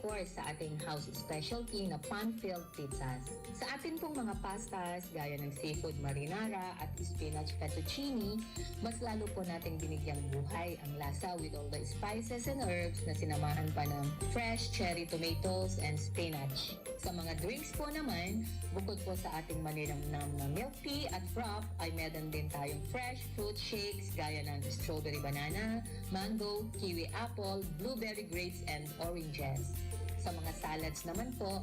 course, sa ating house specialty na pan-filled pizzas. Sa atin pong mga pastas, gaya ng seafood marinara at spinach fettuccine, mas lalo po nating binigyang buhay ang lasa with all the spices and herbs na sinamahan pa ng fresh cherry tomatoes and spinach. Sa mga drinks po naman, bukod po sa ating manilamnam na milk tea at frap, ay meron din tayong fresh fruit shakes gaya ng strawberry banana, mango, kiwi apple, blueberry grapes, and oranges. Sa mga salads naman po,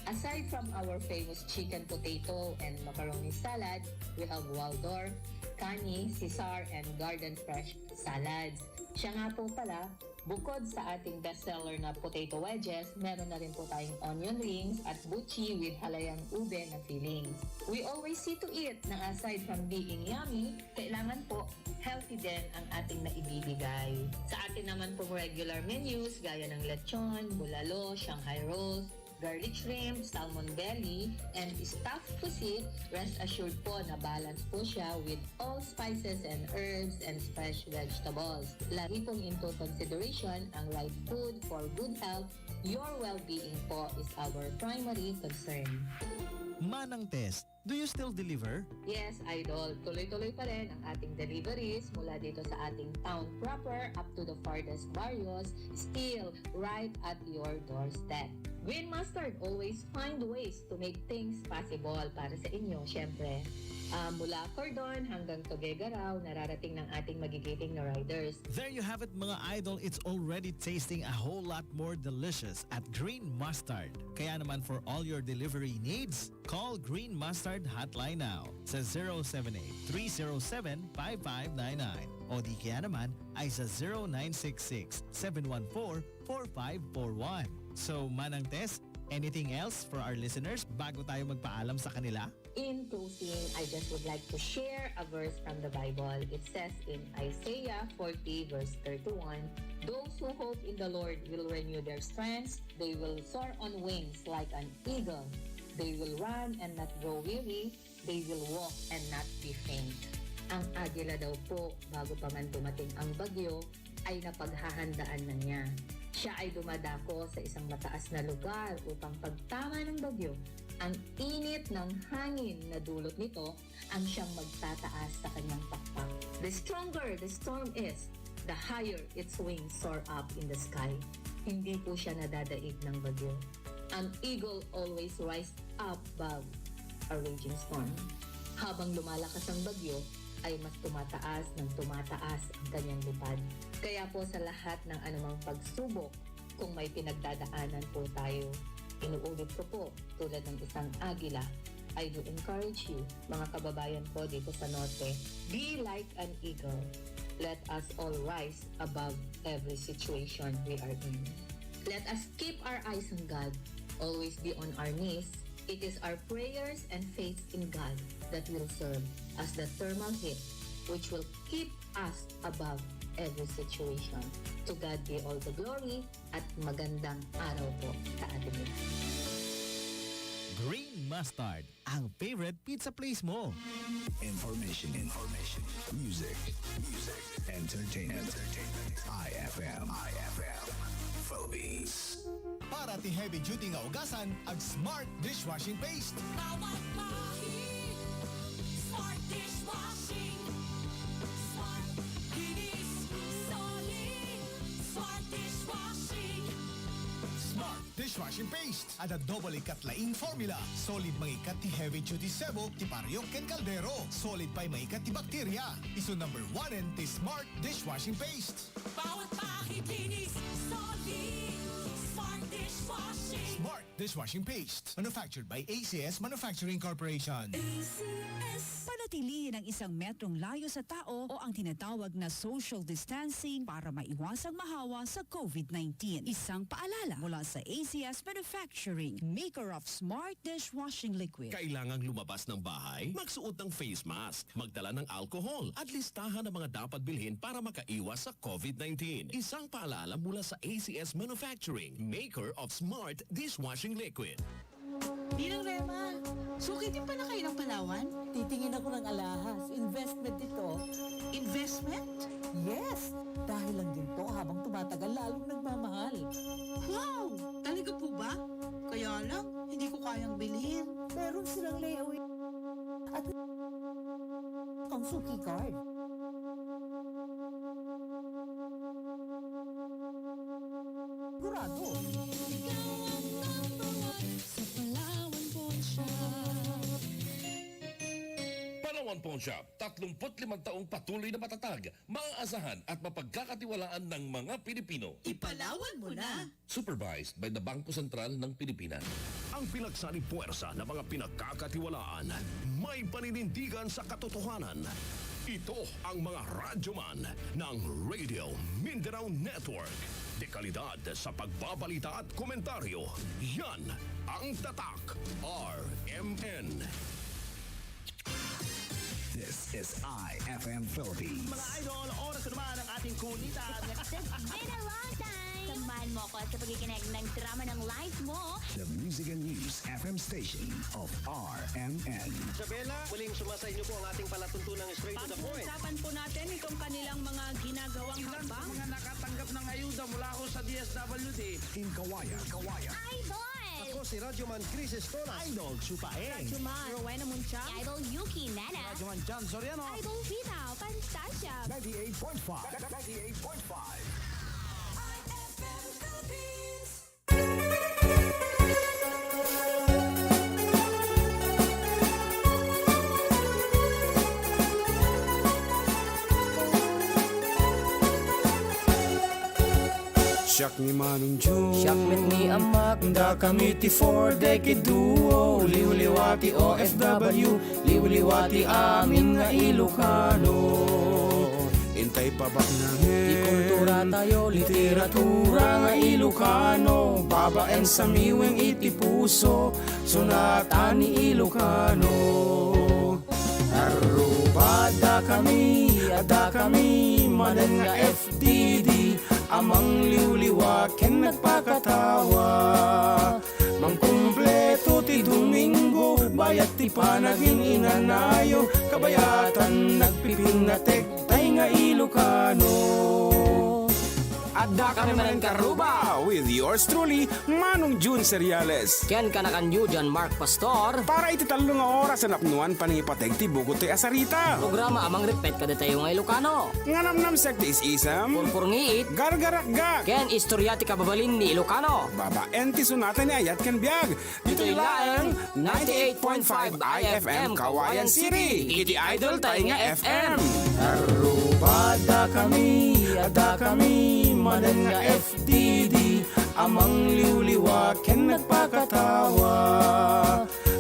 aside from our famous chicken potato and macaroni salad, we have Waldorf, Kani, Caesar, and Garden Fresh salads. Siya nga po pala, bukod sa ating bestseller na potato wedges, meron na rin po tayong onion rings at buchi with halayang ube na fillings. We always see to it na aside from being yummy, kailangan po healthy din ang ating naibibigay. Sa atin naman pong regular menus, gaya ng lechon, bulalo, Shanghai rolls, garlic shrimp, salmon belly, and stuffed pusit, rest assured po na balance po siya with all spices and herbs and fresh vegetables. Lagi pong into consideration ang right food for good health. Your well-being po is our primary concern. Manang Test, do you still deliver? Yes, Idol. Tuloy-tuloy pa rin ang ating deliveries mula dito sa ating town proper up to the farthest barrios, still right at your doorstep. Green Mustard always find ways to make things possible para sa inyo, syempre. Mula Cordon hanggang Tuguegarao, nararating ng ating magigiting na riders. There you have it mga idol, it's already tasting a whole lot more delicious at Green Mustard. Kaya naman for all your delivery needs, call Green Mustard Hotline now sa 078-307-5599 o di kaya naman ay sa 0966-714-4541. So Manang Tess, anything else for our listeners bago tayo magpaalam sa kanila? In closing, I just would like to share a verse from the Bible. It says in Isaiah 40 verse 31, "Those who hope in the Lord will renew their strength. They will soar on wings like an eagle. They will run and not grow weary. They will walk and not be faint." Ang agila daw po, bago pa man dumating ang bagyo, ay napaghahandaan na niya. Siya ay dumadako sa isang mataas na lugar upang pagtama ng bagyo, ang init ng hangin na dulot nito ang siyang magtataas sa kanyang pakpak. The stronger the storm is, the higher its wings soar up in the sky. Hindi po siya nadadaig ng bagyo. Ang eagle always rise up above a raging storm. Habang lumalakas ang bagyo, ay mas tumataas ng tumataas ang kanyang lipad. Kaya po sa lahat ng anumang pagsubok, kung may pinagdadaanan po tayo, inuulit ko po, tulad ng isang agila, I do encourage you, mga kababayan po dito sa Norte, be like an eagle. Let us all rise above every situation we are in. Let us keep our eyes on God, always be on our knees. It is our prayers and faith in God that will serve as the thermal heat which will keep us above every situation. To God be all the glory at magandang araw po sa ating lahat. Green Mustard, ang favorite pizza place mo. Information. Music. Entertainment. IFM. Philippines. Para ti heavy duty nga ugasan, ag Smart Dishwashing Paste. Bawat mahig, Smart Dishwashing. Smart Kinis, solid, Smart Dishwashing. Smart Dishwashing Paste. Ada double ikatlaing formula. Solid mangikat ti heavy duty sebo, ti paryok ken kaldero. Solid pa'y mangikat ti bakterya. Iso number 1 ti Smart Dishwashing Paste. Bawat mahig, kinis, solid, Smart Dishwashing. Smart Dishwashing Paste. Manufactured by ACS Manufacturing Corporation. ACS. Panatilihin ang isang metrong layo sa tao o ang tinatawag na social distancing para maiwasang mahawa sa COVID-19. Isang paalala mula sa ACS Manufacturing, maker of Smart Dishwashing Liquid. Kailangang lumabas ng bahay, magsuot ng face mask, magdala ng alcohol at listahan ng mga dapat bilhin para makaiwas sa COVID-19. Isang paalala mula sa ACS Manufacturing, maker of Smart Dishwashing Liquid. Ninang Rema, sukitin pa na kayo ng Palawan? Titingin ako ng alahas. Investment ito. Investment? Yes! Dahil lang din to habang tumatagal lalong nagmamahal. Wow! Talaga Suki card. Sigurado. Palawan Pawn Shop, 35 taong patuloy na matatag, maaasahan at mapagkakatiwalaan ng mga Pilipino. Ipalawan mo na. Supervised by the Bangko Sentral ng Pilipinas. Ang pinagsaling puwersa ng mga pinagkakatiwalaan, may paninindigan sa katotohanan. Ito ang mga radyoman ng Radio Mindanao Network. Dekalidad sa pagbabalita at komentaryo. Yan ang Tatak RMN. This is IFM Philippines. Mga idol, oras na naman ang ating kulitan. It's been a long time. Samahan mo ako sa pagkikinig ng drama ng life mo. The Music and News FM station of RMN. Isabela, muling sumasa inyo po ang ating palatuntunang straight to the point. Pag-uusapan po natin itong kanilang mga ginagawang hakbang. Mga nakatanggap ng ayuda mula ko sa DSWD. In Kawayan. Idol! Ako si Radyoman Chris Estolas. Idol, Chupaeng. Juman, Rowena Munchang, Idol Yuki Nana. Radyoman John Soriano. Idol Vita, Fantasia. 98.5. 98.5. IFM Philippines. Siyak ni Manong June. Siyak mit ni Amak, da kami ti 4 decade duo. Liwliwati OFW, liwliwati amin nga Ilocano. Intay pa ba na Di kultura tayo, literatura nga Ilocano. Babaen sa miweng iti puso, sunata ni Ilocano. Arubada kami, ada kami, manan nga FDD. Amang liwliwaken nagpakatawa. Mangkumpleto ti Domingo, bayat ti panaging inanayo. Kabayatan nagpipinatek, tay nga Ilocano. Adda kami manan karuba with yours truly, Manong June Seriales. Ken kanakanyo dyan, Mark Pastor. Para iti talo nga oras sa napnuan panipateg ti bugot ti asarita. Programa amang repet kada tayo nga Ilocano. Nganamnam sek ti isam. Purpurngiit, Gargarakgak. ken istorya ti kababalin ni Ilocano. Babaen ti sunatan ni Ayat ken Biag. Dito ilaeng 98.5 IFM Kawayan City. Iti idol tayo nga FM. Arubada kami, ada kami, manan nga FDD. Amang liwliwaken nagpakatawa.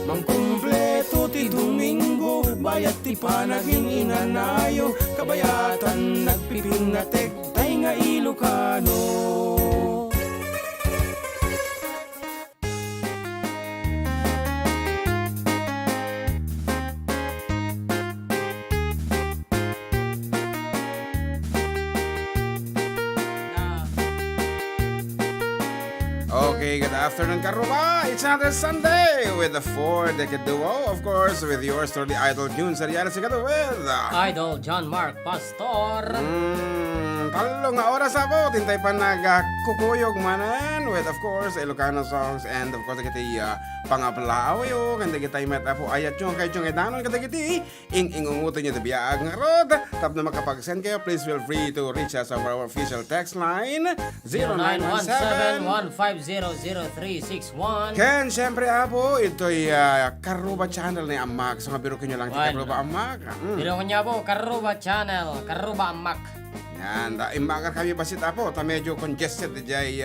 Mangkumpleto ti Domingo, bayat ti panaging inanayo. Kabayatan nagpipinatek, tay nga Ilocano. Okay, good afternoon, Karuba. It's another Sunday with the 4-decade duo, of course, with yours truly, Idol June Seriales, together with Idol John Mark Pastor. Talo nga oras po, tintay pa nagkukuyog manan with, of course, Ilocano songs and, of course, kiti pangaplaawayo, kanda kita met po ayat yung kay yung edanon, kanda kiti ing-ingunguto nyo tabiyaag nga rod. Tap na makapag-send kayo, please feel free to reach us over our official text line 0917-150-0361. Ken, siyempre po, ito'y Karuba Channel ni Amak. So, ngabiro ko nyo lang ti Karuba Amak. Biro ko niya po, Karuba Channel, Karuba Amak. Yan, imbakar kami basit apo, ta medyo congested diyay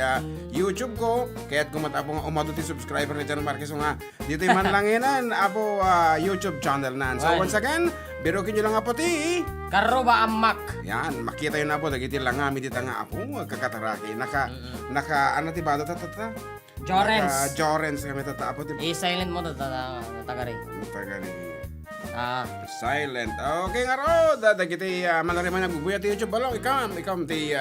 YouTube ko, kaya't kumat apo nga umado ti subscriber ni John Marquez nga dito man langinan apo YouTube channel nan. So once again, birokin nyo lang apo ti Karuba Amak. yan, makita yun apo, dagiti lang nga, midita nga apo, kakataraki, naka, ano ti bado tatata? Jorens. Jorens kami tata apo ti I-silent mo tatagari. tagari. Ah, Silent. Okay nga ro, dagiti manariman na bubuya ti YouTube balong, ikam ti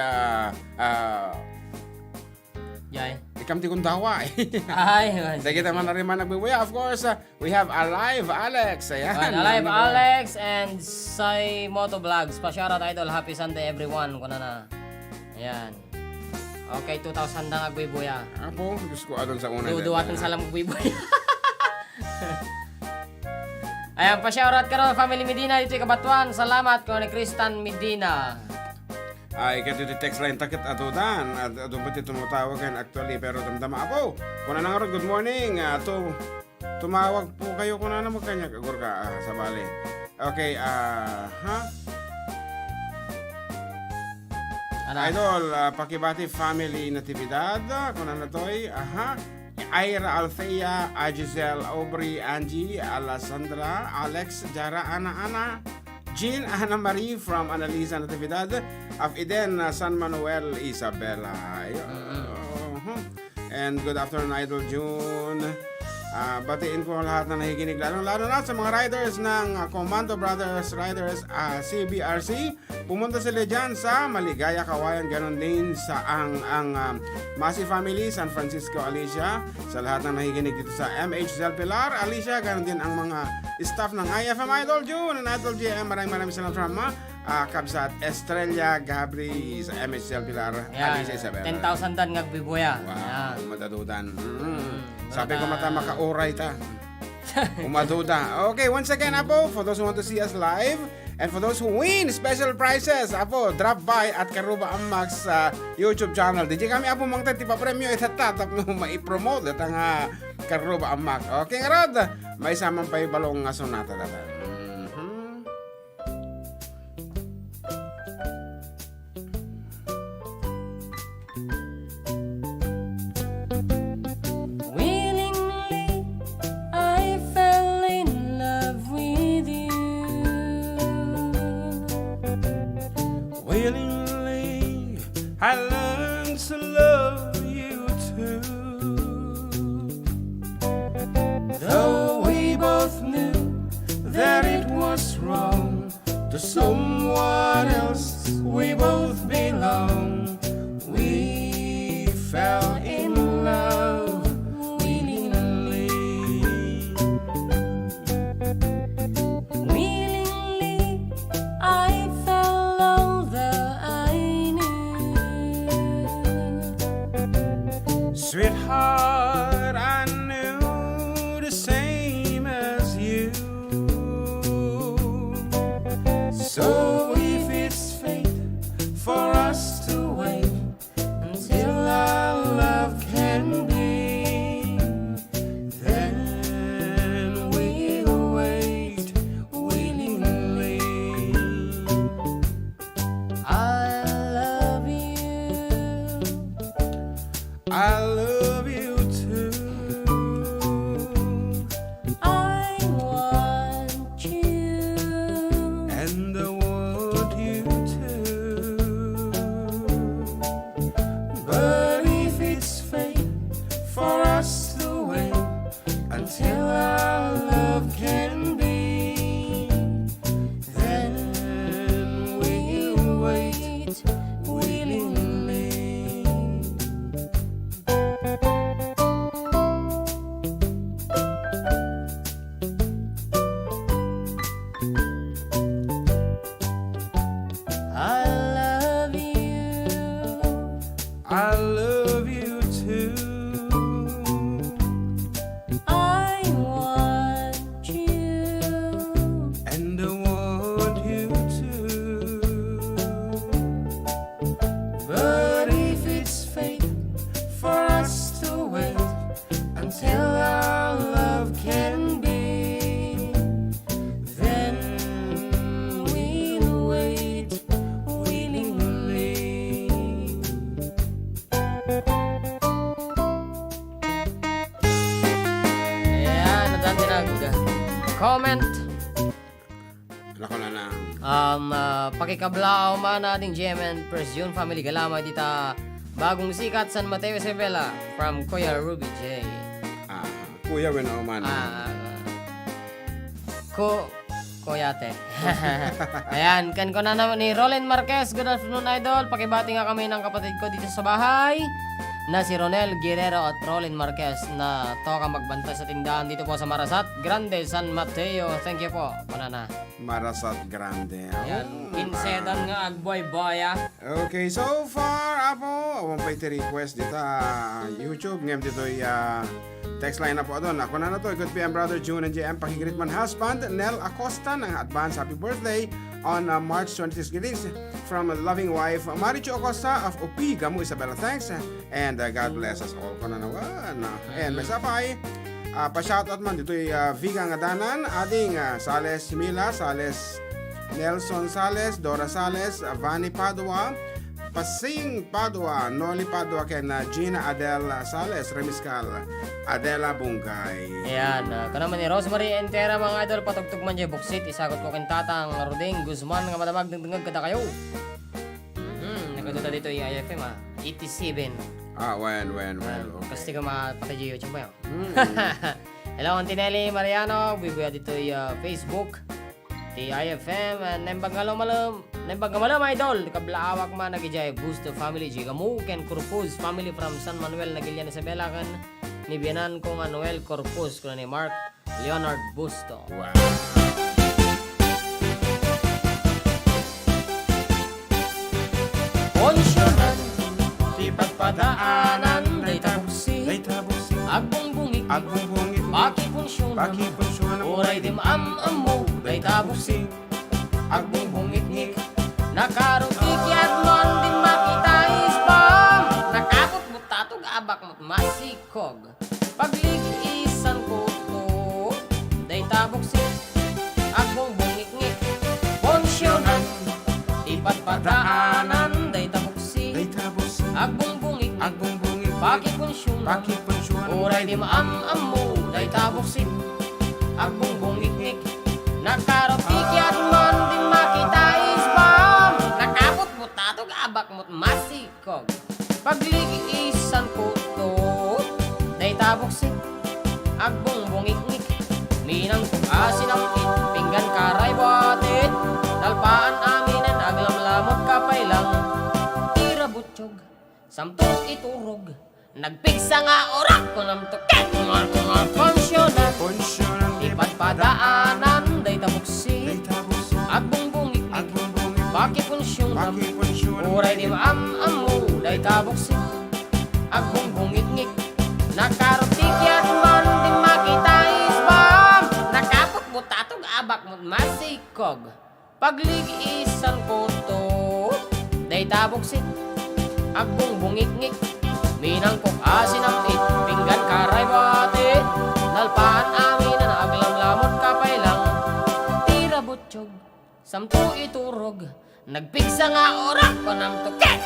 yay. ikam ti kundawa. Ay, Dagiti manariman nagbubuya. Of course, we have Alive Alex. Ayan. Alive Alex and Sai Moto Vlogs. Pa-shoutout idol, happy Sunday everyone. Kuna na. Ayan. Okay, 2,000 na agbubuya. Apo, gusto ko adon sa una. Duduwatan sa lam agbubuya. Ayan, pa-shoutout ka ron, Family Medina, dito Kabatuan. Salamat ko ni Kristan Medina. Ay, ito text line takit atudan. At doon pati tumutawagan actually. Pero damdama ako. Kung na nga good morning. Tumawag po kayo kung na magkanya. Agur ka sa bali. Okay, Idol, Pakibati Family Natividad. Kung na to'y, Ira Althea, Giselle, Aubrey, Angie, Alessandra, Alex, Jara, Ana, Jean, Ana Marie from Annalisa Natividad of Eden, San Manuel, Isabela. And good afternoon, Idol June. Batiin ko lahat na nakikinig, lalo na sa mga riders ng Commando Brothers Riders CBRC. Pumunta sila dyan sa Maligaya, Kawayan, ganon din sa ang Masi Family, San Francisco, Alicia. Sa lahat ng nakikinig dito sa MH Del Pilar, Alicia, ganon din ang mga staff ng IFM Idol June and Idol GM. Maraming salamat from Kabsat Estrella Gabri sa MH Del Pilar, Alicia Isabel. 10,000 dan ngagbibuya. Wow, madadudan. Sabi ko mata makauray ta. Umaduda. Okay, once again, Apo, for those who want to see us live, and for those who win special prizes, Apo, drop by at Karuba Amax YouTube channel. DJ kami, Apo, mang tipa premyo itatap mo maipromote at ang Karuba Amax. Okay, Rod, may samang pa balong nga sonata data. I learned to love you too. Though we both knew that it was wrong to someone else, we both belong. We fell in love willingly. Willingly, I fell all the Sweetheart, I knew the same as you. So if it's fate for us to wait until our love can be, then we'll wait willingly. I love you. I love you too. I want you. And I want you too. But if it's fate for us to wait until our love can be, then we'll wait willingly. I love you. I love you too. I want you. And I want you too. But if it's fate for us to wait until our love can be, then we'll wait willingly. Ayan, natanti na. Comment. Lako na na. Pakikablao man nating GMN First June Family Galama dita bagong sikat San Mateo Isabela from Kuya Ruby J. Kuya Weno man. Koyate. Ayan, kan ko na naman ni Roland Marquez. Good afternoon, Idol. Pakibati nga kami ng kapatid ko dito sa bahay na si Ronel Guerrero at Roland Marquez na toka magbantay sa tindahan dito po sa Marasat Grande, San Mateo. Thank you po. Manana. Marasat Grande. Ayan, pinsedan nga agboy-boya. Okay, so far, Apo, awang pa iti request dito YouTube. Ngayon dito text line na po doon. Ako na to. Good PM, Brother June and JM. Pakigreet man husband, Nel Acosta, ng advance happy birthday on March 26. Greetings from loving wife, Marichu Acosta of Upiga mo, Isabella. Thanks. And God bless us all. Ko na naman. And may sapay. Pa-shoutout man dito Viga Ngadanan, ading Sales Mila, Sales Nelson Sales, Dora Sales, Vani Padua, Pasing Padua, Noli Padua, ken Gina Adel Sales, Remiscal, Adela Bungay. Ayan, kanaman ni Rosemary Entera mga idol, patugtog man dyan buksit, isagot ko kintatang Roding Guzman nga madamag dengdengag kada kayo. Nagkatuta dito yung IFM 87. When. Okay. Kasi ka mapatajiyo, chumpa yun. Hello, Antinelli Mariano, bibuya dito yung Facebook. Di IFM, nembang malam idol, kablaawak man nagijay Busto family, Jigamu, Ken Corpus family from San Manuel, Nagilian Isabela, kan ni Bianan kong Anuel Corpus, kuna ni Mark Leonard Busto. Wow. Konsyonan, di pagpadaanan, day tabuksi, agbong bungik, baki punsyonan, uray di maam-am mo, day tabuksi, agbong bungik-ngik, nakarutikyan mon di makita isbam, nakakot mo tatog abak mo't masikog, pagligisan ko to, day tabuksi, agbong bungik-ngik, konsyonan, di pagpadaanan, agbong bungik, baki punsyon, uray di maam-am mo, day tabuksi, agbong bungik-ngik, nakarotikyan man di makita isbam, nakapot mo tatog abak mo't masikog, pagligisan ko to, day tabuksi, agbong bungik-ngik, minang kong asin ang pinggan karay batit, dalpaan aminan aglam-lamot kapay lang, tira butsyog, samtong iturog, nagpigsa nga orak ko nam tuket, konsyonan, ipagpadaanan, day tabuksi, agbong bungik, baki punsyon, uray di maam-am mo, day tabuksi, agbong bungik-ngik, nakarotikyan man di makita isbam, nakapot mo tatog abak mo masikog, pagligisan ko to, day tabuksi, agbong bungik-ngik, minang kong asin ang pinggan karay batit, nalpaan amin na aglam-lamot kapay lang, tira butsyog, samto iturog, nagpigsa nga orak ko ng tuket,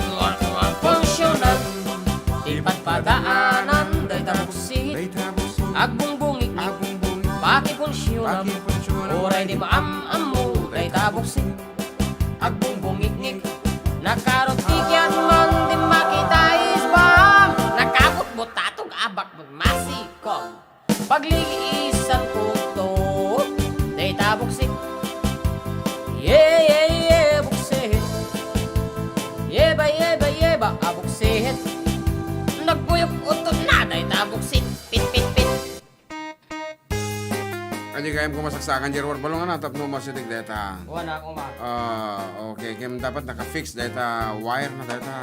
konsyonan, ipagpadaanan, day tabuksi, agbong bungik-ngik, baki punsyon, uray di maam-am mo, day tabuksi, agbong bungik-ngik, nakarotikyan man di makita isbam, nakabot mo tatog abak masikog, pagligisan ko to, day tabuksi, yeah, buksit, yeba, abuksit, nagbuyok utot na, day tabuksit, pit. Kanya kayam kumasaksakan Jerwar balong na tap no masitig data. Wala ko ma. Okay, kaya dapat naka-fix data wire na data.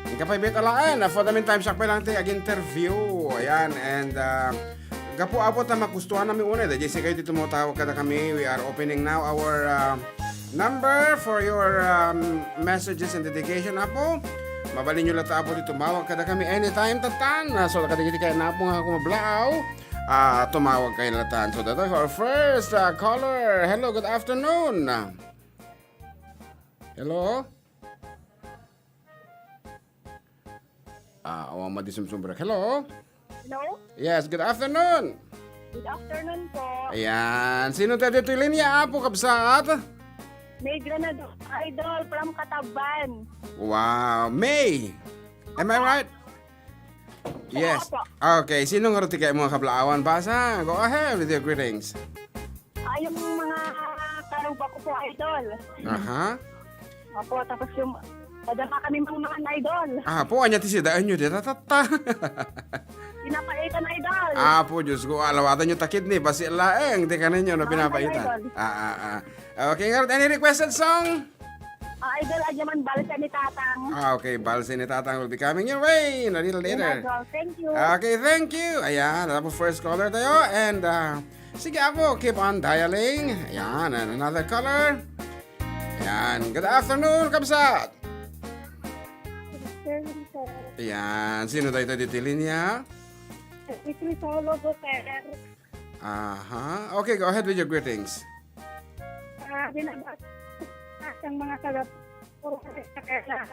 Ikapay bet alaan for the meantime sakpay lang tayo ag-interview. Ayan, and gapo abot na magustuhan namin una. Dahil kayo dito mo tawag kada kami. We are opening now our number for your messages and dedication apo. Mabalin nyo lang apo dito tumawag kada kami anytime tatan. So kadagiti kayo na po nga ako mablao. Tumawag kayo latan. So that is our first caller. Hello, good afternoon. Hello? Madisumsumbrak. Hello? Hello? Yes, good afternoon. Good afternoon po. Ayan. Sino tayo dito linya po kabsat? May Granado Idol from Kataban. Wow. May. Am I right? Yes. Okay. Sino nga roti kayo mga kablaawan? Basa. Go ahead with your greetings. Yung mga karugba ko po, Idol. Aha. Opo, tapos yung padama kami mga Idol. Po, anya ti sidaan nyo. Di tatata. Pinapaitan, Idol. Po, Diyos ko. Alawatan nyo takid ni. Basi laeng. Di ka ninyo na pinapaitan. Okay, nga any requested song? Idol Adyaman Balsa ni Tatang. Okay, Balsa ni Tatang will be coming your way in a little later. Idol, thank you. Okay, thank you. Ayan, tapos first caller tayo. And, sige ako, keep on dialing. Ayan, and another caller. Ayan, good afternoon, Kabsat. Ayan, sino tayo dito linya? Ito sa logo, sir. Aha. Okay, go ahead with your greetings. Binabas ang mga sagot. Puro sa kaya.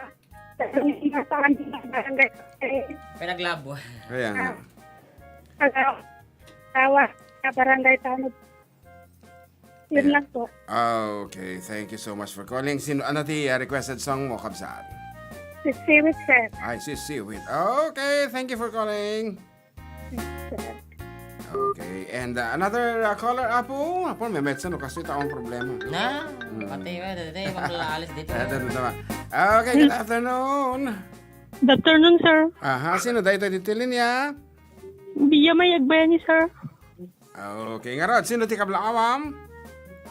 Pinaglabo. Ayan. Tawa sa barangay Tanod. Yun lang po. Okay, thank you so much for calling. Ano ti requested song mo, Kabsat? Si Seaweed, sir. Ay, si Seaweed. Okay, thank you for calling. Okay, and another caller, Apo. Apo, may medsan, kasi ito ang problema. Na, pati ba, dati maglaalis dito. Okay, good afternoon. Good afternoon, sir. Aha, sino dahito dito linya? Biya may agbayani, sir. Okay, nga rod, sino ti kablawam?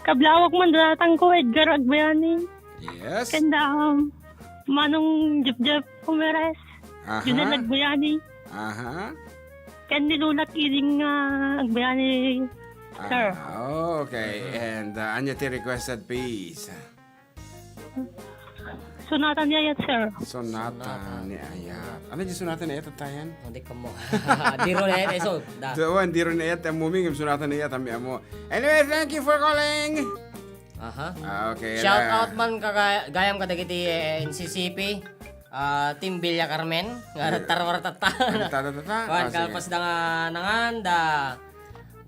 Kablawak man datang ko, Edgar Agbayani. Yes. Kanda, Manong Jep Pumeres. Junel Agbayani. Aha. Kandi lulat iling Agbayani, sir. Okay, and anya ti requested piece? Sunatan niya yan, sir. Sonata ni Ayat. Ano yung sonata ni Ayat at tayan? Hindi ka mo. Diro na ito, so. Doon, diro ni Ayat. Ang muming yung sonata ni Ayat. Mo. Anyway, thank you for calling. Aha. Okay. Shout out man gayam kadagiti NCCP. Team Villa Carmen. Nga tarwaratata. Kuhan kalpas da nga nangan da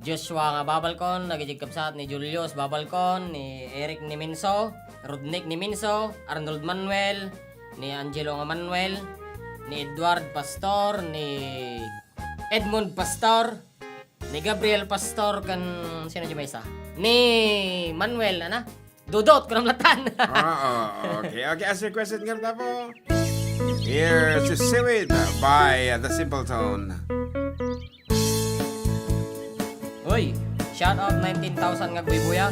Joshua nga babalkon. Nagijig Kabsat ni Julius babalkon. Ni Eric ni Minso. Rodnick ni Minso, Arnold Manuel, ni Angelo nga Manuel, ni Edward Pastor, ni Edmund Pastor, ni Gabriel Pastor, kan sino dyan may isa? Ni Manuel, Dudot, kunamlatan. Okay. As requested nga po. Here's the Seaweed by The Simpleton. Uy, shout out 19,000 nga buya.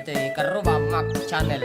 Ito ay Karuba Mac Channel.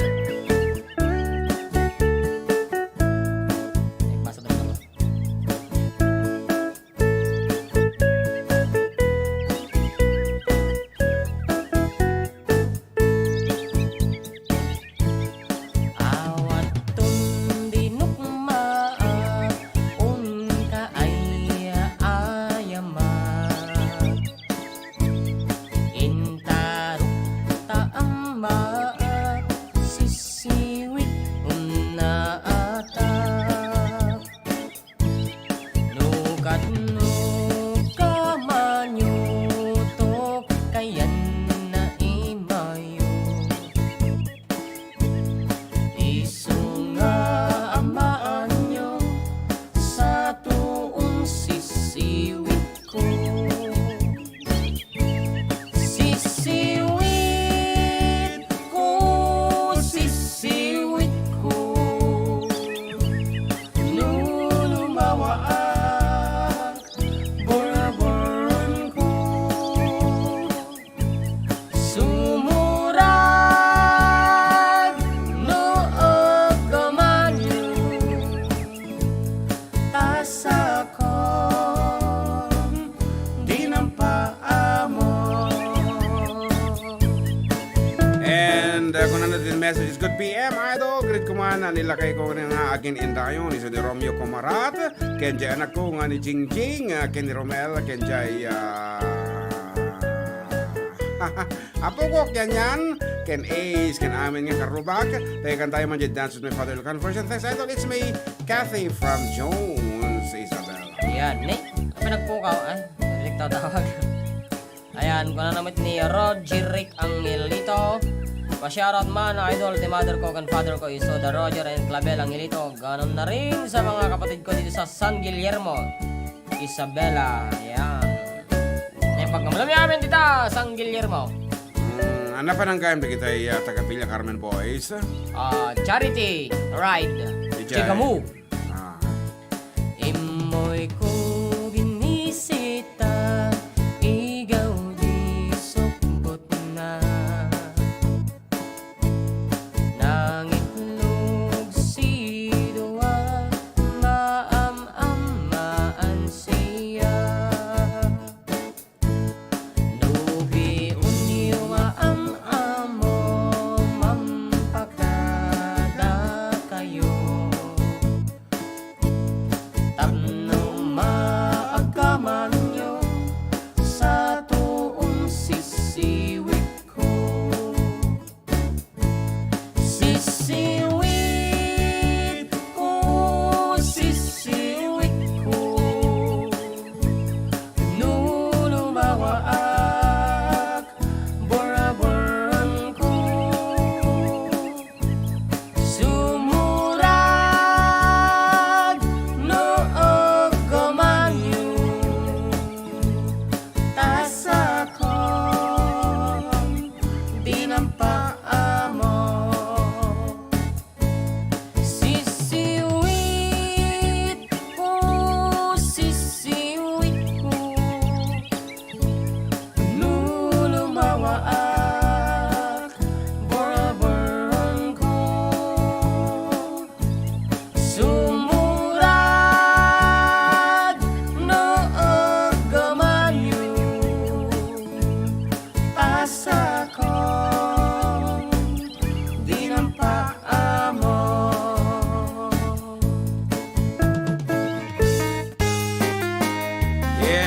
Messages. Good PM, idol. Great kumana nila kay ko nga agin indayon. Isa di Romeo Comarat. Kenjay anak ko nga ni Jing Jing. Ken ni Romel. Kenjay apo ko kanyan. Ken Ace. Ken amin nga karubak. Tayo kan tayo man dance with my father. Conversion. Thanks, idol. It's me, Kathy from Jones, Isabel. Ayan, Nick. Pinagpukaw. Naliktaw tawag. Ayan, kung na namit ni Roger Rick Angelito. Pa-shoutout man, idol, the mother ko and father ko, iso the Roger and Clabel Angelito. Ganon na rin sa mga kapatid ko dito sa San Guillermo, Isabela. Ayan. Yung pagkamalam namin dito, San Guillermo. Ano pa nang kayam na kita taga Villa Carmen Boys? Charity Ride. Chigamu. Imoy ko binisita, igaw di sukbot na. Nangitlo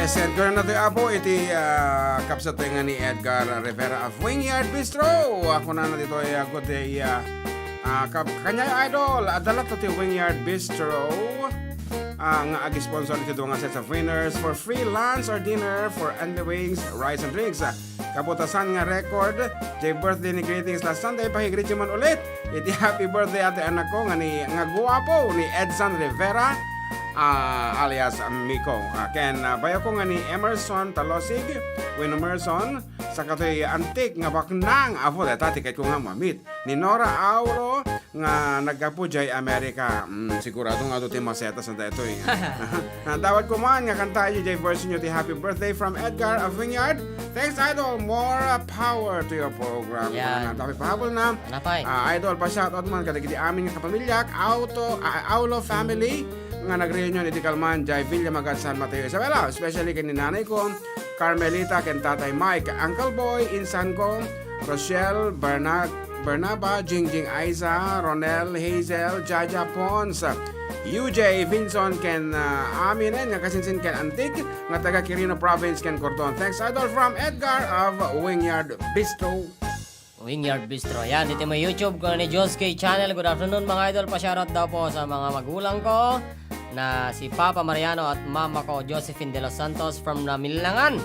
Yes, and kung na tayo apo, iti kapsat nga ni Edgar Rivera of Wingyard Bistro. Ako na dito ay ako ay kanya idol. Adalat to ti Wingyard Bistro. Nga agi-sponsor ito nga sets of winners for free lunch or dinner for Andy Wings, rice and drinks. Kaputasan nga record, Jay birthday ni greetings last Sunday, pahigrit man ulit. Iti happy birthday ate anak ko nga guwapo ni Edson Rivera. Alias Miko. Ken bayo ko nga ni Emerson Talosig, Win Emerson, sa katoy antik nga baknang afo data tiket ko nga mamit. Ni Nora Auro nga nagkapo jay Amerika. Sigurado nga to ti maseta sa dito eh. Tawad ko man nga kanta jay version nyo ti happy birthday from Edgar of Vineyard. Thanks idol, more power to your program. Tapi pahabol na. Idol pa shoutout man kadagiti amin nga kapamilyak, Aulo family nga nag-reunion iti Kalman, Jai Villa Magad San Mateo Isabela, especially kay nanay ko, Carmelita, ken tatay Mike, Uncle Boy, insan ko, Rochelle, Bernaba, Jingjing Aiza, Ronel, Hazel, Jaja Pons, UJ, Vinson, ken Aminen, nga kasinsin ken Antik, nga taga Quirino Province, ken Cordon. Thanks idol from Edgar of Wingyard Bistro. Wingyard Bistro. Yan, dito may YouTube ko ni Josuke Channel. Good afternoon mga idol. Pa-shoutout daw po sa mga magulang ko na si Papa Mariano at Mama ko Josephine De Los Santos from Namilangan.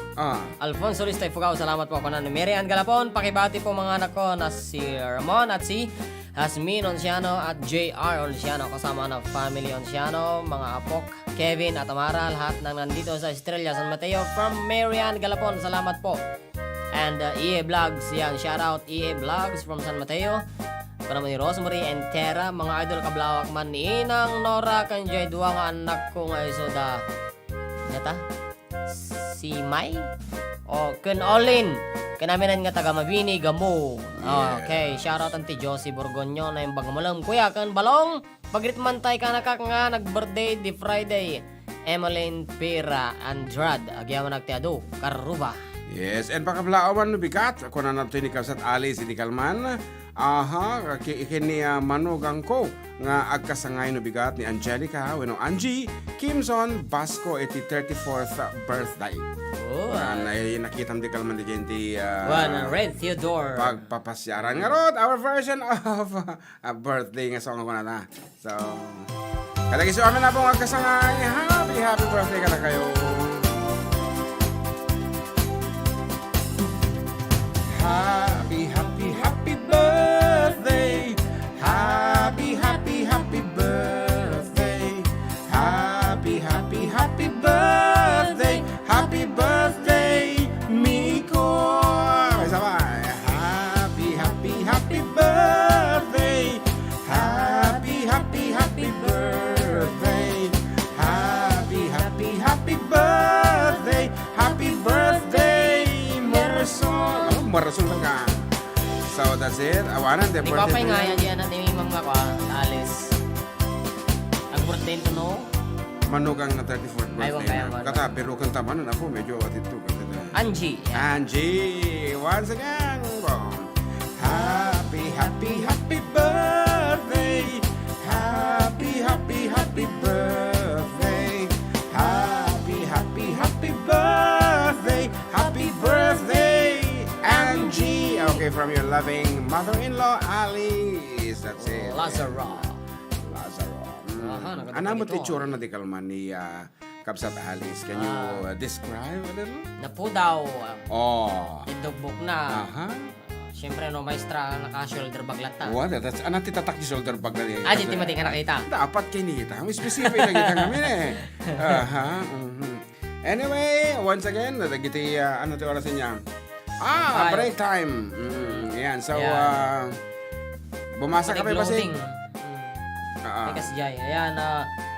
Alfonso Listay Fugao, salamat po ako na ni Marian Galapon. Pakibati po mga anak ko na si Ramon at si Hasmin Onciano at JR Onciano, kasama ng family Onciano, mga apok Kevin at Amara, lahat ng nandito sa Estrella San Mateo from Marian Galapon. Salamat po. And EA Vlogs, yan, shout out EA Vlogs from San Mateo. Para ni Rosemary and Tera, mga idol kablawak man ni Inang Nora kanjay duwa nga anak ko nga iso da nata si May o Ken Olin kanaminan nga taga Mabini Gamo. Okay, shout out anti Josie Borgonyo na yung bagamulam kuya kan balong pagritmantay ka nakak nga nag-birthday di Friday Emeline Pera Andrade agyaman nagtiado Karuba. Yes, and pakablaawan no bigat ako na nato ni Kapsat Alice di Kalman. Kini manugang ko nga agkasangay no bigat ni Angelica, weno Angie Kimson Basco iti 34th birthday. Nakita di Kalman di gente Red Theodore pagpapasyaran nga rod our version of a birthday nga song ko na. So kalagi sa amin na pong agkasangay. Happy birthday ka na kayo. Happy birthday. Happy birthday. Happy birthday. Happy birthday, Miko. Sabay. Happy birthday. Happy birthday. Happy birthday. Happy birthday, Marasol ka. So that's it. Awanan de birthday. Ipapay nga yan diyan ni Mama ko Alice. Ang birthday to no. Manugang na 34th birthday. Kata pero kung taman na po medyo atito ka. Angie. Once again. Happy birthday. Happy birthday. Happy birthday. Happy birthday, Angie. Okay, from your loving mother-in-law, Alice. That's it. Lazaro. Ano mo titsura na di Kalman ni Kapsat Alice? Can you describe a little? Napo daw. Idugbok na. Siyempre, no, maestra, naka-shoulder bag lata. That's anong titatak yung shoulder bag na niya. Di timati ka nakita. Dapat kinita. May specific na kita kami eh. Anyway, once again, nagiti, ano ito orasin niya? Break time. Yan, so, bumasa ka pa ba si? Kasi jay. Ayan,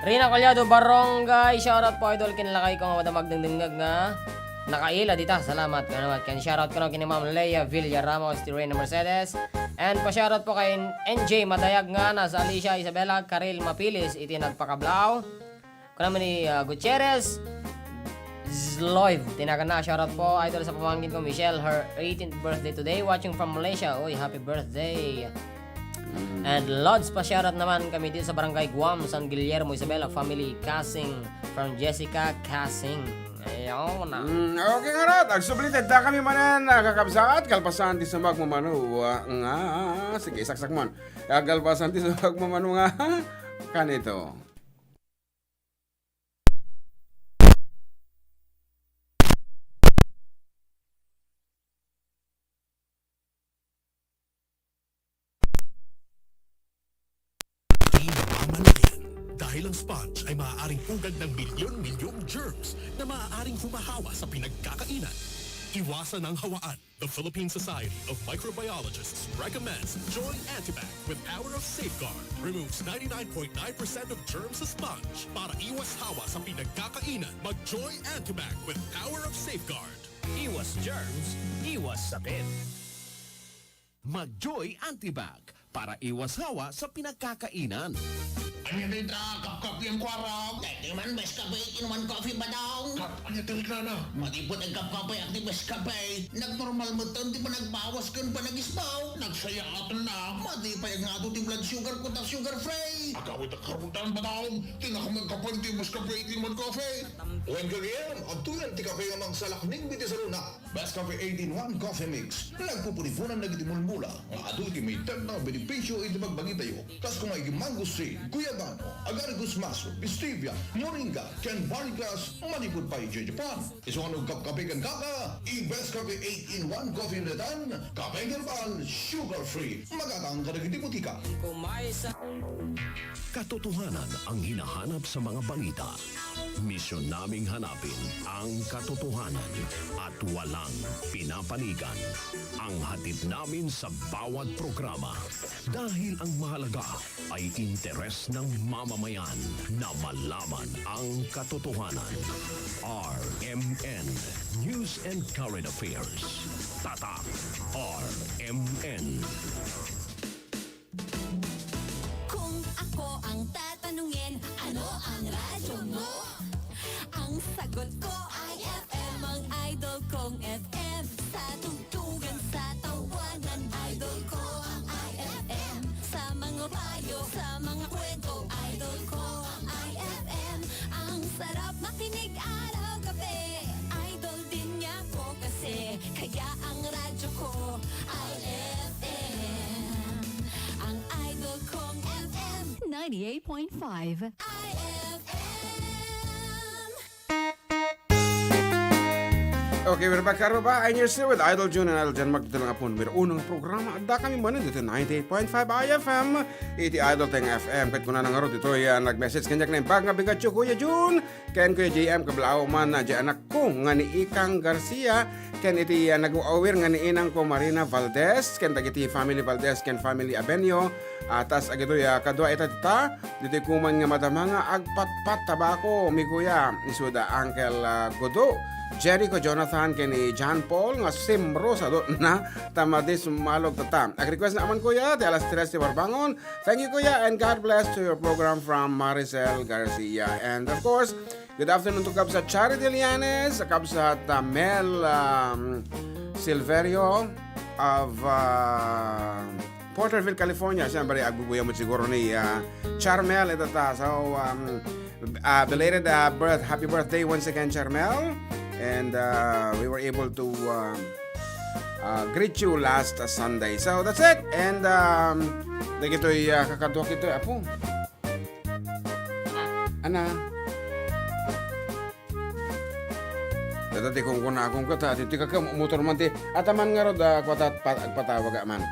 Rina Collado, Barangay, shoutout po idol, kinalakay ko nga madamag dingdingag nga nakaila dita. Salamat ka naman. Shoutout ko na kini Ma'am Leia Villaramos, ti Reyna Mercedes. And pa-shoutout po kay NJ Madayag nga na sa Alicia Isabela Karil Mapilis, iti nagpakablaw. Ko naman ni Gutierrez Zloiv, tinagan na. Shoutout po idol sa pamangkin ko Michelle, her 18th birthday today, watching from Malaysia. Uy, happy birthday. And Lods pa shoutout naman kami dito sa Barangay Guam, San Guillermo, Isabela family Casing from Jessica Casing. Ayaw na. Okay nga rat, agsublited da kami manan kakabsat, kalpasan ti sumag mamanu nga, sige saksak mon. Kalpasan ti sumag mamanu nga, kanito. Dahil ang sponge ay maaaring ugad ng milyon-milyong germs na maaaring humahawa sa pinagkakainan. Iwasan ang hawaan. The Philippine Society of Microbiologists recommends Joy Antibac with Power of Safeguard. Removes 99.9% of germs sa sponge. Para iwas hawa sa pinagkakainan, mag-Joy Antibac with Power of Safeguard. Iwas germs, iwas sakit. Mag-Joy Antibac para iwas hawa sa pinagkakainan. Anya dito, kap-kapi ang kwarang. Dahil man, best kape, inuman coffee ba daw? Anya talaga na. Matipot ang kap-kape at ni best kape. Nag-normal mo ito, di pa nagbawas ka pa nag-isbaw. Nagsaya ato na. Matipay ang ato ti blood sugar ko ta sugar free. Agawit ang karutan ba daw? Tinakamang kapal ti best kape, inuman coffee. When kagayam, ang tuyan ti kape amang salakning biti sa luna. Best Cafe 18-1 Coffee Mix. Nagpupunifunan na gitimulmula. Ang ado iti may tag na benepisyo iti magbangitayo. Tas kung may mango strain, guyabano, agaricus maso, stevia, moringa, ken barricas, manipod pa iti Japan. Isuanong kape kan kaka, i-Best Cafe 8-in-1 Coffee Netan, kape herbal, sugar free. Magatang ka na gitiputika. Katotohanan ang hinahanap sa mga balita. Misyon naming hanapin ang katotohanan at walang pinapanigan. Ang hatid namin sa bawat programa dahil ang mahalaga ay interes ng mamamayan na malaman ang katotohanan. RMN News and Current Affairs. Tatak RMN. Kung ako ang tatanungin, ano ang radyo mo? Ang sagot ko ay FM, ang idol kong FM. Sa tugtugan, sa tawanan, idol ko ang IFM. Sa mga payo, sa mga kwento, idol ko ang IFM. Ang sarap makinig araw-gabi, idol din niya ko kasi. Kaya ang radyo ko ay FM. Ang idol kong FM 98.5 Okay, we're back karo ba? I'm still with Idol June and Idol Jan magdala nga po ng unang programa. Adda kami mo dito 98.5 IFM. Iti Idol Teng FM. Kahit kuna nangarot ito nag-message kanyak na yung bag nga bigat siyo Kuya June. Ken Kuya JM kablao man na dyan anak ko nga ni Ikang Garcia. Ken iti nag-awir nga ni inang ko Marina Valdez. Ken tagiti family Valdez. Ken family Abenio. Atas agito kadwa itatita. Dito kuman nga madama nga agpat-pat tabako. Mi Kuya isuda Uncle Godo. Jericho Jonathan kini John Paul nga simbro sa do na tamadis malog tata. Ang request na aman Kuya, di alas 3 di barbangon. Thank you Kuya and God bless to your program from Maricel Garcia. And of course, good afternoon to Kabsat Charity Lianes, Kabsat Mel Silverio of Porterville, California. Siyempre, agbubuya mo siguro ni Charmel itata. So, belated happy birthday once again Charmel. And we were able to greet you last Sunday. So that's it. And dagito'y kakadwak ito. Apo. Ana. Dati kung kuna akong kata. Dito ka motor man ti. Ataman nga ro da kwatat agpatawag man.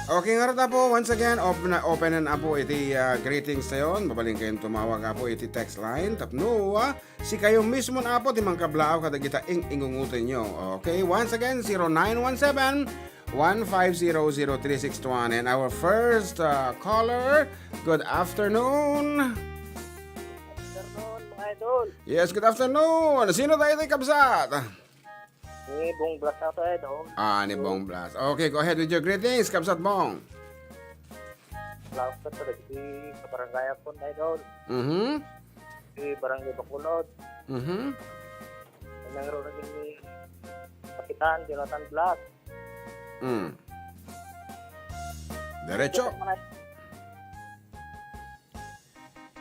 Okay nga rin po, once again, openan po iti greetings tayon. Mabaling kayong tumawag po iti text line. Tapno, si kayo mismo na po, timang kablao kada kita ingungutin nyo. Okay, once again, 0917-1500361. And our first caller, good afternoon. Good afternoon, mga idol. Yes, good afternoon. Sino tayo iti kabsat? Ni Bong Blas na ito, idol. Ni Bong Blas. Okay, go ahead with your greetings, Kabsat Bong. Blas ka ito, di sa barangay po, idol. Di barangay Bakulod. Nangro na din ni Kapitan Jonathan Blas. Diretso.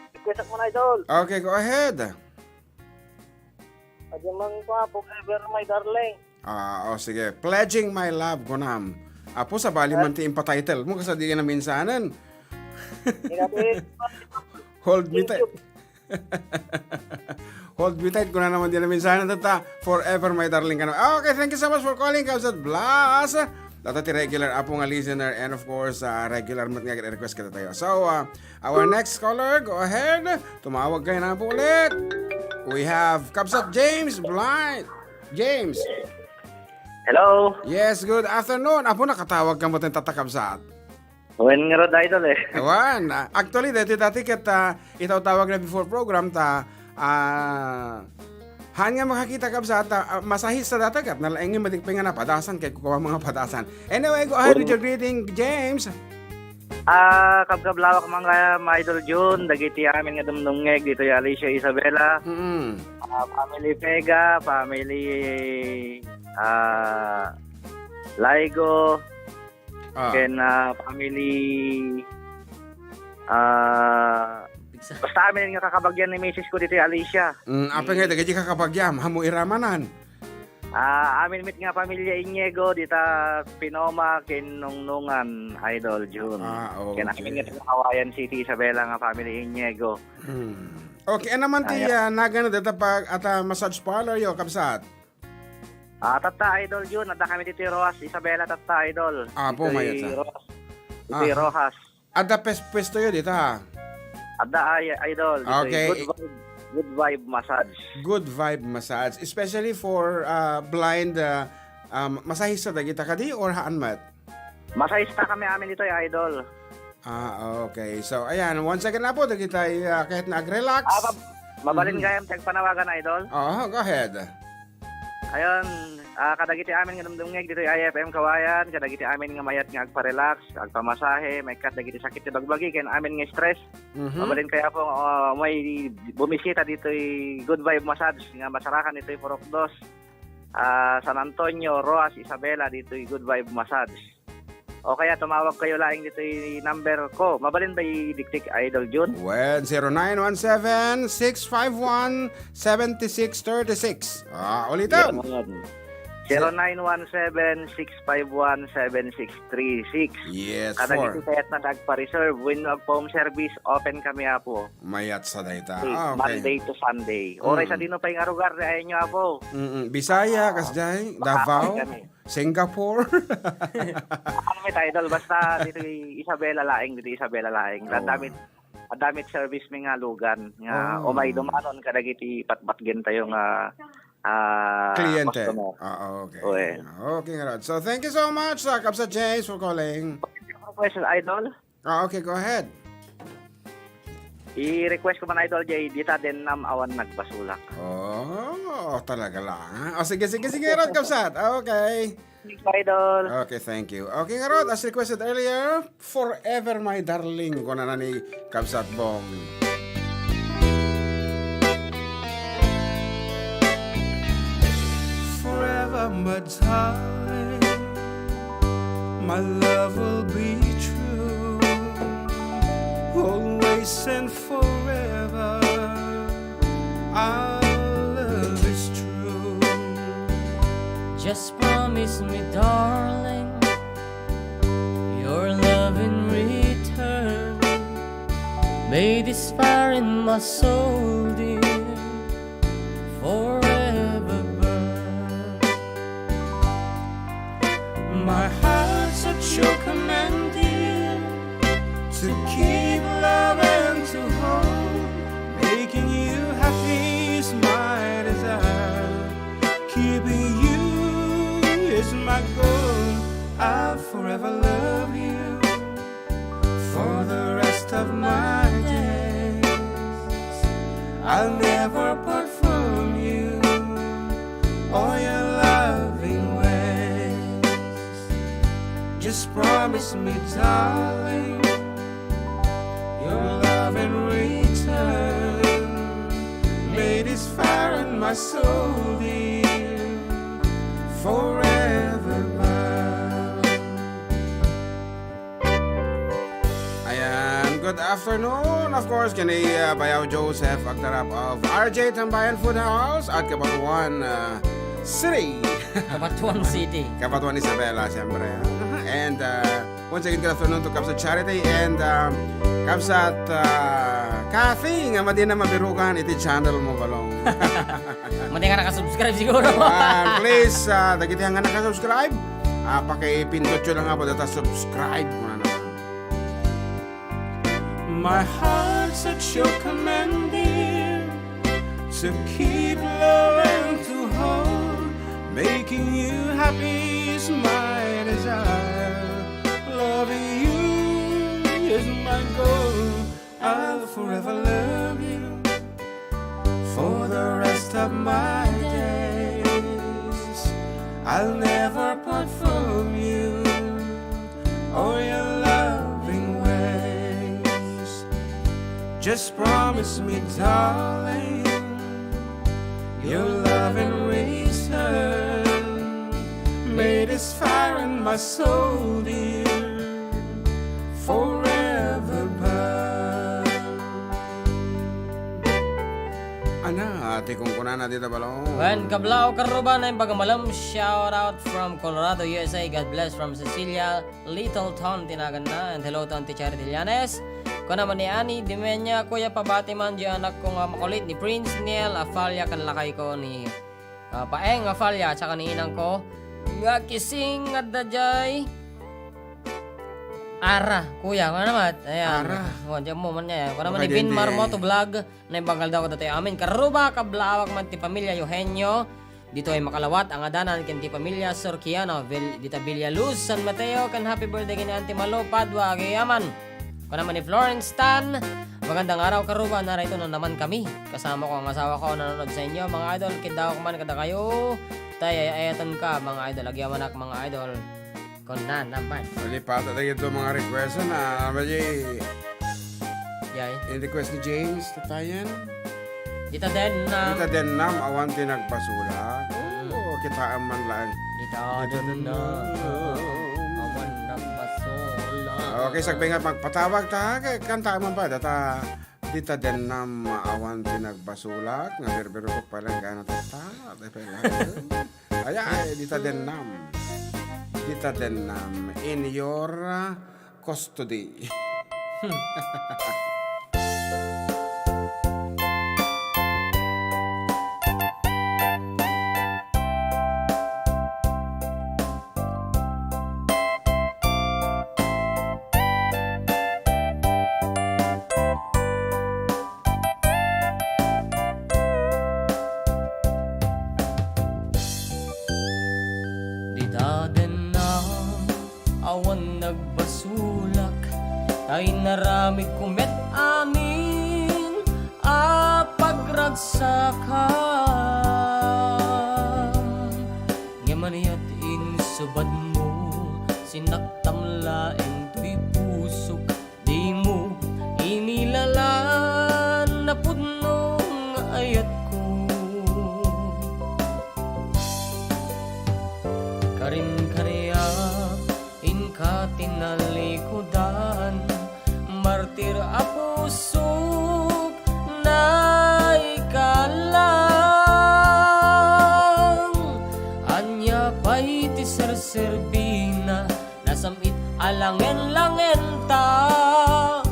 Request mo na, idol. Okay, go ahead. Yung forever, my darling. Sige. Pledging my love, kunam. Apo sa bali man ti impatitle mo kasi di ka na minsanan. Hold me tight. Hold me tight kung na naman di na minsanan tata. Forever, my darling ka na. Okay, thank you so much for calling, Kabsat Blas. Dato ti regular apo nga listener and of course regular mat nga request kita tayo. So, our next caller, go ahead. Tumawag kayo na po ulit. We have Kabsat James Blind. James. Hello. Yes, good afternoon. Apo nakatawag ka mo tayong tatakabsat. When nga rod idol eh. Ewan. Actually, dati kita itaw tawag na before program ta hanya makakita kabsat masahis sa datagat na laing matikping na padasan kay kukuha mga padasan. Anyway, go ahead with your greeting, James. Kabgablawak mga idol June, dagiti amin nga dumdumngeg dito yung Alicia Isabela. Family Vega, family Laigo, ken family basta amin nga kakabagyan ni Mrs. ko dito yung Alicia. Apa nga dagiti kakabagyam, hamo iramanan. Amin mit nga pamilya Iniego dita Pinoma ken Nungnungan idol June. Okay. Ken amin nga Hawayan City Isabela nga family Iniego. Okay, naman ti nagano data pag massage parlor yo kabsat. Tata idol June, ada kami dito Rojas Isabela tata idol. Po mayat sa. Dito Rojas. Ada pwesto yo dito ha. Ada idol. Dito, okay. Good vibe massage. Good vibe massage, especially for blind masahista dagita kadi or haan mat? Masahista kami amin dito idol. Okay. So ayan, once again na po dagita kahit nag-relax. Mabalin gayam tagpanawagan idol. Go ahead. Ayon, kadagiti amin nga dumdumngeg dito IFM Kawayan, kadagiti amin nga mayat nga agpa-relax, agpamasahe, may kat dagiti sakit ti bagbagi ken amin nga stress. Mabalin kaya po may bumisita dito Good Vibe Massage nga masarakan dito Purokdos. San Antonio, Rojas, Isabela dito Good Vibe Massage. O kaya tumawag kayo laing dito number ko. Mabalin ba diktik idol June? Well, 0917-651-7636. Ulitin. 0917-651-7636. Yes, kada dito kayat na tagpa-reserve. When home service, open kami po. Mayat sa dayta. Okay. Monday to Sunday. Oray sa dino pa yung arugar na ayun nyo po. Bisaya, Kasjay, Davao, Singapore. Ano may idol, basta dito Isabela Laing. Adamit service may nga lugan. Nga, o may dumanon kadagiti patbatgen tayo nga kliyente. Okay. Okay, Rod. So, thank you so much, Kabsat James, for calling. Question, idol? Okay, go ahead. I-request ko man, idol, Jay, dita din nam awan nagbasulak. Talaga lang. Sige, Rod, Kabsat. Okay. Thank you, idol. Okay, thank you. Okay, Rod, as requested earlier, Forever, my darling, kung na ni Kabsat Bong. Forever, my darling, my love will be true, always and forever. Our love is true. Just promise me, darling, your love in return. May this fire in my soul, dear, forever burn. My heart's at your command, dear, to keep love and to hold. Making you happy is my desire. Keeping you is my goal. I'll forever love you for the rest of my days. I'll never part from you or your loving ways. Just promise me, darling, your love in return. May this fire in my soul, dear, forever burn. Ayan, good afternoon. Of course, kini Bayaw Joseph, ang tarap of RJ Tambayan Food House at Kabatuan City. Kabatuan City. Kabatuan Isabela, siyempre. And once again, good afternoon to Kapsat Charity and Kapsat Kathy, nga madi na mabirukan iti channel mo balong. Madi nga nakasubscribe siguro. Please, dagiti nga nakasubscribe, pakipindot yun lang nga po data subscribe mo na naman. My heart's at your command, dear, to keep loving, to hold, making you happy is my desire. Loving you is my goal. I'll forever love you for the rest of my days. I'll never part from you or your loving ways. Just promise me, darling, your love and reason made this fire in my soul, dear, forever burn. Ana, ati kung kunana dito balong. When Kablao Karuban ay Bagamalam, shout out from Colorado, USA. God bless from Cecilia, Littleton, tinagan na. And hello to Auntie Charity Llanes. Kung naman ni Ani Dimenya, Kuya Pabati man di anak ko nga makulit ni Prince Niel Afalya, kanlakay ko ni Paeng Afalya, tsaka ni inang ko nga kising nga dajay Ara, kuya, kung naman ayan, diyan mo man niya, kung naman ni Binmar Moto Vlog na ibagal daw ko dati amin karuba kablawak man ti pamilya Eugenio dito ay makalawat ang adanan ken ti pamilya Sorkiano dita Villa Luz San Mateo kan happy birthday kini Auntie Malo Padua Gayaman. Kung naman ni Florence Tan, magandang araw karuba, narito na naman kami. Kasama ko ang asawa ko nanonood sa inyo. Mga idol, kidaw ko man kada kayo. Tayo ayatan ka mga idol. Agyaman ak mga idol. Kung na naman. Malipata na ito mga request na. Yay. Yung request ni James, tatayan. Dita den nam, awan tinagpasula. Kita man lang. Dita den nam, awan nagpasula. Okay, sabi nga magpatawag ta, kanta man ba data dita den nam awan tinagbasulak nga berbero ko pa lang gana ta. Ay dita den nam in your custody. Awan nagbasulak ay naramig kumet amin pagragsakan ngamaniyat insubad mo sinaktamlaeng tuy pusok di mo inilalan na pudnong ayat ko karin kaniya tinalikudan martir a pusok na ikalang anya pa'y ti serserbina nasamit alangen-langen ta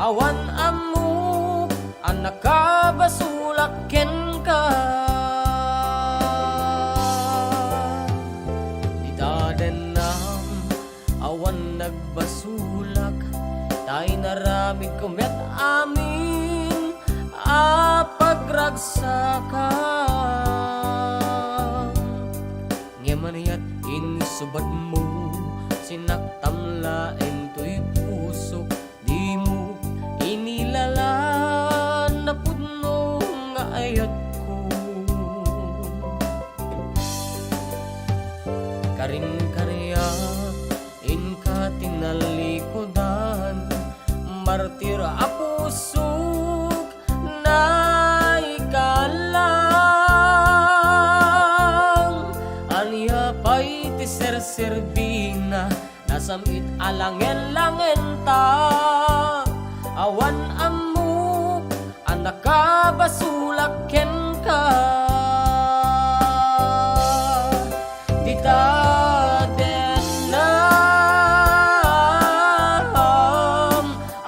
awan amok anak kabasulaken ka awan nagbasulak tay naramid kumet amin pagragsakan ngamaniyat insubad mo sinaktamlaen tuy pusok di mo inilalan na pudnong nga ayat ko karin kaniya tinalikudan martir a pusok na ikalang anya pa'y ti serserbina nasamit alangen-langen ta awan amok, ang nakabasulaken ka. Dita denam,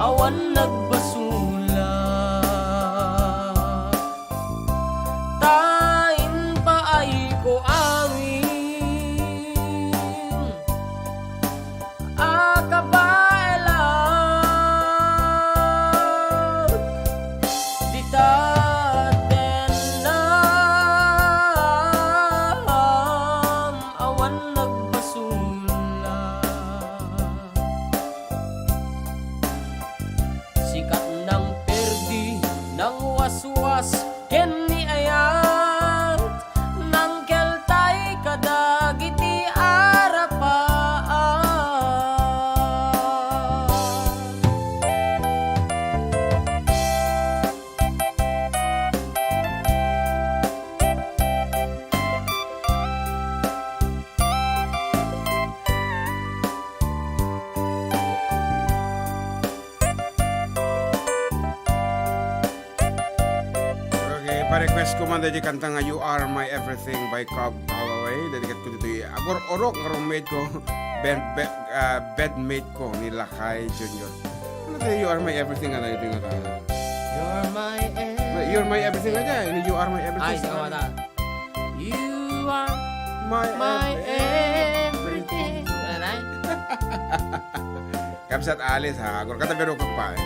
awan nagbasula. Tain pa ay ko awin, akabaelat. Dita denam, awan nagbasula. Sikat ng perdi, ng waswas, ken ni ayat, ng keltay kadagiti arapaan. Okay, pa-request ko man dahil kanta nga You Are My Everything by Cobb Holloway. Dedikat ko dito yung agor-orok nga roommate ko, bedmate ko ni Lakay Jr. Ano tayo You Are My Everything nga na ito nga tayo? You're my You're My Everything nga dyan. You Are My Everything. Ay, sige mata. You are My everything. Wala na? Kapsat Alice ha. Agor katabiro ko pa eh.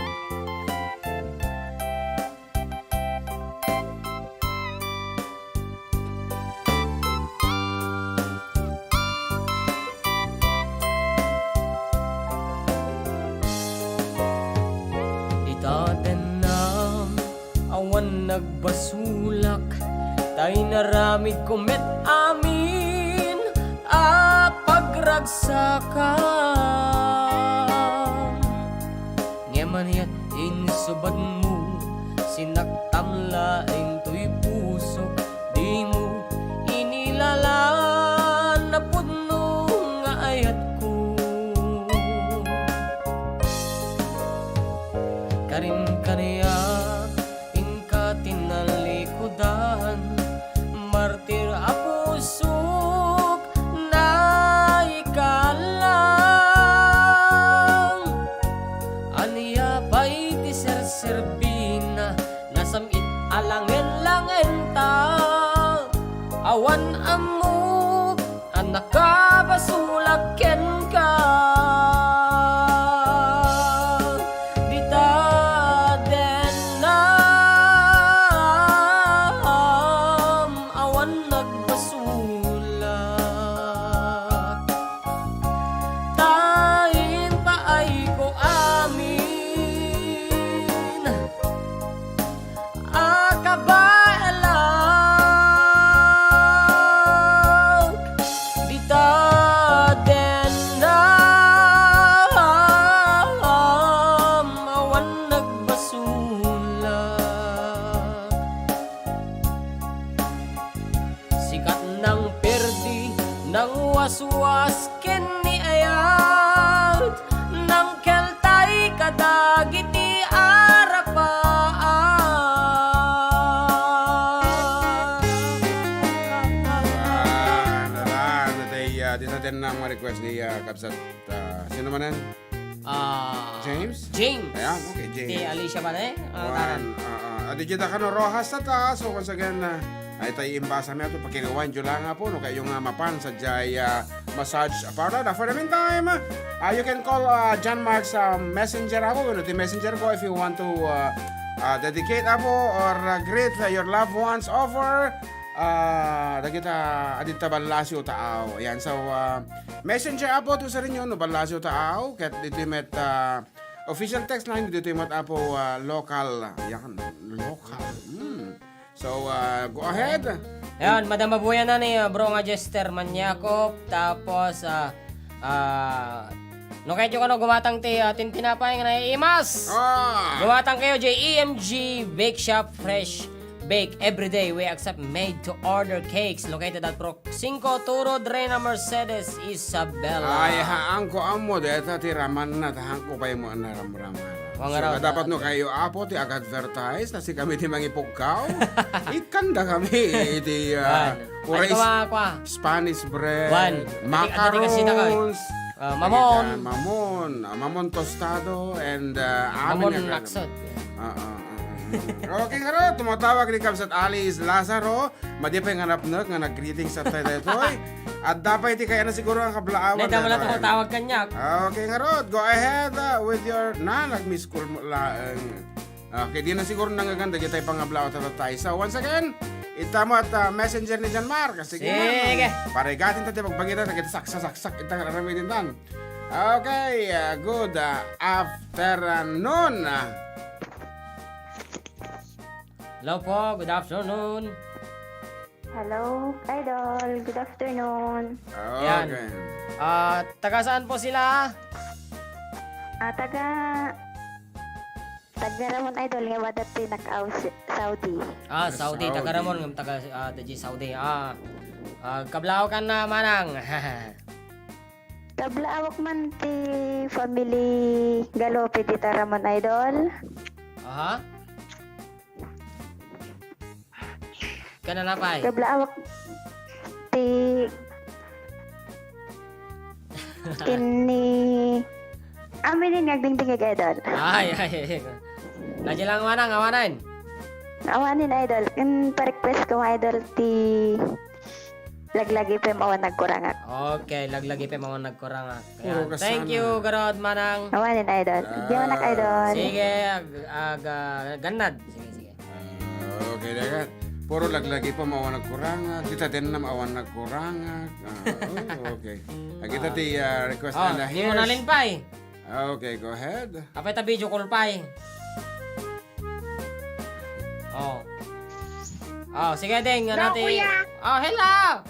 Dita denam, awan nagbasulak, tay naramid kumet amin, pagragsakan. Ngemaniyat insubad mo, sinaktam laing tuy puso, di mo inilalaan na pudno nga ayat ko. Karin kaniya, ingka tinalikudan, martir a pusok na ikalang. Aniya ba'y ti serserbina, nasamit alangen-langen ta. Awan amok, ang nakabasulaken ka. Dita denam, awan nagbasulak. Tain pa ay ko amin, akabaelat. Dita denam, awan nagbasulak. Sikat ng perdi, ng waswas, ken ni ayat, ng keltay kadagiti arapaan. Dito din ang request ni Kapsat. Sino man yan? James? James. Ayan, okay, James. Ti Alicia ba na eh? Adi kita ka no rojas na ta. So once again, ay tayo imbasa mo ito. Pagkinawan dyo lang nga po. No, kayo nga mapan sa jay massage parlor. For the meantime, you can call John Mark's messenger ako. Ano, the messenger ko if you want to dedicate ako or greet your loved ones over kita adita balasyo taaw. Ayan, so messenger apo to sa rin yun, no, balasyo taaw. Kat dito met official text line dito met apo local. Yan, local. So go ahead. Ayan, Madam Mabuya na ni bro nga Jester Manyakop. Tapos no kayo ka no gumatang ti tintinapay nga na imas. Gumatang kayo JEMG Bake Shop Fresh Bake everyday. We accept made to order cakes located at Pro 5 Turo Drena Mercedes Isabela. Ay haang ko amo deta ti raman na tahang ko pay mo na ramraman. nga raw. dapat no kayo apo ti ag-advertise na si kami ti mangipugkaw. Ikanda kami iti Ay, kwa. Spanish bread, Wan. macarons, mamon. mamon tostado, and Mamon laksot. Okay nga ro, tumatawag ni Kamsat Alice Lazaro, madipay nga napnak nga nag-greeting sa tayo-toy. At dapat iti kaya na siguro ang kablaawan. Neda mo na tumatawag kanya. Okay nga ro, go ahead with your nag-miss call mo lang. Okay, di na siguro nangaganda kita yung pangablaaw tayo. So once again, itamo at messenger ni Jan Mark. Sige. Paregatin tayo pagbagitan na kita saksak itang raramitin tan. Okay, good afternoon. Hello po, good afternoon. Hello, Idol. Good afternoon. Yan. Taga saan po sila? Taga Ramon Idol nga wadat pinakaw Saudi. Saudi. Taga Ramon ng taga Saudi. Kablao ka na manang. Kablaawak man ti family Galope ti Ramon Idol. Aha. Kana na pay. Kablaawak ti kini amin ngagdingding Idol. Ay. Nadya lang manang awanan. Awanin Idol. Pa-request ko Idol ti laglagi pa mawan nagkurangak. Okay, laglagi pa mawan nagkurangak. Thank you, Garod manang. Awanin Idol. Di man Idol. Sige, ganad. Sige. Okay, dagat. Puro laglagi pa mawan nagkurangak. Kita din na mawan nagkurangak. Okay. Kita ti request na Hindi mo nalin pay. Okay, go ahead. Apay ta video call pay. Sige ding, natin. Hello.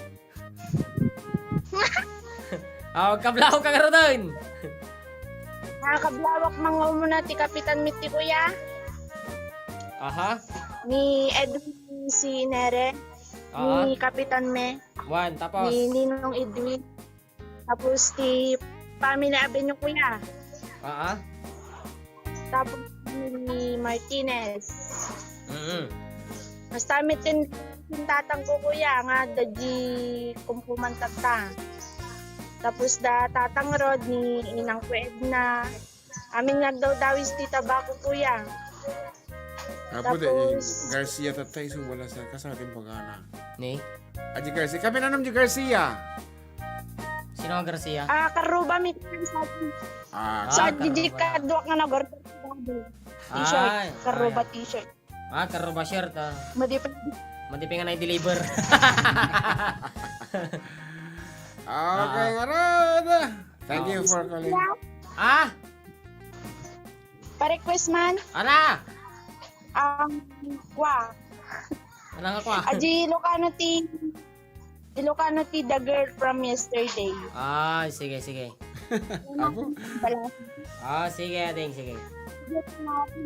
Kablao ka garo doon. Kablawak mga muna ti Kapitan Miti kuya. Aha. Ni Edwin si Nere. Ni Kapitan Me. Juan, tapos. Ni Ninong Edwin. Tapos ti Pamela Abenyo kuya. Tapos ni Martinez. Mas tamit din tatang ko kuya nga daji kumpuman tata. Tapos da tatang Rod ni Inang Edna. Amin nagdaw-dawis ti tabako kuya. Tapos Garcia tatay so wala sa kasatin pagana. Ni? Aji Garcia. Kami na naman Garcia. Sino ang Garcia? Karuba mi sa atin. Sa DJ kadwak nga nagorto. T-shirt. Karuba t-shirt. Karuba shirt. Madipin nga na-deliver. Okay, Rod. Thank you for calling. Pa-request man. Ana? Kwa. Ano nga kwa? Aji Ilocano ti the girl from yesterday. Sige. Ako? Sige, Ading, sige.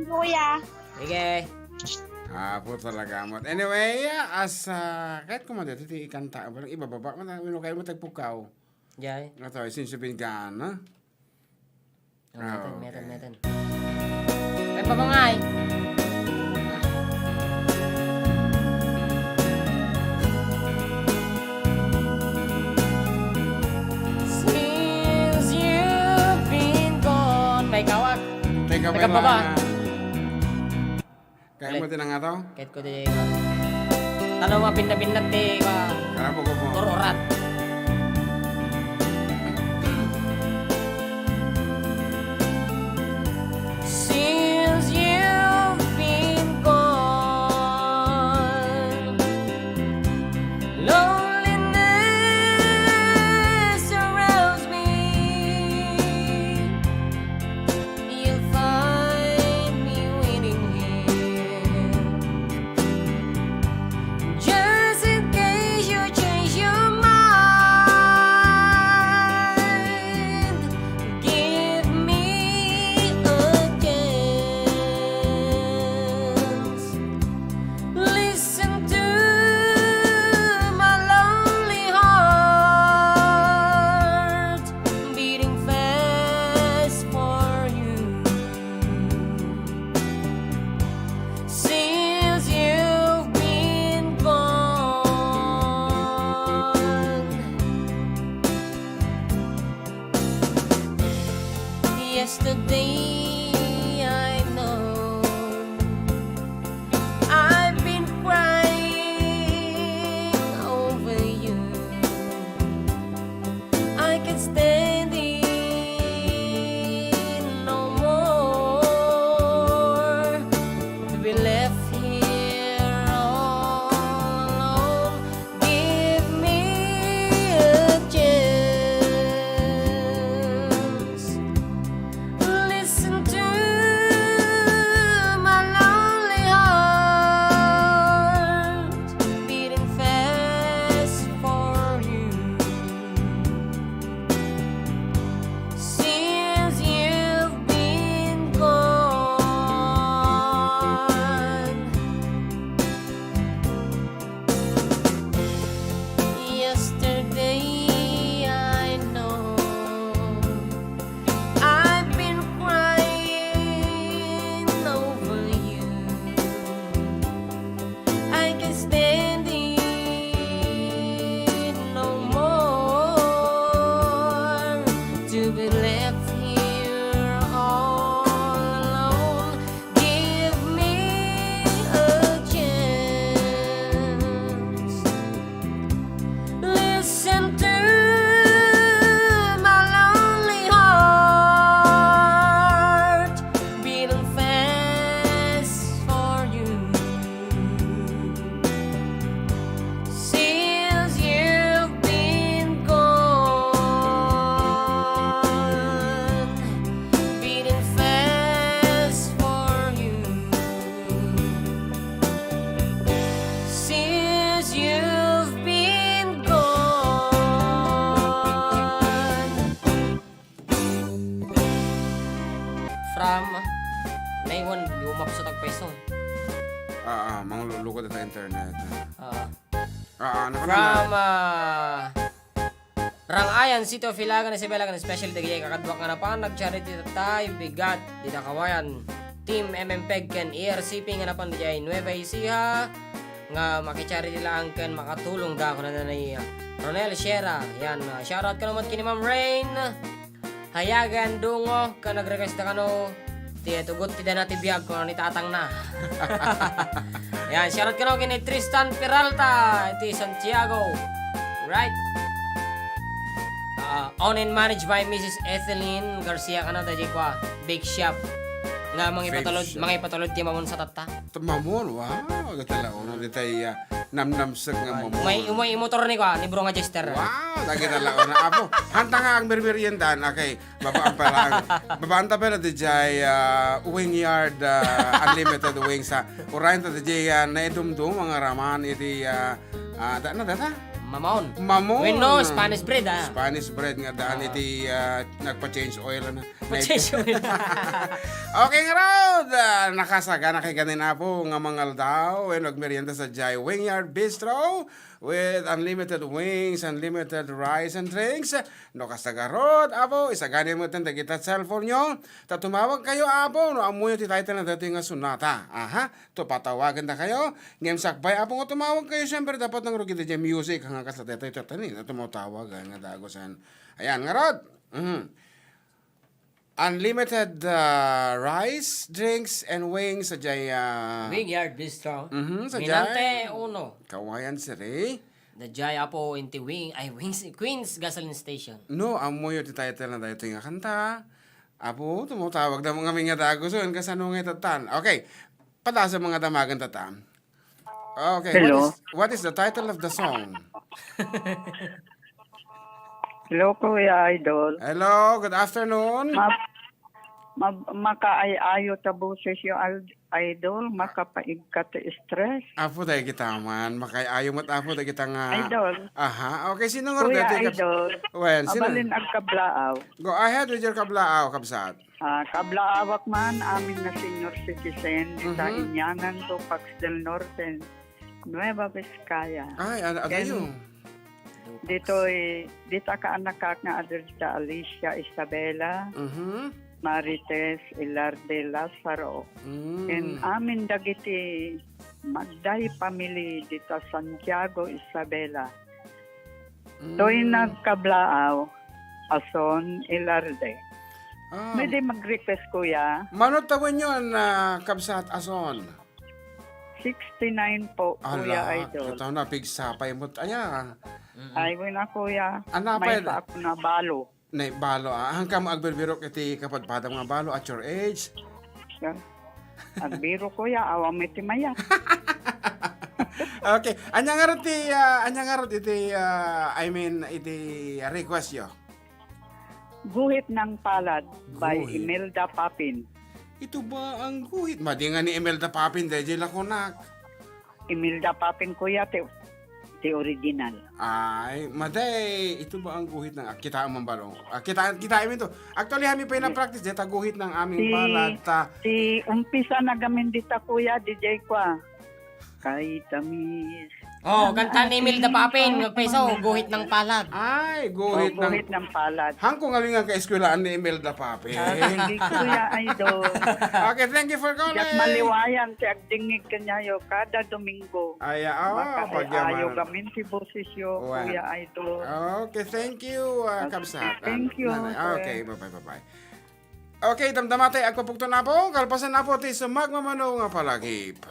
Kuya. Sige. Po talaga mo. Anyway, kahit kumanda, ito ikanta. Walang ibababa. Ano kayo mo tagpukaw? Jay. Ito, sinsubin ka, no? Meron. May pabangay. Since you've been gone. May kawak. May kababa. Kaya mo tinang nga to? Kahit ko di. Tanong mga pinabinat di ka. Karamo ko mo. Tururat. Since you've been gone, loneliness surrounds me. You'll find me waiting here, just in case you change your mind. Yesterday I know I've been crying over you. I can stand it no more to be left here all alone. Give me a chance. Listen to my lonely heart beating fast for you. Since you've been gone, yesterday I know I've been crying over you. I can stand it no more to be left here all alone. Give me a chance. Listen to my lonely heart beating fast for you. Since you've been gone, beating fast for you. Since you've been gone. From Naiwan, lumap sa tagpeso. Manglulukod sa internet. From Rangayan, Sito Filagan, Isabela, special dagay kakadwak nga na pa, nag-charity tayo, bigat, di na kawayan. Team MMPEG ken ERCP nga na pa di Nueva Ecija, nga makicharity lang ken makatulong da ko na ni Ronel Sierra. Yan, shoutout ka naman kini Ma'am Rain. Hayagan dungo ka nag-request na kano. Tiya tugot ti na tibiyag ko ni tatang na. Yan, shoutout ka naman kini Tristan Peralta, iti Santiago. Right. Owned and managed by Mrs. Ethelene Garcia Canada Jekwa, Bake Shop. Nga mga ipatulod ti mamon sa tata. Mamon, wow. Gatala ono di tay namnamsag nga mamon. Umay motor ni kwa ni Bro nga Jester. Wow, lagi tala ono apo. Hanta nga ang meriendan akay babaan pa lang. Babaan ta pala di jay wing yard unlimited wing sa urayan ta di jay na idumdum mga raman iti data Mamon. Mamon. No, Spanish bread Spanish bread nga daan iti nagpa-change oil na. Pa-change oil. Okay nga Rod, nakasaga na kay ganina po nga mga daw and nagmerienda sa Jai Wingyard Bistro with unlimited wings, unlimited rice and drinks. No kasaga Rod, apo, isagani mo tanda kita cellphone nyo. Tatumawag kayo apo, no amuyo ti title na dati nga sunata. Aha, to patawagan na kayo. Ngem sakbay apo nga tumawag kayo, syempre dapat nang rugi di music hanga kasla dito tani na tumawag nga dagosan. Ayan nga Rod. Unlimited rice, drinks, and wings sa Jaya... Wingyard Bistro. Sa Minante Jaya... uno. Kawayan Siri. The Jaya po inti Queens Gasoline Station. No, amoy yung title na dito nga kanta. Apo, tumutawag na mga mga dagoson kasano nga tatan. Okay, pala sa mga damagan tatan. Okay, Hello. What is the title of the song? Hello, Kuya Idol. Hello, good afternoon. Makaayayo ta boses yung Idol, makapaigkat stress. Apo tayo kita man, makayayo mo't apo tayo kita nga... Idol. Aha, okay, sino nga Kuya dati? Idol, Well, sino? abalin ang kablaaw. Go ahead with your kablaaw, kabsat. Kablaawak man, amin na senior citizen, sa Inyanan to Pax del Norte, Nueva Vizcaya. Ay, ano yun? Dito ka anak nga Adelita Alicia Isabela, Marites Ilarde Lazaro. And amin dagiti magday family dito Santiago Isabela. To'y nagkablaaw, Ason Ilarde. May di mag-request, kuya. Manot tawin yun, kabsat ason. 69 po, Kuya Idol. Ito na, pigsapay mo. Aya. Ay, na, Kuya. Anapay. May pa ako na balo. Na balo. Hanggang mo agberbiro iti kapadpada mga balo at your age. Agbiro, Kuya. Awa may timaya. Okay. Anyang arot iti, iti request yo. Guhit ng Palad by Guhit. Imelda Papin. Ito ba ang guhit? Madi nga ni Imelda Papin, dahil lakonak. Imelda Papin, Kuya, ti original. Ay, maday, ito ba ang guhit ng kita ang mambalong? Kita amin to. Actually, kami pa yung practice dito, guhit ng aming palad. Si umpisa na gamin dita, Kuya, DJ kwa. Kay tamis. Kanta ni Imelda Papin, magpeso, guhit ng palad. Ay, guhit ng palad. Hangkong galing nga ka-eskwelaan ni Imelda Papin. Sige, Kuya Idol. Okay, thank you for calling. Yak maliwayan, ti agdingig kanyayo kada Domingo. Ay, ayaw gamin si boses yo, Kuya Idol. Okay, thank you, Kabsat. Thank you. Okay, bye-bye. Okay, damdamatay, agpapukto na po, kalpasan na po, ti sumagmamano nga palagip.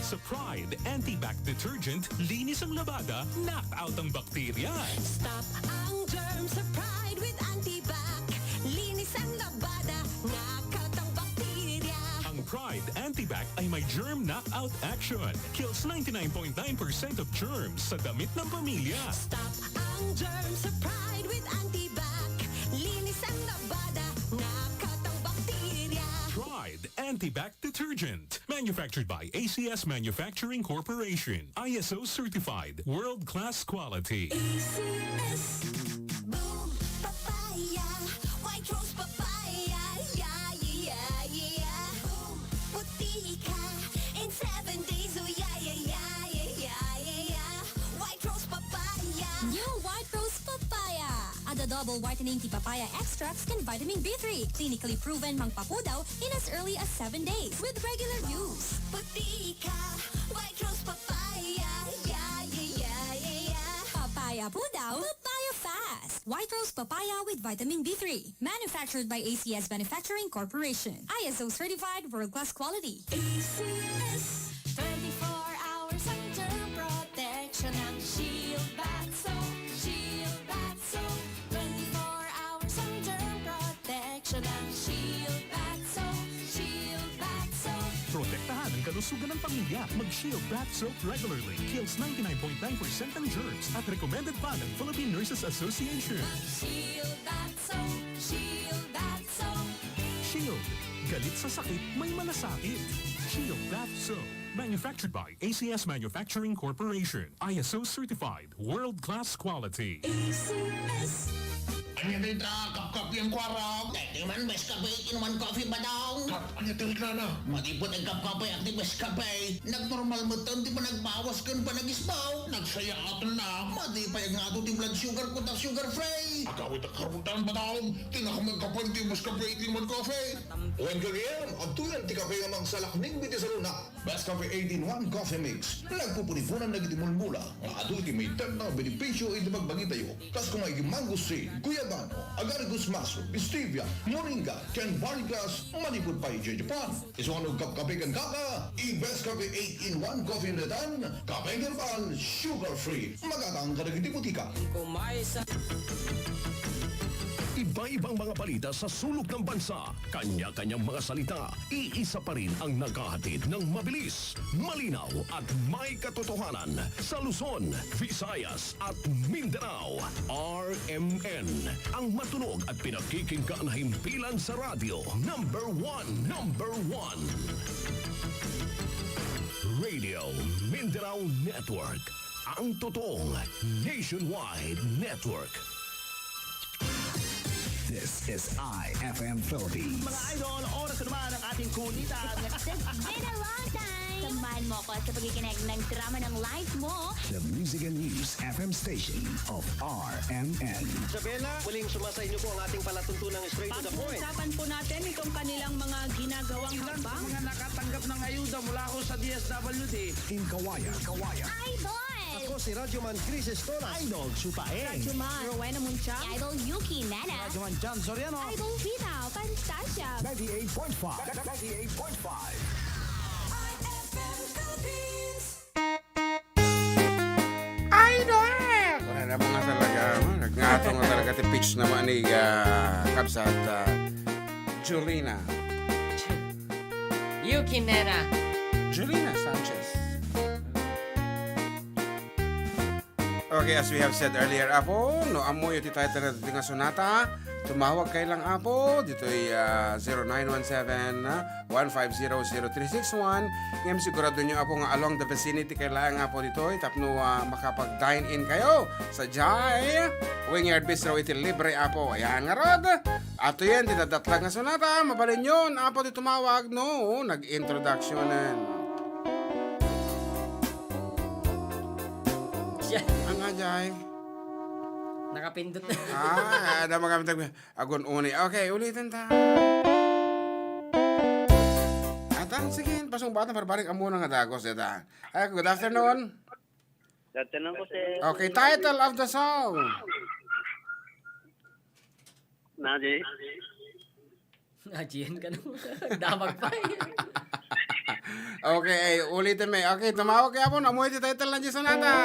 Sa Pride Anti-Bac Detergent, linis ang labada, knock out ang bakterya. Stop ang germs sa Pride with Antibac. Linis ang labada, knockout ang bakterya. Ang Pride Anti-Bac ay may germ knockout action. Kills 99.9% of germs sa damit ng pamilya. Stop ang germs sa Pride with Antibac. Linis ang labada, knockout ang bakterya. Pride Anti-Bac Detergent. Manufactured by ACS Manufacturing Corporation. ISO certified. World-class quality. ACS. Boom. Papaya. White rose papaya. Yeah. Boom. Puti ka. In 7 days. Oh, yeah. White rose papaya. New White Rose Papaya. Ada double whitening tea papaya extracts can vitamin B3. Clinically proven mangpapudaw in as early as 7 days with regular use. Puti ka. White rose papaya. Yeah. Papaya pudaw, papaya fast. White Rose Papaya with vitamin B3. Manufactured by ACS Manufacturing Corporation. ISO certified world-class quality. ACS. 24 hours ang germ protection ng Shield Bath Soap. Shield Bath Soap. 24 hours ang germ protection ng Shield Bath Soap. Shield Bath Soap. Protektahan ang kalusugan ng pamilya. Mag-Shield Bath Soap regularly. Kills 99.9% ng germs at recommended pa ng Philippine Nurses Association. Shield Bath Soap. Shield Bath Soap. Shield. Galit sa sakit, may malasakit. Shield Bath Soap. Manufactured by ACS Manufacturing Corporation. ISO certified. World-class quality. ACS. Ano dito, kap-kapi ang kwarang. Dahil man, best kape, inuman coffee ba daw? Ano tilik na na? Matipot ang kap-kape at di best kape. Nag-normal mo to, di ba nagbawas ka pa nag-isbaw? Nagsaya ato na, matipay ang ato ti blood sugar ko ta sugar free. Agawit ang karbutan ba daw? Tinakamag kapal ti best kape, inuman coffee. When kagayam, ang tuyan ti kape nga mang salakning biti sa luna. Best Cafe 18-1 Coffee Mix. Nagpupunifunan na gitimulmula. Nga ato iti may tag na benepisyo iti magbagitayo. Tas kung may mangusin, guyabano, agargus maso, stevia, moringa, ken baricas, manipod pa iti Japan. Isuanog kap-kape kan kaka, i-Best Cafe 8-in-1 Coffee Netan, kape herbal, sugar free. Magatang ka na butika. Iba-ibang mga balita sa sulok ng bansa. Kanya-kanyang mga salita. Iisa pa rin ang naghahatid ng mabilis, malinaw at may katotohanan sa Luzon, Visayas at Mindanao. RMN. Ang matunog at pinakikinggan na himpilan sa radyo. Number 1. Radio Mindanao Network. Ang totoong nationwide network. This is IFM Philippines. Mga idol, oras na naman ang ating kulitan. It's been a long time. Samahan mo ko sa pagkikinig ng drama ng life mo. The Music and News FM station of RMN. Isabela, muling sumasa inyo po ang ating palatuntunang straight to the point. Pag-uusapan po natin itong kanilang mga ginagawang hakbang. Mga nakatanggap ng ayuda mula ako sa DSWD. In Kawayan. Idol! Ako si Radyoman Chris Estola. Idol Chupaeng. Chuman, Rowena Muncha. Idol Yuki Nana. Radyoman John Soriano. Idol Vita Fantasia. 98.5. 98.5. Idol! Wala na mga talaga. Nagngatong na talaga ti pitch naman ni Kabsat Julina. Yuki Nena. Julina Sanchez. Okay, as we have said earlier, Apo, no amoy iti tayo nga sonata. Tumawag kay lang, Apo. Dito'y 0917-150-0361. Ngayon sigurado nyo, Apo, nga along the vicinity kay lang, Apo, dito'y tapno makapag-dine-in kayo sa Jai Wingyard Bistro. Iti libre, Apo. Ayan nga, Rod. Ato yan, dinadatlag nga sonata. Mabalin yun, Apo, di tumawag, no? Nag-introductionan. Ang ajay. Nakapindot na. Ada mga kamtag. Agon uni. Okay, ulitin ta. Atang, sige. Pasong bata, parbarik amo nga dagos. Ay, good afternoon. Good afternoon po, sir. Okay, title of the song. Naji. Najiyan ka naman. Damag pa Okay, ulitin may. Okay, tumawag kaya po. Amoy ti title ng Sonata.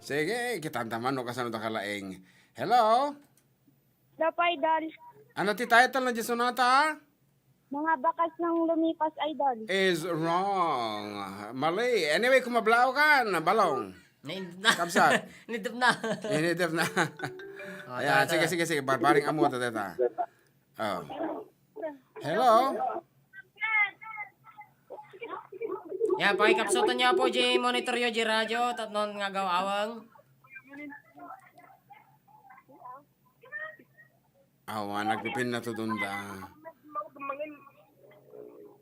Sige, kitantaman no kasano ta kalaing. Hello? Dapat, Idol. Ano ti title ng Sonata? Mga bakas ng lumipas, Idol. Is wrong. Mali. Anyway, kung mablaw ka, balong. Naindip na. Kapsat. Nindip na. Inidip na. Ayan, sige. Barbaring amo ta teta. Oh. Hello? Yan, pakikapsutan niya po, J. Monitor yo, J. Radio. Tatnon nga gawawang. Awa, nagpipin na tutunda.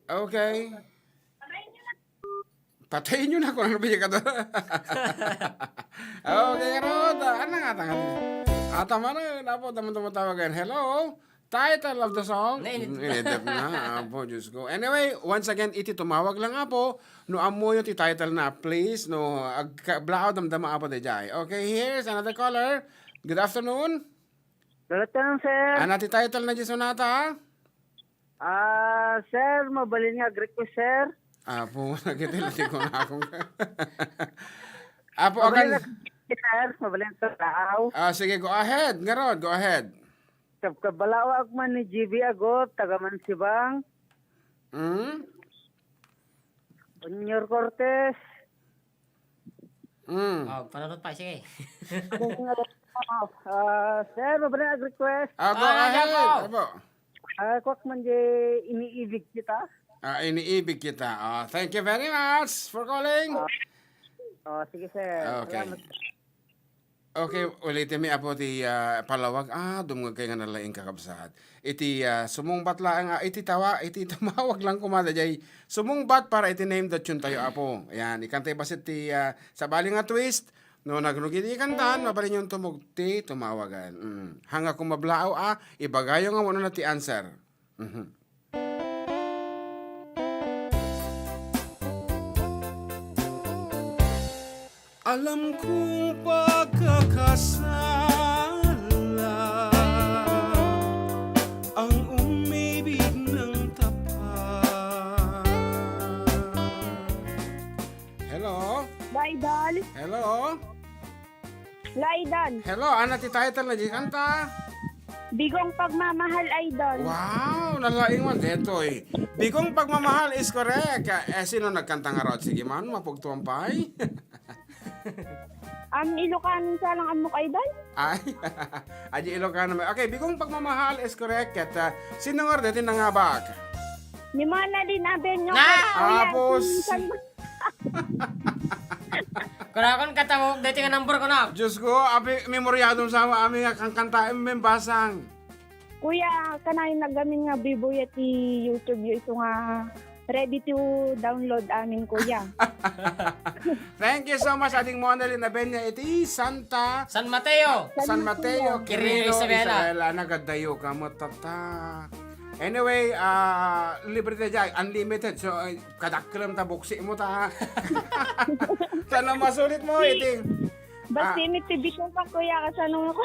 Okay. Patayin nyo na kung ano bigyan ka doon. Okay, Rod. Ano nga tangan? Atama na, dapat naman tumatawagan. Hello? Title of the song? Inidip na. Apo, Diyos ko. Anyway, once again, iti tumawag lang, Apo. No, amo yung title na, please. No, blao damdama, Apo, de jay. Okay, here's another caller. Good afternoon. Good afternoon, sir. Ano ti title na di sonata? Sir, mabalin nga request, sir. Apo, nagkitilati ko na akong... Apo, akan... Sir, mabalin sa tao. Sige, go ahead. Ngarod, go ahead. Kabalawa man ni GB Agot, taga Mansibang. Junior Cortez. Oh, panunod pa, sige. Sir, mabalin ang request. Go ahead. Apo. Kwak man di iniibig kita. Iniibig kita. Thank you very much for calling. Sige, sir. Okay. Salamat. Okay, ulitin mi apo ti palawag. Dumungag kayo nga nalaing kakabsat. Iti sumungbat lang, iti tumawag lang kumada jay. Sumungbat para iti name that yun tayo apo. Ayan, ikantay basit ti sa bali nga twist. No, nagrugin ikantan, mabalin yung tumugti, tumawagan. Hanga kung mablao ibagayo nga muna na ti answer. Alam kong pagkakasala ang umibig ng tapat. Hello? Idol. Hello? Idol. Hello, ano ti title na di kanta? Bigong Pagmamahal, Idol. Wow, nalaing man detoy. Bigong Pagmamahal is correct. Sino nagkanta nga rod? Sige man, mapugtuampay. Ilocano sa lang amok, Idol? Ay, aji Ilocano. Okay, Bigong Pagmamahal is correct. At sino nga rin nangabak? Ni Mana din aben nyo. Tapos... Kunakon katawag, dati nga number ko na. Diyos ko, abi, memoryadong sama amin nga kang kanta basang. Kuya, kanayon na gamin nga bibuya ti YouTube yung ito nga ready to download amin, kuya. Thank you so much, ating Monalyn na Benya. Iti San Mateo. Quirino, Isabela. Nagadayo ka mo, tata. Anyway, libre na dyan, unlimited. So, kadakram ta buksi mo ta. Sana masulit mo, iting. Basta TV ko pa, kuya, kasanong ako.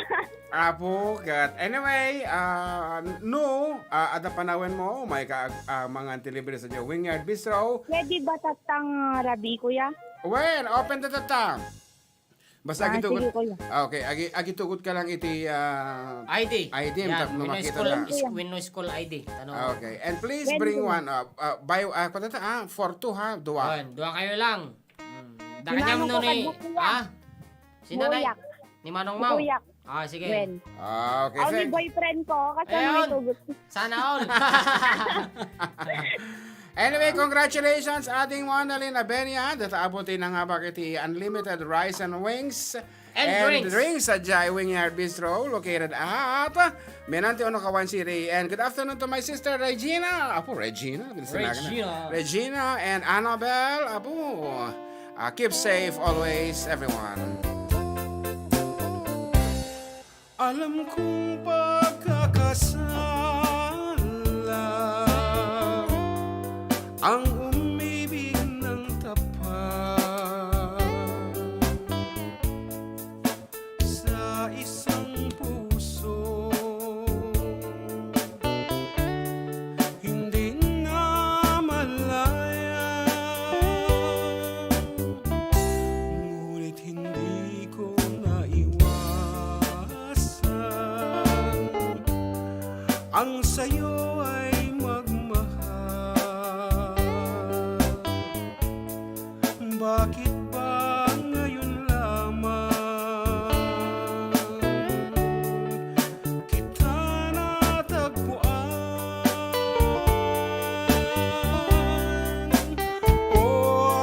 Apo, kat. Anyway, ada panawin mo, may mga antilibre sa dyan. Wingyard Bistro. Pwede ba tatang rabi, kuya? Well, open the tatang. Basta sige, agitugot. kuya. Okay, agitugot ka lang iti ID. Tap no makita na. Winnoy School ID. Okay, and please bring one buy for two ha, dua. Dua kayo lang. Dakanyam no ni. Sinanay? Ni Manong Mau? Kuya. Sige. Okay, Only boyfriend ko, kasi may tugot. Sana all. Anyway, congratulations ating Monalyn Abenia. Dataabutin na nga bakit unlimited rice and wings. And drinks sa Jai Wingyard Bistro located at Menante Onokawan City. And good afternoon to my sister Regina. Regina and Annabelle. Keep safe always, everyone. Alam kong pagkakasala ang umibig ng tapat sa isang puso, hindi na malaya, ngunit hindi ko naiwasan ang sayo ay bakit ba ngayon lamang kita natagpuan? O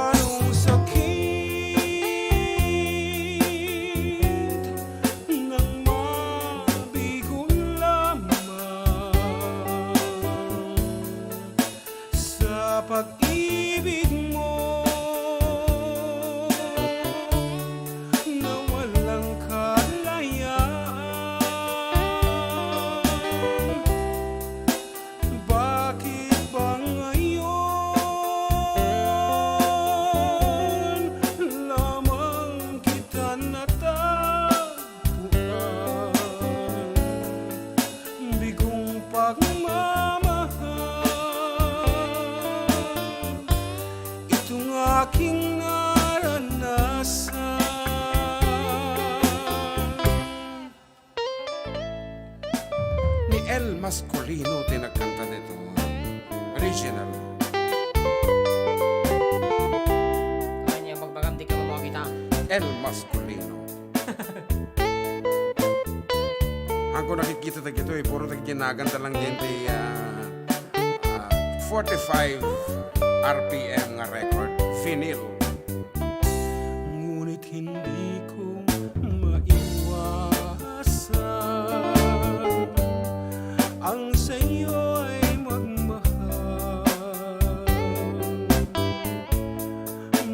anong sakit nang mabigo lamang sa pag-ibig mo? Aking naranasan. Ni El Mascolino tinagkanta nito. Original. Kanya magbagam di ka makakita. El Mascolino. Ako nakikita na gito puro nagkinaganda lang din 45 RPM nga record. Vinyl. Ngunit hindi ko maiwasan ang sa'yo ay magmahal.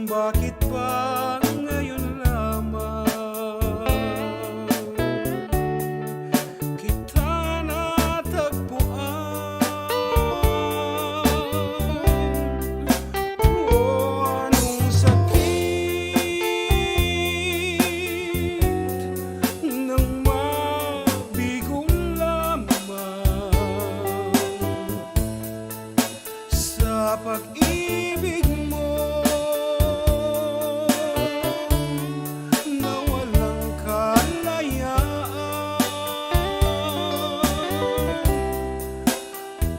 Bakit ba ngayon lamang kita natagpuan? Pag-ibig mo na walang kalayaan,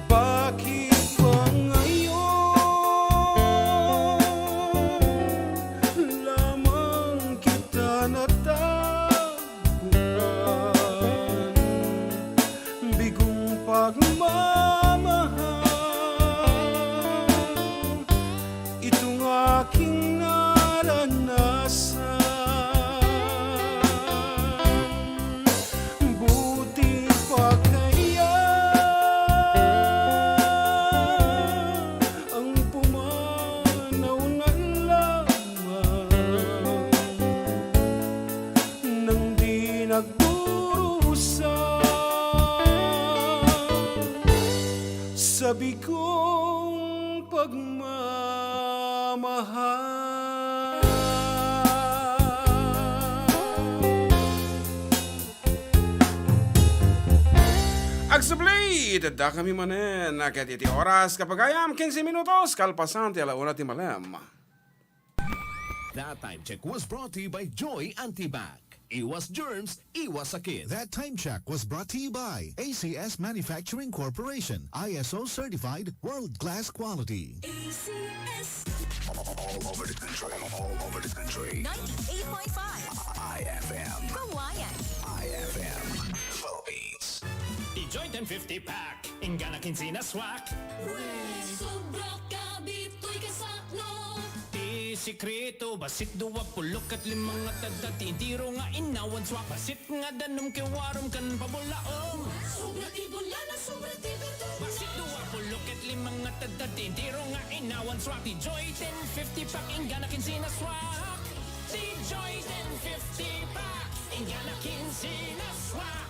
bakit ba ngayon lamang kita natagpuan? Bigong pagmamahal aking naranasan. sabi kong pagmamahal. Agsablay, tada kami manen. Kaya iti oras kapag ayam 15 minutos, kalpasan ti alauna ti malam. That time check was brought to you by Joy Antibac. Iwas germs, iwas sakit. That time check was brought to you by ACS Manufacturing Corporation, ISO certified, world-class quality. ACS All over the country. All over the country. 98.5 IFM. Kawayan. IFM. Philippines. Joy 1050 pack, ingana kinsina swak. Sobra ka, bitoy ka sa no. Ti sikreto, basit 20 at 5 at tadati. Tiro nga inawan swak, basit nga danom kiwarom kan pabulaong. Sobra ti bula na sobra ti beto. Basit 20 at 5 at tadati. Tiro nga inawan swak. Ti Joy 1050 pack, ingana kinsina swak. Ti Joy 1050 pack, ingana kinsina swak.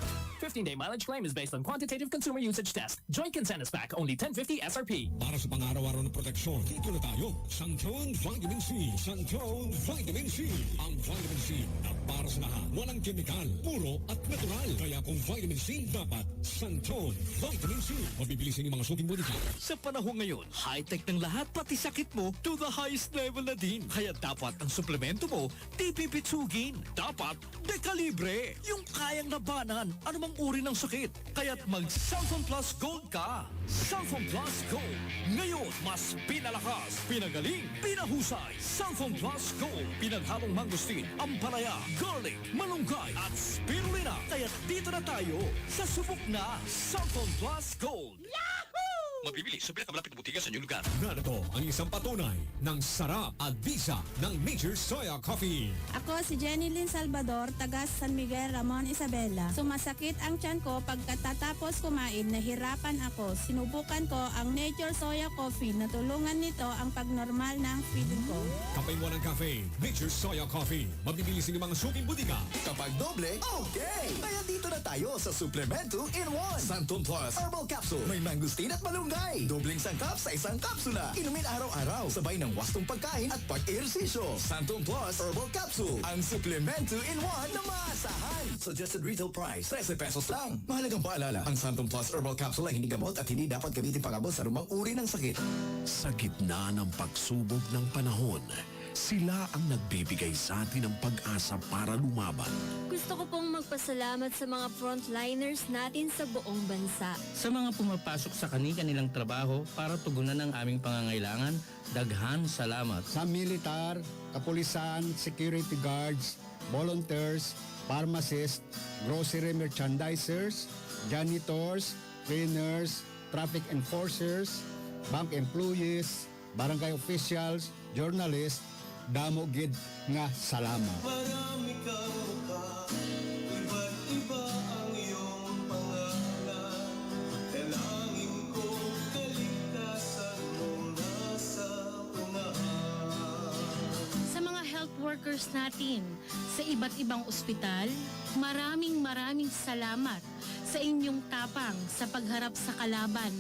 15-day mileage claim is based on quantitative consumer usage test. Joy Kinsenas Pack, only 1050 SRP. Para sa pang-araw-araw na proteksyon, dito na tayo. Santon Vitamin C. Santon Vitamin C. Ang Vitamin C na para sa lahat. Walang kemikal, puro at natural. Kaya kung Vitamin C, dapat Santon Vitamin C. Mabibili sa inyong mga suking butika. Sa panahon ngayon, high-tech ng lahat pati sakit mo to the highest level na din. Kaya dapat ang suplemento mo, di pipitsugin. Dapat dekalibre. Yung kayang labanan, anumang uri ng sakit. Kaya't mag-Santon Plus Gold ka. Santon Plus Gold. Ngayon, mas pinalakas, pinagaling, pinahusay. Santon Plus Gold. Pinaghalong mangosteen, ampalaya, garlic, malunggay, at spirulina. Kaya't dito na tayo sa subok na Santon Plus Gold. Mabibili sa pinakamalapit na butika sa inyong lugar. Narito ang isang patunay ng sarap at bisa ng Major Soya Coffee. Ako si Jenny Lynn Salvador, taga San Miguel, Ramon Isabela. Sumasakit ang tiyan ko pagkatapos kumain, nahirapan ako. Sinubukan ko ang Nature Soya Coffee. Natulungan nito ang pagnormal ng feeling ko. Kapay mo ng cafe, Major Soya Coffee. Mabibili sa inyong mga suking butika. Kapag doble, okay! Kaya dito na tayo sa Suplemento in 1. Santon Plus Herbal Capsule. May mangosteen at malunggay. Dobling sangkap sa isang kapsula. Inumin araw-araw sabay ng wastong pagkain at pag-ehersisyo. Santon Plus Herbal Capsule. Ang Suplemento in 1 na maasahan. Suggested retail price, 13 pesos lang. Mahalagang paalala, ang Santon Plus Herbal Capsule ay hindi gamot at hindi dapat gamitin pangabot sa rumang uri ng sakit. Sa gitna ng pagsubok ng panahon, sila ang nagbibigay sa atin ng pag-asa para lumaban. Gusto ko pong magpasalamat sa mga frontliners natin sa buong bansa. Sa mga pumapasok sa kanilang trabaho para tugunan ang aming pangangailangan, daghan salamat. Sa militar, kapulisan, security guards, volunteers, pharmacists, grocery merchandisers, janitors, cleaners, traffic enforcers, bank employees, barangay officials, journalists, damo gid nga salamat. Marami kang mukha, iba't iba ang iyong pangalan. Dalangin ko kaligtasan mo nasa unahan. Sa mga health workers natin sa iba't ibang ospital, maraming salamat sa inyong tapang sa pagharap sa kalaban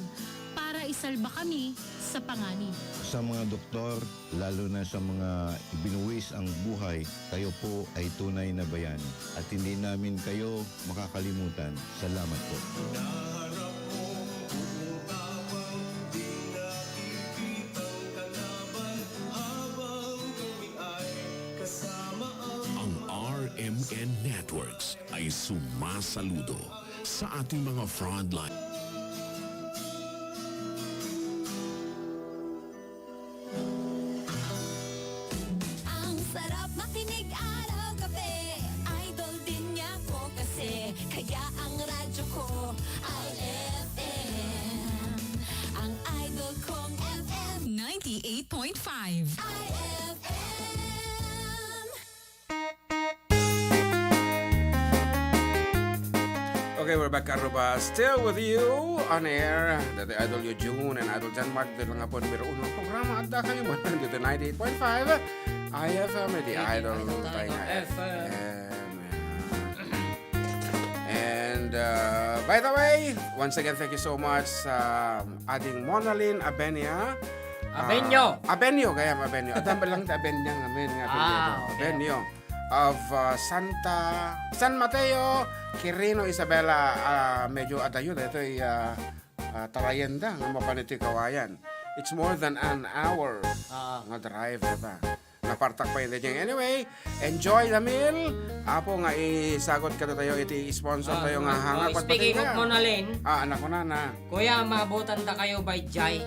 para isalba kami sa panganib. Sa mga doktor, lalo na sa mga ibinuwis ang buhay, kayo po ay tunay na bayani. At hindi namin kayo makakalimutan. Salamat po. Naharap mo umutapang, di nakikitang kalaban, habang kami ay kasama Ang RMN Networks ay sumasaludo sa ating mga frontline. Ang sarap makinig araw-gabi. Idol din niya ko kasi. Kaya ang radyo ko ay FM. Ang idol kong FM 98.5 IFM. Okay, we're back, Aruba. Still with you on air. Dati Idol June and Idol Jan Mark. Dito lang po numero 1 programa. At kayo man dito 98.5 IFM. The Idol tayo nga FM. And And by the way, once again, thank you so much sa ating Monalyn Abenya. Abenyo, kaya Abenyo. Adam ba lang Abenyo ngamin nga Abenyo of San Mateo, Quirino, Isabela. Medyo adayo dito ay Tarayenda nga mapaniti kawayan. It's more than an hour nga drive diba. Napartak pa yun din. Anyway, enjoy the meal. Apo nga isagot ka tayo, iti-sponsor tayo nga hangat. Speaking of Monalyn, anak ko na. Kuya, maabutan ta kayo by Jai.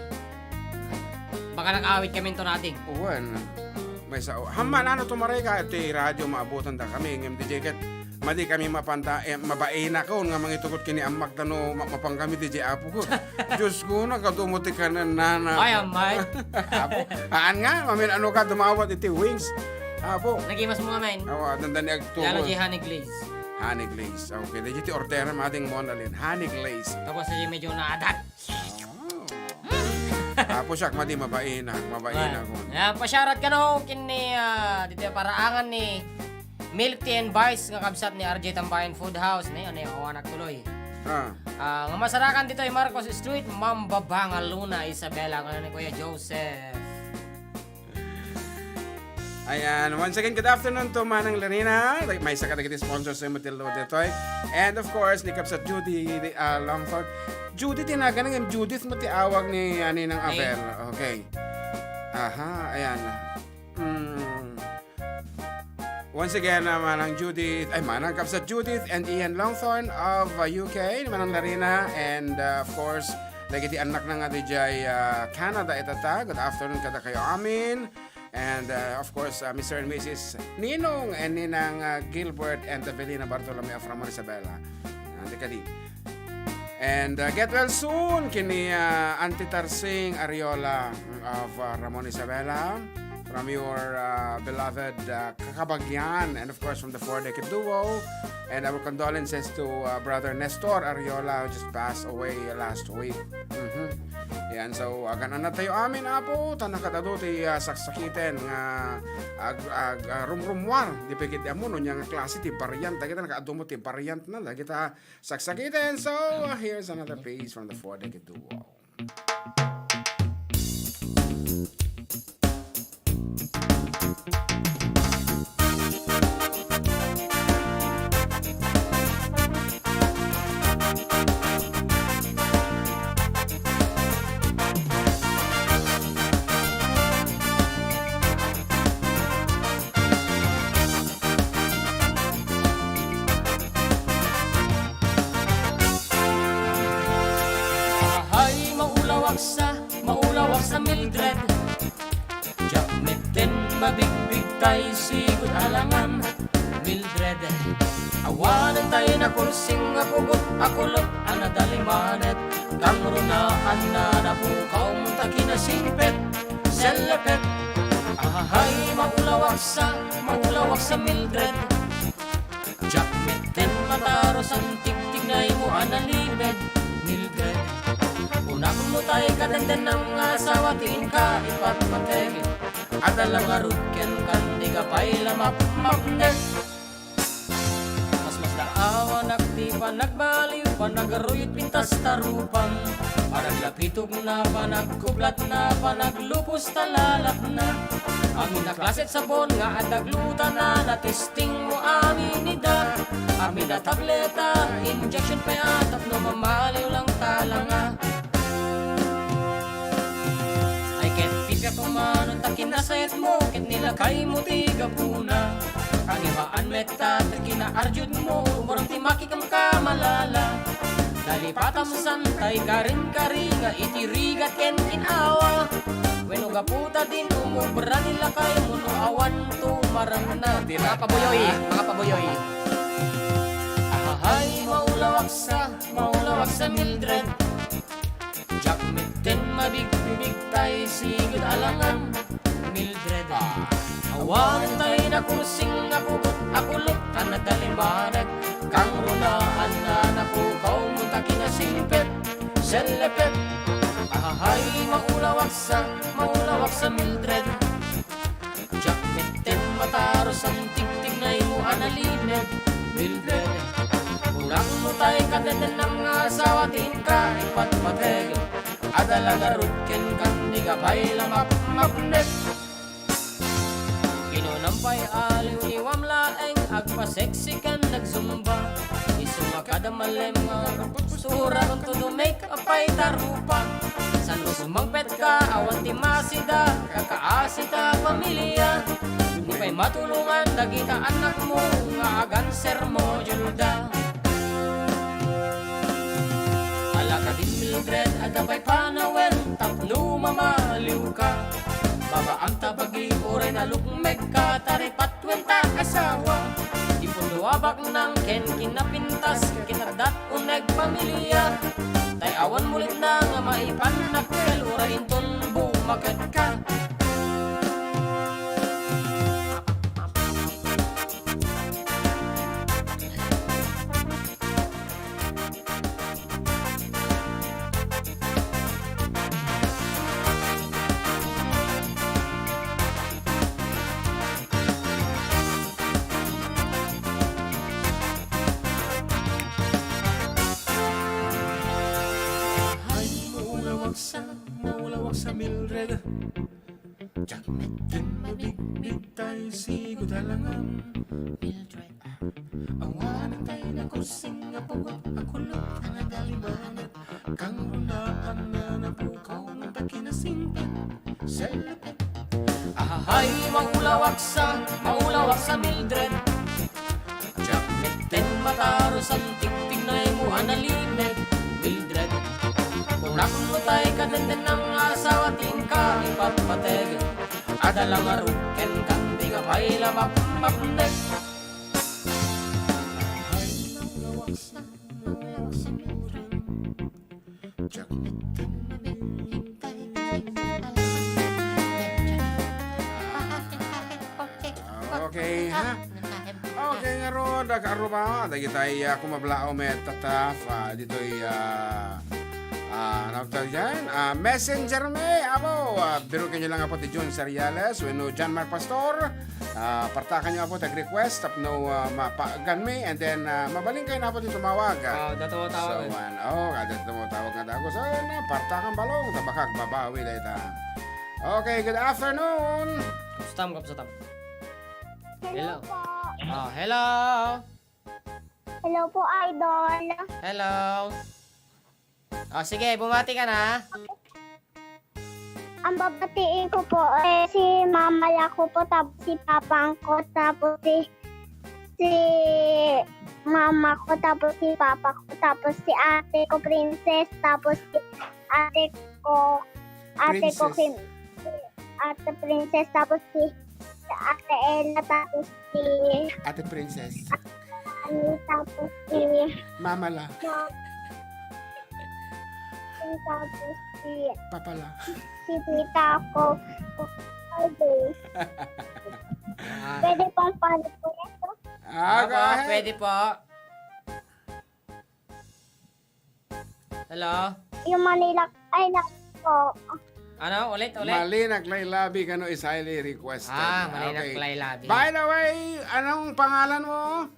Baka nag-awit kami ito natin. Uwan. May sa haman ano tumaray ka iti radyo maabutan ta kami ng MDJ ket madi kami mapanta mabae na ko nga mangitugot kini ammak tano mapang kami DJ apo ko. Diyos ko nakadumuti ka na nana. Ay amay. Apo. Aan nga mamin ano ka dumawat iti wings. Apo. Nagimas mo nga men. Awa dandan ag tubo. Lalo di honey glaze. Honey glaze. Okay, dito order mading Monalyn honey glaze. Tapos ay medyo naadat. Apo siya madi mabae na ko. Ya pasyarat ka no kini dito paraangan ni Milk Tea and Vice nga kabsat ni RJ Tambayan Food House ni ano yung anak tuloy. Nga masarakan dito ay Marcos Street, Mambabanga, Luna, Isabela, kaya ni Kuya Joseph. Ayan, once again, good afternoon to Manang Larina. May isa ka sponsor sa Matilo Detoy. And of course, ni Kapsat Judy Longford. Judy, tinaga ng Judith matiawag ni Ninang Abel. Okay. Aha, ayan. Once again, Manang Judith, Manang Kapsat Judith and Ian Longthorn of UK, Manang Larina, and of course, lagi ti anak na nga di Canada itata. Good afternoon kada kayo amin. And of course, Mr. and Mrs. Ninong and Ninang Gilbert and Evelina Bartolome of Ramon Isabela. Kadi. And get well soon kini Auntie Tarsing Ariola of Ramon Isabela from your beloved Kakabagyan and of course from the Four Decade Duo. And our condolences to Brother Nestor Ariola who just passed away last week. Yan, so ganan na tayo amin apo tanakatado ti saksakiten nga rumrumwar di pekit amuno nya nga klase ti variant kita nakaadumot ti variant na la kita saksakiten. So here's another piece from the Four Decade Duo. Maulawak sa Mildred Jakmeten mabigbig tayo sigot alangan Mildred awanan tayo na kursing akugot akulot anadalimanet Kamrunaan na nabukaw takinasipet Selepet ahay maulawak sa Mildred Jakmeten mataros ang tiktik na imo analimed Mildred Unak mo tayo kadandan ng asawa tingin ka ipagpategin At alang arutken kan di ka pa'y lamap-mapnet Mas daawa nakti pa nagbaliw pa nagaruyot pintas tarupan Parang lapitog na pa nagkublat na pa naglupos talalap na Amin na klaset sabon nga at nagluta na natesting mo amin nida Amin na tableta, injection pa at no mamaliw lang talanga Kumanon takin na sayat mo Kit nilakay mo tiga puna Ang ibaan meta Takina arjud mo Murang timaki kam ka malala Dalipatam santay karin-karinga Itirigat ken inawa Weno gaputa din umubra nila kay Muno awan tumarang na Mga pabuyoy Ahay maulawak sa Mildred Jakmeten mabigbibig tayo sigod alangan Mildred awanan tayo na kursing akulot anadalimanag Kang runaan na napukaw mo takinasipet Selepet ahay maulawak sa Mildred Jakmeten mataros ang tiktik na imo analimed Mildred Unak mo tayo katenden ng asawa tingka ipatpateg Adalaga rutken kan di ka pa'y lamap mapnet Kinunampay aliw ni Wamlaeng agpaseksikan nagsumba Isumakadamalem sura to do make up ay tarupa San sumangpet ka awan ti masida kakaasita pamilya Di pa'y matulungan dagita anak mo nga aganser mo julda Alaka din Mildred ada pa'y panawen tapno mamaliw ka Babaam tabagi uray na lukmeg ka taripat wenta asawa Ipunduwabak ng ken kinapintas kinadat uneg pamilya Tay awan mulit na nga maipanakkel uray inton bumaket ka maulawak sa Mildred Jakmet din mabigbig tayo si Gudalangan Mildred Awanan tayo na kusing nga pagod akulot ang agalimanat Kang runaan na napukaw ng takinasingpit Selapit Ahahay maulawak sa Mildred Jakmet din mataros ang tigtig na imuhan na limed Mildred Unak mo tayo katenden ng asawa tingka ipatpateg Adalang aruken kan di ka pa'y lamap mapnek Ay maulawak sa Mildred Jakmetin mabihintay Okay, ha? Okay nga ro, dagkaruba, dagi tayo kumablao met tataf, dito'y Messenger me, abo, biro kanyo lang po ti John Seriales, weno John Mark Pastor, partakan nyo po tag-request, tapno mapagan me, and then mabaling kayo na po ti tumawag. Datawag. So, kada tumawag na dago. So, partakan balong, tabakag, babawi dahil ta. Okay, good afternoon. Kapsatam. Hello. Hello. Hello po, Idol. Hello. Sige, bumati ka na. Ang babatiin ko po si mama ko po, tapos si papa ko, tapos si mama ko, tapos si papa ko, tapos si ate ko, Princess, tapos si ate ko, Kim, ate Princess, tapos si ate Ella, tapos si Ate Princess. tapos si Mama la. tapos si Papala. si tita ko. Pwede pong follow po ito? Pwede po. Hello? Yung Manila, ay po. Ano? Ulit? Malinak Laylabi kano is highly requested. Malinak Laylabi. By the way, anong pangalan mo?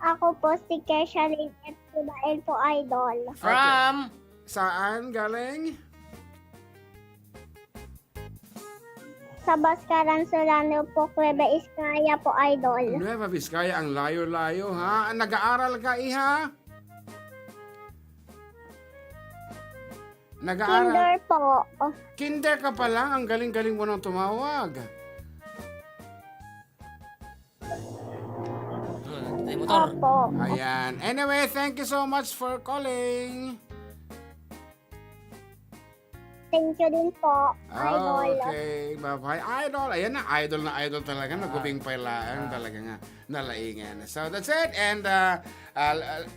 Ako po si Kesha Lynette Subael po, Idol. From? Saan galing? Sa Baskaran, Solano po, Cueva Vizcaya po, Idol. Nueva Vizcaya, ang layo-layo ha. Nag-aaral ka, iha? Kinder po. Kinder ka pa lang, ang galing-galing mo nang tumawag. Motor. Ayan. Anyway, thank you so much for calling. Thank you din po, Idol. Okay, bye-bye. Idol. Ayan na, idol talaga. Nagubing pailaan talaga nga. Nalaingan. So, that's it. And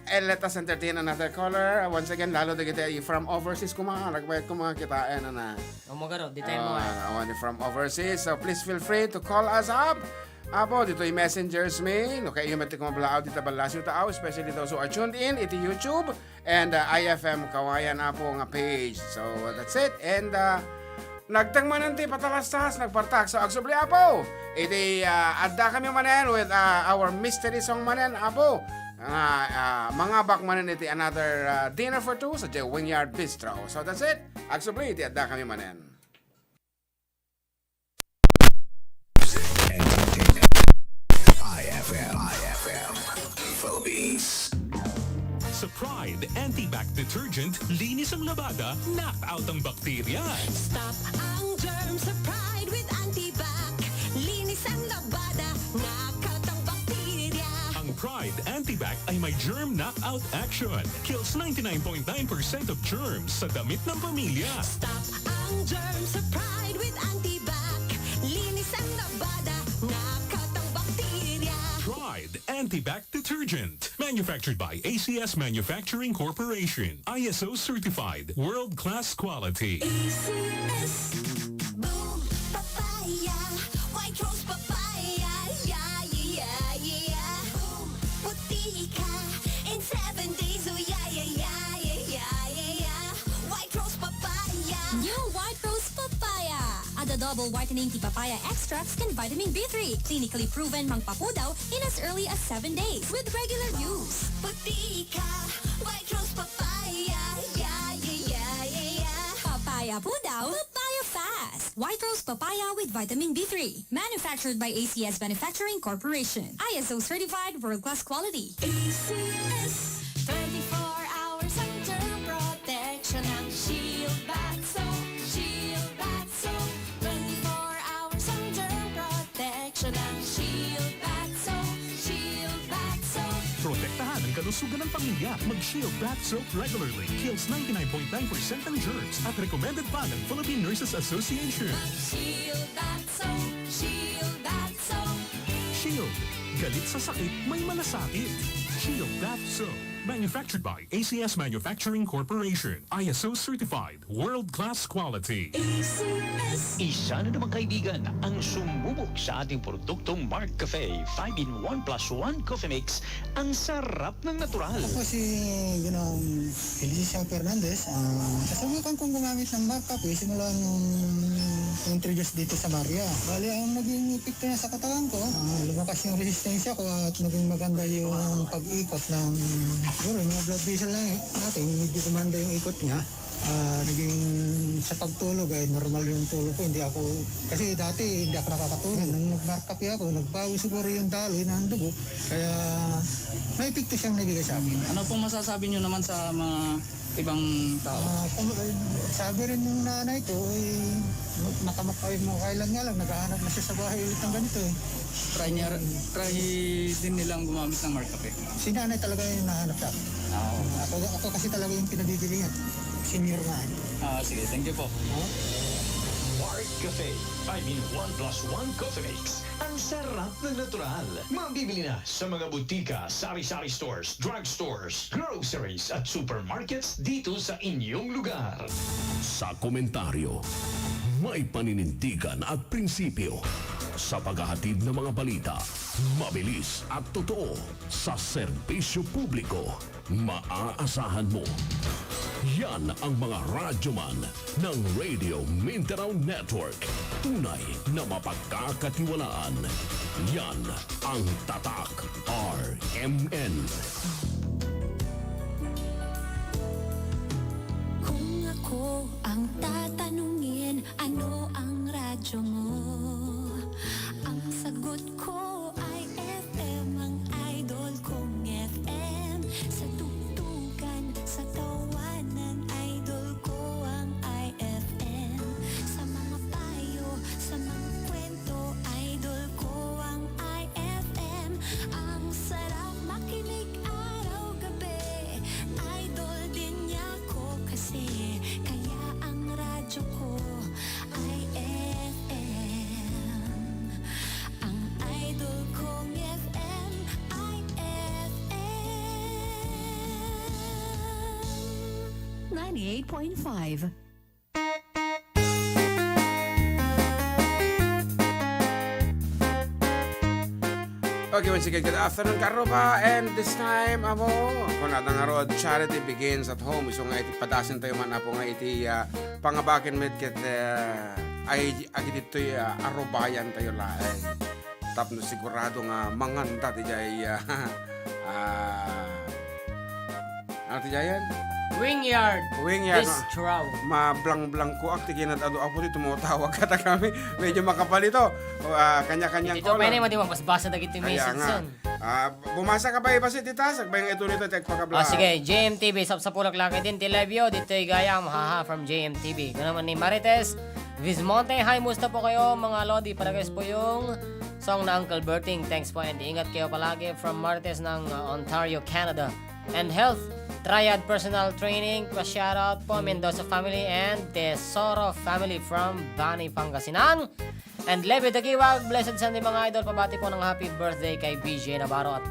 let us entertain another caller. Once again, lalo na kita from overseas. Nagbayad kitaan na. Magaro, di tayo mo. From overseas. So, please feel free to call us up. Apo, dito yung messengers me. No, kaya yung mati kong mablaaw dito balasyo tao, especially those who are tuned in, iti YouTube, and IFM Kawayan Apo nga page. So, that's it. And, nagtangmanan ti patalastas, nagpartak. So, agsubli Apo, iti adda kami manen with our mystery song manen Apo. Mga bakmanin iti another dinner for two sa Wingyard Bistro. So that's it. Agsubli, iti adda kami manen. IFM Philippines. Sa Pride Anti-Bac Detergent, linis ang labada, knock out ang bakterya. Stop ang germs sa Pride with Antibac. Linis ang labada, knockout ang bakterya. Ang Pride Anti-Bac ay may germ knockout action. Kills 99.9% of germs sa damit ng pamilya. Stop ang germs sa Pride with Antibac. Linis ang labada, knockout ang bakterya. Pride Anti-Bac Detergent. Manufactured by ACS Manufacturing Corporation. ISO certified. World-class quality. ACS. Boom, papaya. White rose papaya. Yeah, yeah, yeah. Boom, puti ka. In 7 days, oh yeah, yeah, yeah, yeah, yeah, yeah. White rose papaya. New White Rose Papaya. Ada double whitening tea papaya extracts can vitamin B3. Clinically proven mangpapudaw in as early as 7 days with regular use. Puti ka. White rose papaya. Yeah, yeah, yeah, yeah, yeah. Papaya pudaw, papaya fast. White Rose Papaya with vitamin B3. Manufactured by ACS Manufacturing Corporation. ISO certified world-class quality. ACS. 24 hours ang germ protection ng Shield Bath Soap. Shield Bath Soap. 24 hours ang germ protection ng Shield Bath Soap. Shield Bath Soap. Protektahan ang kalusugan ng pamilya. Mag-Shield Bath Soap regularly. Kills 99.9% ng germs at recommended pa ng Philippine Nurses Association. Shield Bath Soap. Shield Bath Soap. Shield. Galit sa sakit, may malasakit. Shield Bath Soap. Manufactured by ACS Manufacturing Corporation. ISO certified. World-class quality. Isa na naman kaibigan ang sumubok sa ating produktong Mark Cafe 5-in-1 plus 1 coffee mix. Ang sarap ng natural. Ako si Felicia Fernandez. Kasubukan kong gumamit ng Mark Cafe simula nung introduce dito sa Maria. Bali, ang naging epekto niya sa katawan ko, lumakas yung resistensya ko at naging maganda yung pag-ikot ng siguro yung blood vessel lang natin, medyo kumanda yung ikot niya. Naging sa pagtulog ay normal yung tulog ko. Hindi ako, kasi dati hindi ako nakakatulog. Nung nag-markup ako, nagbago siguro yung daloy ng dugo. Kaya may epekto siyang nabigay sa amin. Ano pong masasabi niyo naman sa mga ibang tao? Sabi rin yung nanay ko, makamakawin mo kailan nga lang, naghahanap na siya sa bahay ulit ng ganito eh. Try din nilang gumamit ng Mark Cafe. Si nanay talaga yung nahanap sa akin. Ako kasi talaga yung pinabibilingan. Senior nga. Sige, thank you po. Mark Cafe 5-in-1 plus 1 coffee mix. Ang sarap ng natural. Mabibili na sa mga butika, sari-sari stores, drugstores, groceries at supermarkets dito sa inyong lugar. Sa komentaryo, may paninindigan at prinsipyo. Sa paghahatid ng mga balita, mabilis at totoo. Sa serbisyo publiko, maaasahan mo. Yan ang mga radyoman ng Radio Mindanao Network. Tunay na mapagkakatiwalaan. Yan ang Tatak RMN. Kung ako ang tatanungin, ano ang radyo mo? Ang sagot ko ay FM, ang idol kong FM. Sa tugtugan, sa tawanan, idol ko ang IFM. Sa mga payo, sa mga kwento, idol ko ang IFM. Ang sarap makinig araw-gabi, idol din niya ko kasi. Kaya ang radyo ko ay FM. Ang idol kong FM ay FM 98.5. Okay, once again, good afternoon, Karuba. And this time, amo, kung natang arod, charity begins at home. So nga iti padasin tayo man po nga iti pangabakin med ket ay agit ito'y arubayan tayo laeng. Tapno sigurado nga manganda ti jay Ano ti Jayan? Wingyard. Wingyard. Bistro. Mablang-blang ko ak tiginat ado ako dito mo tawag kata kami. Medyo makapal ito. Kanya-kanyang Ito pwede mo di magbasa na gito yung Kaya message nga. son. Bumasa ka ba iba si Tita? Sagbay ito nito tek pakabla. Sige, JMTV, sa pulak laki din, Tilebio, dito ay gayam, haha, from JMTV. Kung naman ni Marites, Vismonte, hi, musta po kayo, mga Lodi, paragay po yung song na Uncle Berting. Thanks po, and ingat kayo palagi from Marites ng Ontario, Canada. And health, Triad Personal Training, pa-shoutout po, Mendoza family and Tesoro family from Bani, Pangasinan. And Levi Dagiwag, blessed Sunday mga idol, pabati po ng happy birthday kay BJ Navarro at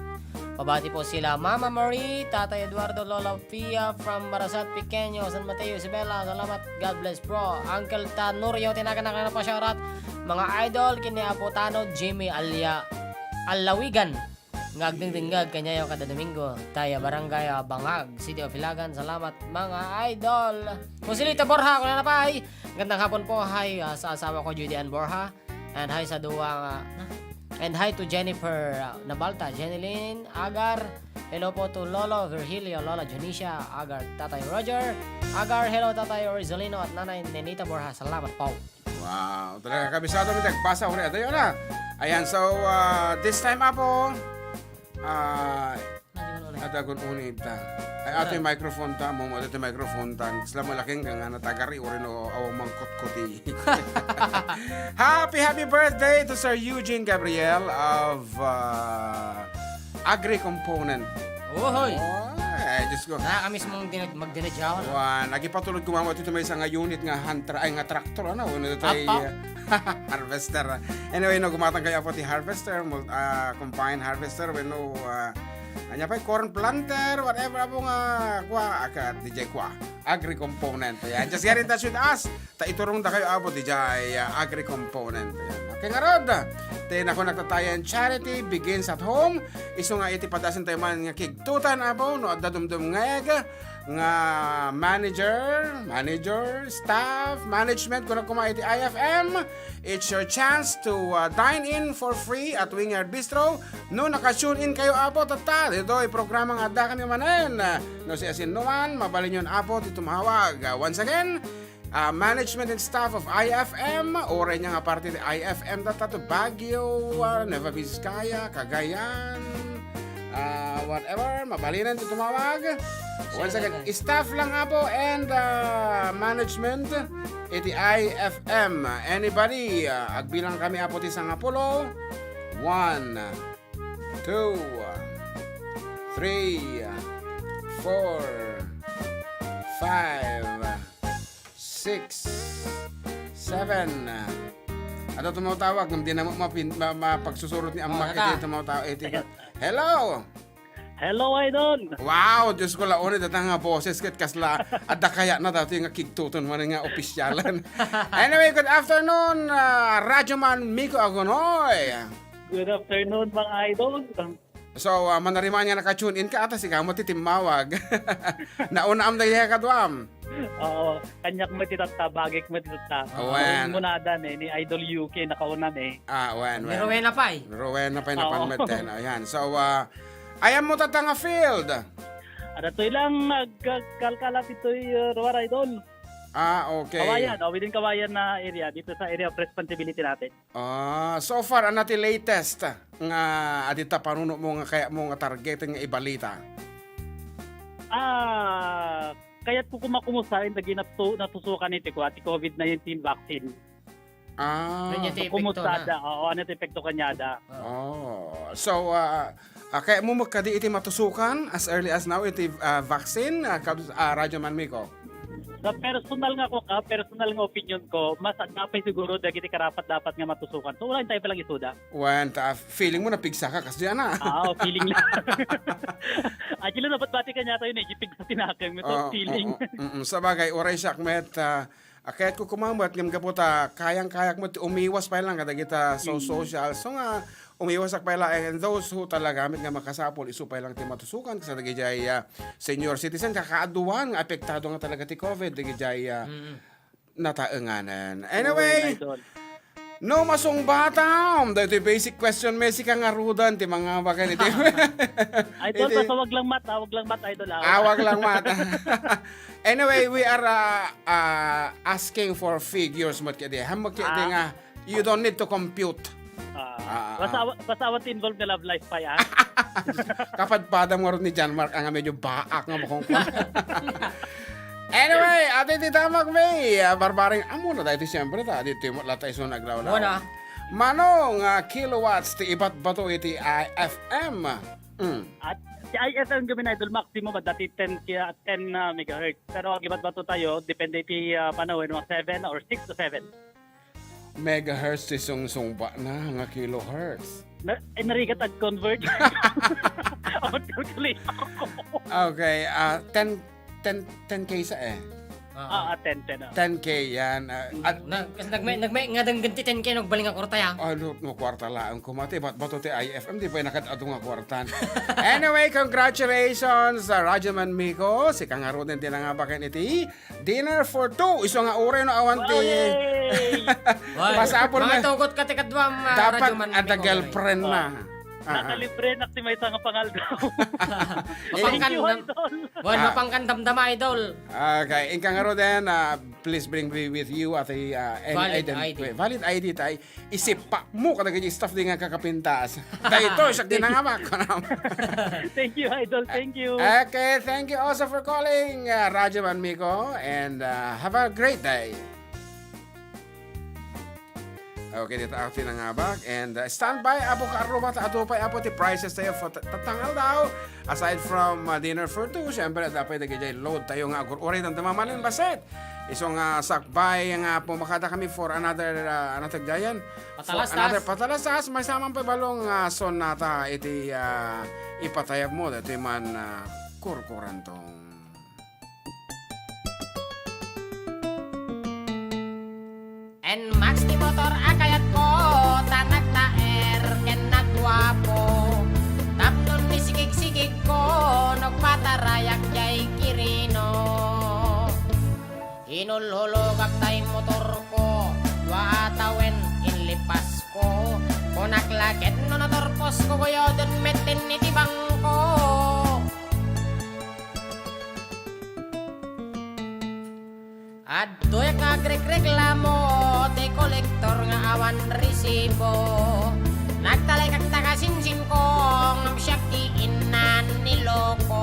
pabati po sila Mama Marie, Tatay Eduardo, Lola Pia from Barasat, Pequeño, San Mateo, Isabela, salamat, God bless bro. Uncle Tanurio, tinakan na pa shoutout. Mga idol, kini Apotano, Jimmy Alawigan, ngagdingdingag, kanyayo kada Domingo, Taya Barangay Bangag, City of Ilagan, salamat mga idol. Musilita Borja, kung na pa ay, gandang hapon po, hi sa asawa ko Judy Ann Borja, and hi sa duwang, and hi to Jennifer Nabalta, Jeneline Agar, hello po to Lolo Virgilio, Lola Janicia Agar, Tatay Roger Agar, hello Tatay Orizolino at Nanay Nenita Borja, salamat po. Wow, talaga kabisado mo basa ko rin. Ayan na. Ayan, so this time po, adagon unita. Ay ato yung microphone ta mo, ato yung microphone ta. Sila malaking kang natagari o rin o awang mangkot-kuti. Happy birthday to Sir Eugene Gabriel of Agri Component. Uhoy! Diyos ko. Nakakamiss mong magdinadyawan. Nagipatulog kumama ito may isang unit nga traktor. Ano ito tayo harvester. Anyway, no, gumatang kayo po ti harvester, combine harvester, no, anya pa corn planter, whatever po nga, DJ agri component. Ayan, just get in touch with us. Iturong da kayo abo DJ agri component. Ayan. Okay nga rod. Then ako nagtatayan charity begins at home. Iso nga iti padasin tayo man nga kigtutan abo no at dadumdum nga manager, staff, management kung kuma iti IFM. It's your chance to dine in for free at Wingyard Bistro. No naka-tune in kayo apo tata. Dito ay programang adda kami manen. No si asin numan mabalin yon apo ti tumawag. Once again, management and staff of IFM, oray niya nga parte ng IFM data to Baguio, Nueva Vizcaya, Cagayan, whatever, mabalinan ito tumawag. Once again, staff lang nga po and management, iti IFM. Anybody, agbilang kami apo ti Sangapulo, 1, 2, 3, 4, 5, 6, 7. Ano tumawag? Hindi na mapagsusurot ni Amak. Ito tumawag. Hello! Hello, Idol! Wow! Diyos ko laon ito nga boses kat kasla at kaya na dati nga kigtuton man nga opisyalan. Anyway, good afternoon, Radyoman Miko Agonoy! Good afternoon, mga Idol! So, manariman nga naka-tune in ka atas ikaw mo titimawag. Nauna am dahil kadwam. Oo, kanyak matitata, bagik matitata. Wen. Munadan ni Idol UK nakaunan wen. Ni Rowena Pay. Rowena Pay na panmeten. Ayan. So, ayan mo tatanga field. Ada to ilang nagkalkalat ito'y Roar Idol. Okay. Kawayan, within Kawayan na area, dito sa area of responsibility natin. So far, ano ti latest nga adita panuno mo nga kaya mo nga target nga ibalita? Kaya't ko kumakumusahin na natusukan iti ko at COVID-19 vaccine. Kumusada, ano iti epekto kanyada. So, kaya mo magkadi iti matusukan as early as now iti vaccine, Radyoman Miko? Sa personal nga opinion ko, mas dapat siguro dagiti karapat dapat nga matusukan. So, wala tayo palang isuda. Feeling mo na pigsa ka kasi yan feeling lang. Actually, dapat bati kanya tayo na ipig sa tinakang. Ito, feeling. Sa bagay, oray siya, met, kaya't ko kumambat, ngam kaputa, kayang-kayak mo, umiwas pa lang kada kita social. So nga, umiwas pa lang, and those who talaga, gamit nga makasapol, iso pa lang ti matusukan, kasi nagijay senior citizen, kakaaduan, apektado nga talaga ti COVID, nagijay nataenganan. Anyway, No masong batam. Dito basic question Messi kang arudan ti mga bakan iti. Idol, basta wag lang mat, idol. Wag lang mat. Anyway, we are asking for figures mat kaya hamag kaya nga you don't need to compute. Basta awat involved na love life pa yan. Kapag padam mo rin ni John Mark ang medyo baak nga mo kung Anyway, ate tita Magmay, barbaring amo na dahil siyempre ta, dito yung latay so naglawlaw. Wala. Manong kilowatts ti ibat bato iti IFM. At si IFM gamin idol maximum at dati 10 megahertz. Pero ang iba't bato tayo, depende ti panahon, mga 7 or 6 to 7. Megahertz ti sungsungba na nga kilohertz. Narigat at convert. Okay, 10K sa 10. 10K yan. Nagmay nga dang ganti 10K nagbaling nga kwarta ya. No kwarta lang kumati bato ti IFM di pa nakatado nga kwartan. Anyway, congratulations sa Rajaman Miko si kangaroden din nga bakin iti dinner for 2 iso nga ore no awanti. Pasapon mga tugot ka ti kadwam dapat ada girlfriend na. Nakalibre na may nga pangaldaw. Mapangkan damdama idol. Okay, ingkang aroden please bring me with you at valid ID tay isip pa mo kada kay staff din nga kakapintas. Dayto sak dinangamak. Thank you idol, thank you. Okay, thank you also for calling Rajaman Miko and have a great day. Okay, dito ako tinangabak and stand by apo ka arroba ta ato pa apo ti prices tayo for tatangal daw aside from dinner for 2 syempre dapat nagay load tayo nga ori ng tamamalin baset isong sakbay nga pumakata kami for another gayan another patalastas may samang pabalong sonata iti ipatayab mo dito man kurkurantong En max ti motor akayat ko tanak taer ken nagwapo tapnon ni sigig-sigig ko nagpatarayak jay kirino inulhulogak tay motor ko waatawen inlipas ko kunaklaket no natorpos ko goyodon metin ni tibang ko Adtoy nga reklamo te kolektor nga awan resibo nagtalay kag takasinsin ko ngam syakti inan niloko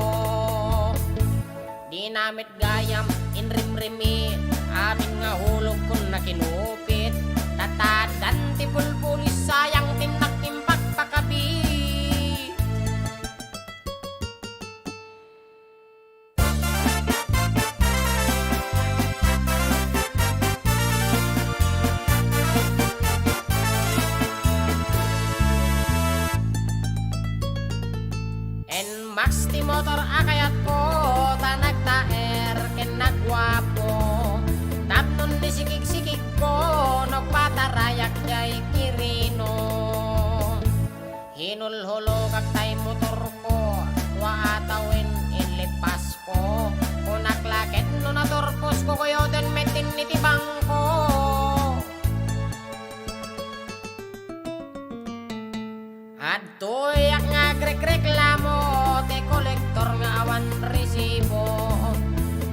dinamit gayam inrimrimi amin nga hulog kun nakinupit tatadan ti pulpulis sayang tinakimpak pakabi Max ti motor akayat ko tanak taer ken nagwapo tapnon ni sikig-sikig ko nagpatarayak jay kirino hinulhulogak tay motor ko waatawin inlipas ko kunaklaket no natorpos ko koyoden metin ni tibang ko adtoy nga reklamo te kolektor nga awan resibo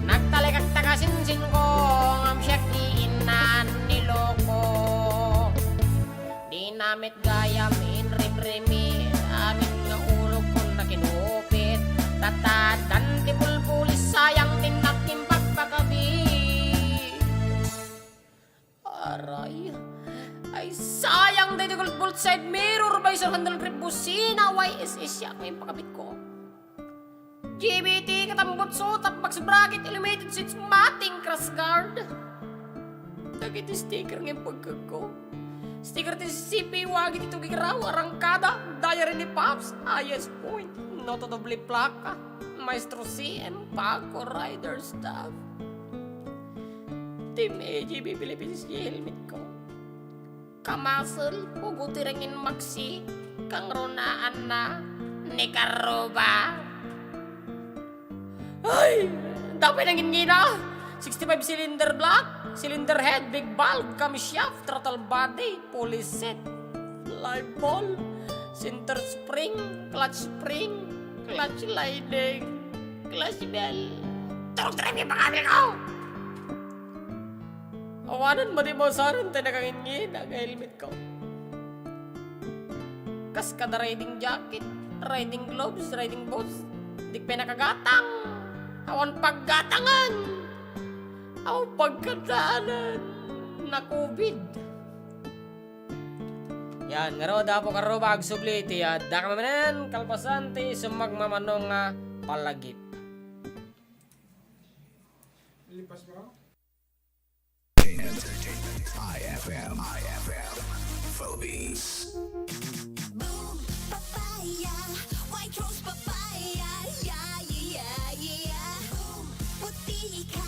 nagtalay kag takasinsin ko ngam syakti inan niloko dinamit gayam inrimrimi amin nga ulog kun nakinupit tatadan ti pulpulis sayang tinakim pagpagabi aray ay sayang dahil gold bolt side mirror by sir handle grip busina YSS siya ngayong pagkabit ko GBT katambot sotap box bracket illuminated seats mating cross guard dagit sticker ngayong pagkago sticker ti CP wagi dito gigaraw arangkada diary ni Pops IS point noto doble plaka Maestro CM Paco Rider Staff Team AGB Philippines helmet ko kamasel huguti ringin maksi kang runaan na ni Karuba ay dapat nangin gina 65 cylinder block, cylinder head, big valve, camshaft, throttle body, pulley set, live ball, center spring, clutch sliding, clutch bell. Turok drive yung pangabil ko! Awanan mo di mo saran tayo nakangingin ang helmet ko. Kas kada riding jacket, riding gloves, riding boots, di pinakagatang. Awan paggatangan. Awan pagkadaanan na COVID. Yan, ngaro dapo karo magsubli ti da kamanen kalpasan ti sumagmamanong nga palagip. Lipas ba? IFM Philippines. Boom, papaya, white rose papaya, yeah, yeah, yeah. Boom, puti ka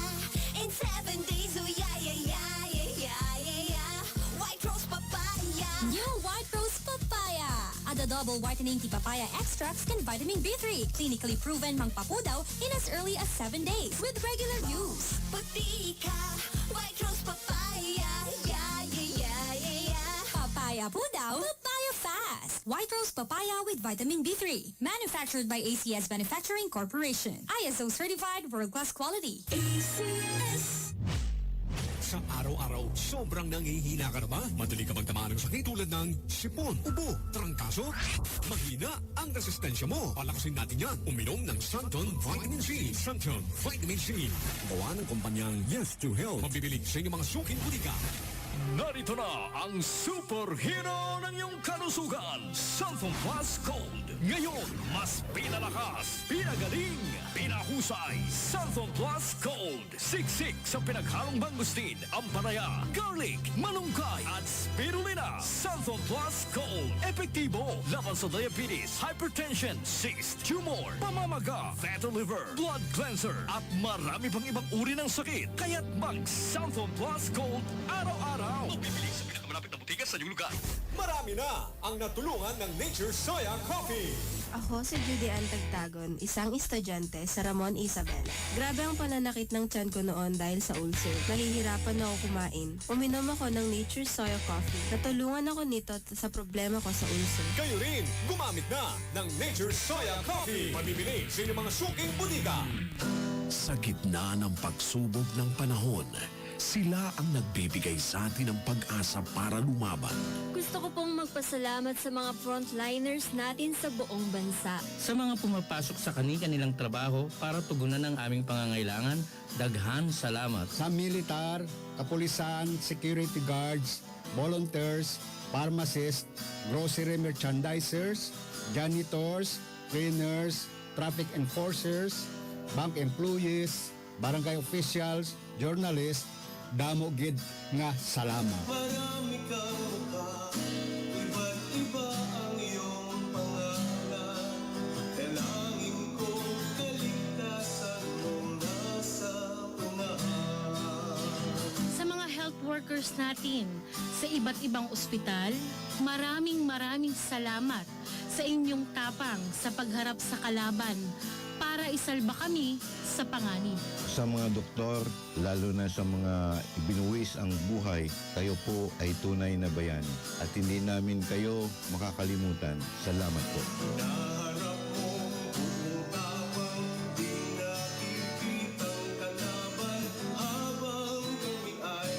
in 7 days, oh yeah, yeah, yeah, yeah, yeah, yeah. White rose papaya. New white rose papaya. Ada double whitening ti papaya extracts can vitamin B3. Clinically proven mangpapudaw in as early as 7 days with regular use. Puti ka, white rose papaya, yeah, yeah, yeah, yeah, yeah. Papaya pudaw, papaya fast. White rose papaya with vitamin B3. Manufactured by ACS Manufacturing Corporation. ISO certified world-class quality. ACS. Sa araw-araw, sobrang nangihina ka na ba? Madali ka magtamaan ng sakit tulad ng sipon, ubo, trangkaso? Mahina ang resistensya mo. Palakasin natin yan. Uminom ng Santon Vitamin C. Santon Vitamin C. Gawa ng kumpanyang Yes to Health. Mabibilig sa inyong mga suking butika. Narito na ang superhero ng iyong kalusugan, Santon Plus Gold. Ngayon, mas pinalakas, pinagaling, pinahusay, Santon Plus Gold. Siksik sa pinaghalong mangustin, ampalaya, garlic, malunggay, at spirulina. Santon Plus Gold. Epektibo laban sa diabetes, hypertension, cyst, tumor, pamamaga, fatty liver, blood cleanser, at marami pang ibang uri ng sakit. Kaya't mag-Santon Plus Gold araw-araw. Mabibili sa pinakamalapit na butika sa inyong lugar. Marami na ang natulungan ng Nature Soya Coffee. Ako si Judy Ann Tagtagon, isang estudyante sa Ramon Isabela. Grabe ang pananakit ng tiyan ko noon dahil sa ulcer. Nahihirapan na ako kumain. Uminom ako ng Nature Soya Coffee. Natulungan ako nito sa problema ko sa ulcer. Kayo rin, gumamit na ng Nature Soya Coffee. Mabibili sa inyong mga suking butika. Sa gitna ng pagsubok ng panahon, sila ang nagbibigay sa atin ng pag-asa para lumaban. Gusto ko pong magpasalamat sa mga frontliners natin sa buong bansa. Sa mga pumapasok sa kanilang trabaho para tugunan ang aming pangangailangan, daghan salamat. Sa militar, kapulisan, security guards, volunteers, pharmacists, grocery merchandisers, janitors, cleaners, traffic enforcers, bank employees, barangay officials, journalists, damo gid nga salamat. Marami kang mukha, iba't iba ang iyong pangalan. Dalangin ko kaligtasan mo nasa unahan. Sa mga health workers natin sa iba't ibang ospital, maraming salamat sa inyong tapang sa pagharap sa kalaban para isalba kami sa panganib. Sa mga doktor, lalo na sa mga ibinuwis ang buhay, kayo po ay tunay na bayani at hindi namin kayo makakalimutan. Salamat po. Naharap mong bumutawang, di nakikitang kalaban, habang kami ay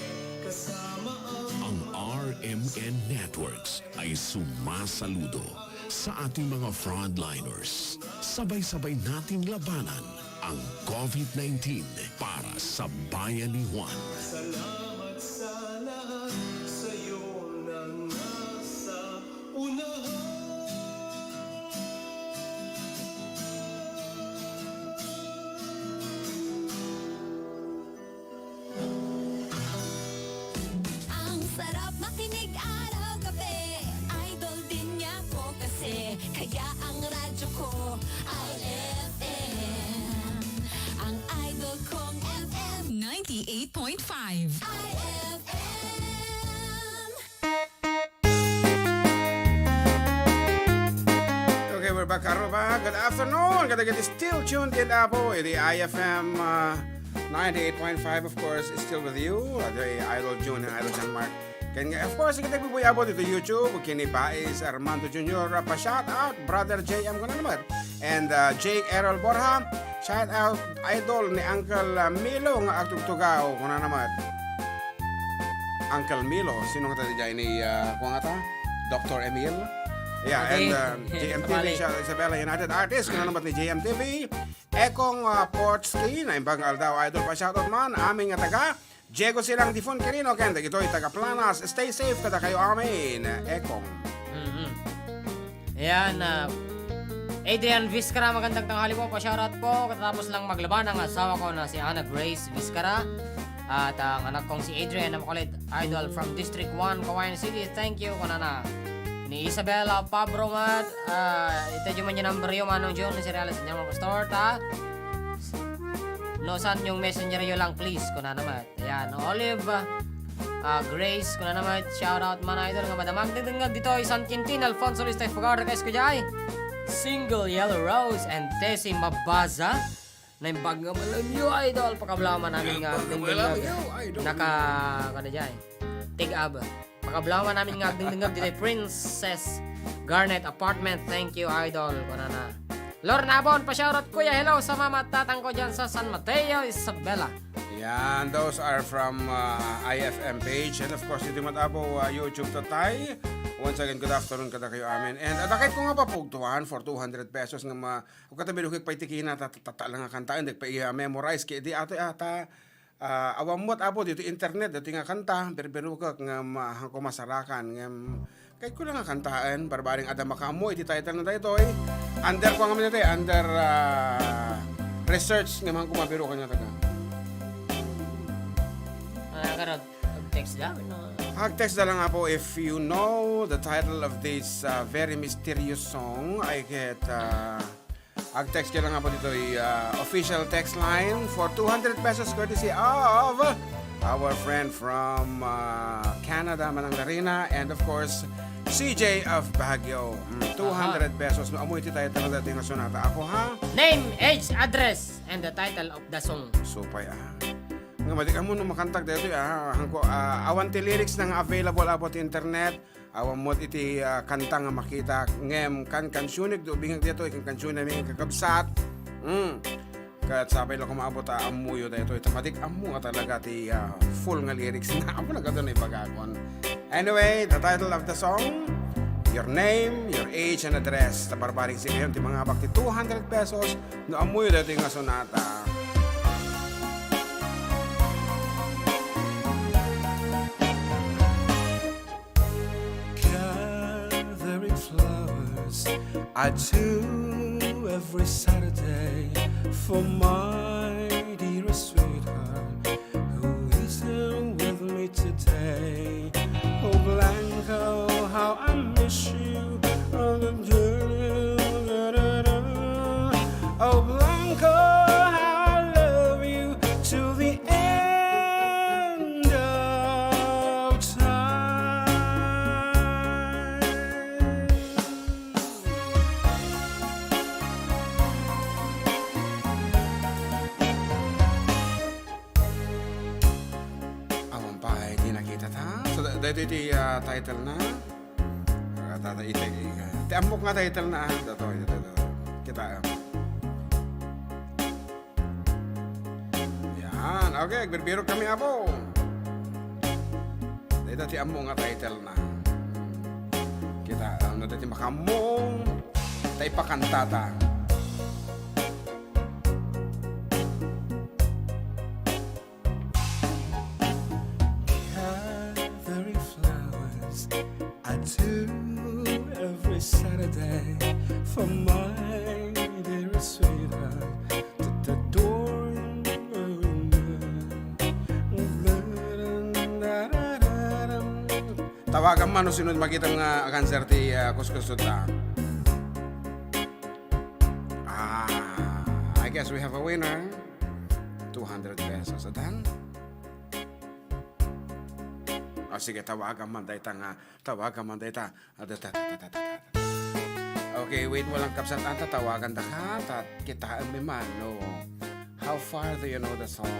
kasama Ang RMN Networks ay sumasaludo sa ating mga frontliners. Sabay-sabay nating labanan ang COVID-19 para sa bayan ni Juan. Salamat sa lahat, sa'yo na nasa unahan. Ang sarap makinig araw-gabi. Idol din niya ko kasi. Kaya ang radyo ko ay FM. Ang idol kong FM 98.5 Okay, we're back, Karuba. Good afternoon. Kada still tuned in po. Iti IFM 98.5 of course is still with you. The Idol June and Idol John Mark. Of course, kita bubuyabot ito YouTube. Kini Pais Armando Jr. Pa-shout out, Brother JM ko na naman. And Jake Errol Borja. Shout out, Idol ni Uncle Milo nga agtugtugaw ko na naman. Uncle Milo. Sino nga tayo ni, kung nga ta? Dr. Emil. Yeah, Okay. and JMTV, shout out Isabela United Artists. Kung na naman ni JMTV. Ekong Portsky, na imbang Aldao Idol pa-shout out man. Aming nga taga. Diego Silang Difon Quirino, kenda ito'y taga Planas. Stay safe kada kayo amin. Ekong. Ayan, Adrian Vizcara, magandang tanghali po. Pa-shoutout po. Katapos lang maglaban ang asawa ko na si Ana Grace Vizcara. At ang anak kong si Adrian na makulit idol from District 1, Kawayan City. Thank you, kunana. Ni Isabella Pabromat. Ito yung mga number yung manong John. Si Reales niya mga pastor, ta. No, saan yung messenger yun lang, please. Kuna naman. Ayan, Olive, Grace, kuna naman. Shoutout man idol nga madamag. Dingag dito, San Quintin, Alfonso Lista, Fagarda, guys ko dyan. Single Yellow Rose, and Tessie Mabaza. Na yung bag nga malam yung idol. Pagkablama namin nga. Kada dyan. Tig-ab. Pagkablama namin nga. Dingag dito, Princess Garnet Apartment. Thank you, idol. Kuna na. Lorna Abon, pa-shoutout kuya. Hello sa mama at tatang ko dyan sa San Mateo, Isabela. Yan, those are from IFM page. And of course, dito matabo YouTube tatay. Once again, good afternoon kada kayo amin. And adakit ko nga pa pugtuhan for 200 pesos nga kung katabi nukik pa itikina, tata lang nga kantaan, di pa i-memorize. Kaya di ato ata, awamot abo dito internet, dito nga kanta, pero ka nga hangko masarakan. Nga, kaya ko lang nga kantaan, barbaring ada makamo, iti title na tayo eh. Under ko nga man ito eh, under research nga man kumabiro ka nga taga. Karot, text lang, no? Text na lang nga po if you know the title of this very mysterious song. I get text ka lang nga po dito official text line for 200 pesos courtesy of our friend from Canada, Manang Larina, and of course CJ of Baguio. 200 pesos. Amoy iti tayo talaga dating na sonata. Ako ha? Name, age, address, and the title of the song. Supay nga madik mo nung makantag dito awan ti lyrics nang available abot internet. Awan mo iti kanta nga makita ngem kansyunig do bingag dito ikang kansyon namin kakabsat. Kat sabay lang kumaabot amuyo dito ito madik amu nga talaga ti full nga lyrics na amo na gadto na ipagakon. Anyway, the title of the song, your name, your age, and address. Sa barbaring sigayon ti mga bakti 200 pesos no amuyo dito nga sonata. Flowers I do every Saturday for my dearest sweetheart who isn't with me today. Oh Blanco, how I miss you. Oh Blanco, how I love you till the end of time. Dito iti title na. Iti amok nga title na. Dito. Kita. Yan. Okay, berbiro kami abo. Dito iti amok nga title na. Kita. Dito iti makamong. Tayo pakantata. Saturday for my dearest sweetheart to adore tawagan man o sinod makita nga cancer ti kuskusod ta. I guess we have a winner. 200 pesos. Adan? Sige, tawagan man dayta nga. Okay, wait, walang kapsat anta, tawagan da ka, kita ang man, no. How far do you know the song?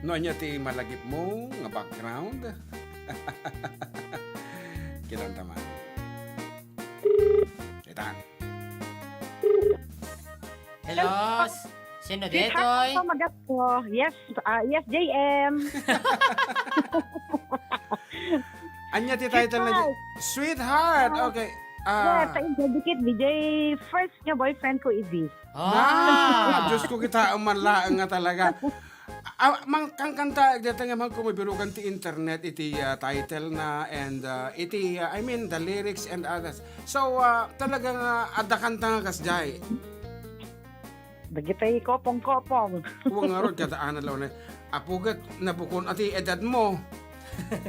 No niya ti malagip mo nga background. Kinanta man. Kita. Hello? Sino detoy? Yes, yes, JM. Anya ti title na Sweetheart. Okay. Yes, sa indicate DJ first nga boyfriend ko idi. Diyos ko kita manlaang nga talaga. Mang kang kanta dito nga man ko mabirugan ti internet iti title na and iti I mean the lyrics and others. So talagang adda kanta nga kasjay. Bagitay kopong-kopong. Huwag nga ron kataan na law na apugat nabukon ati edad mo.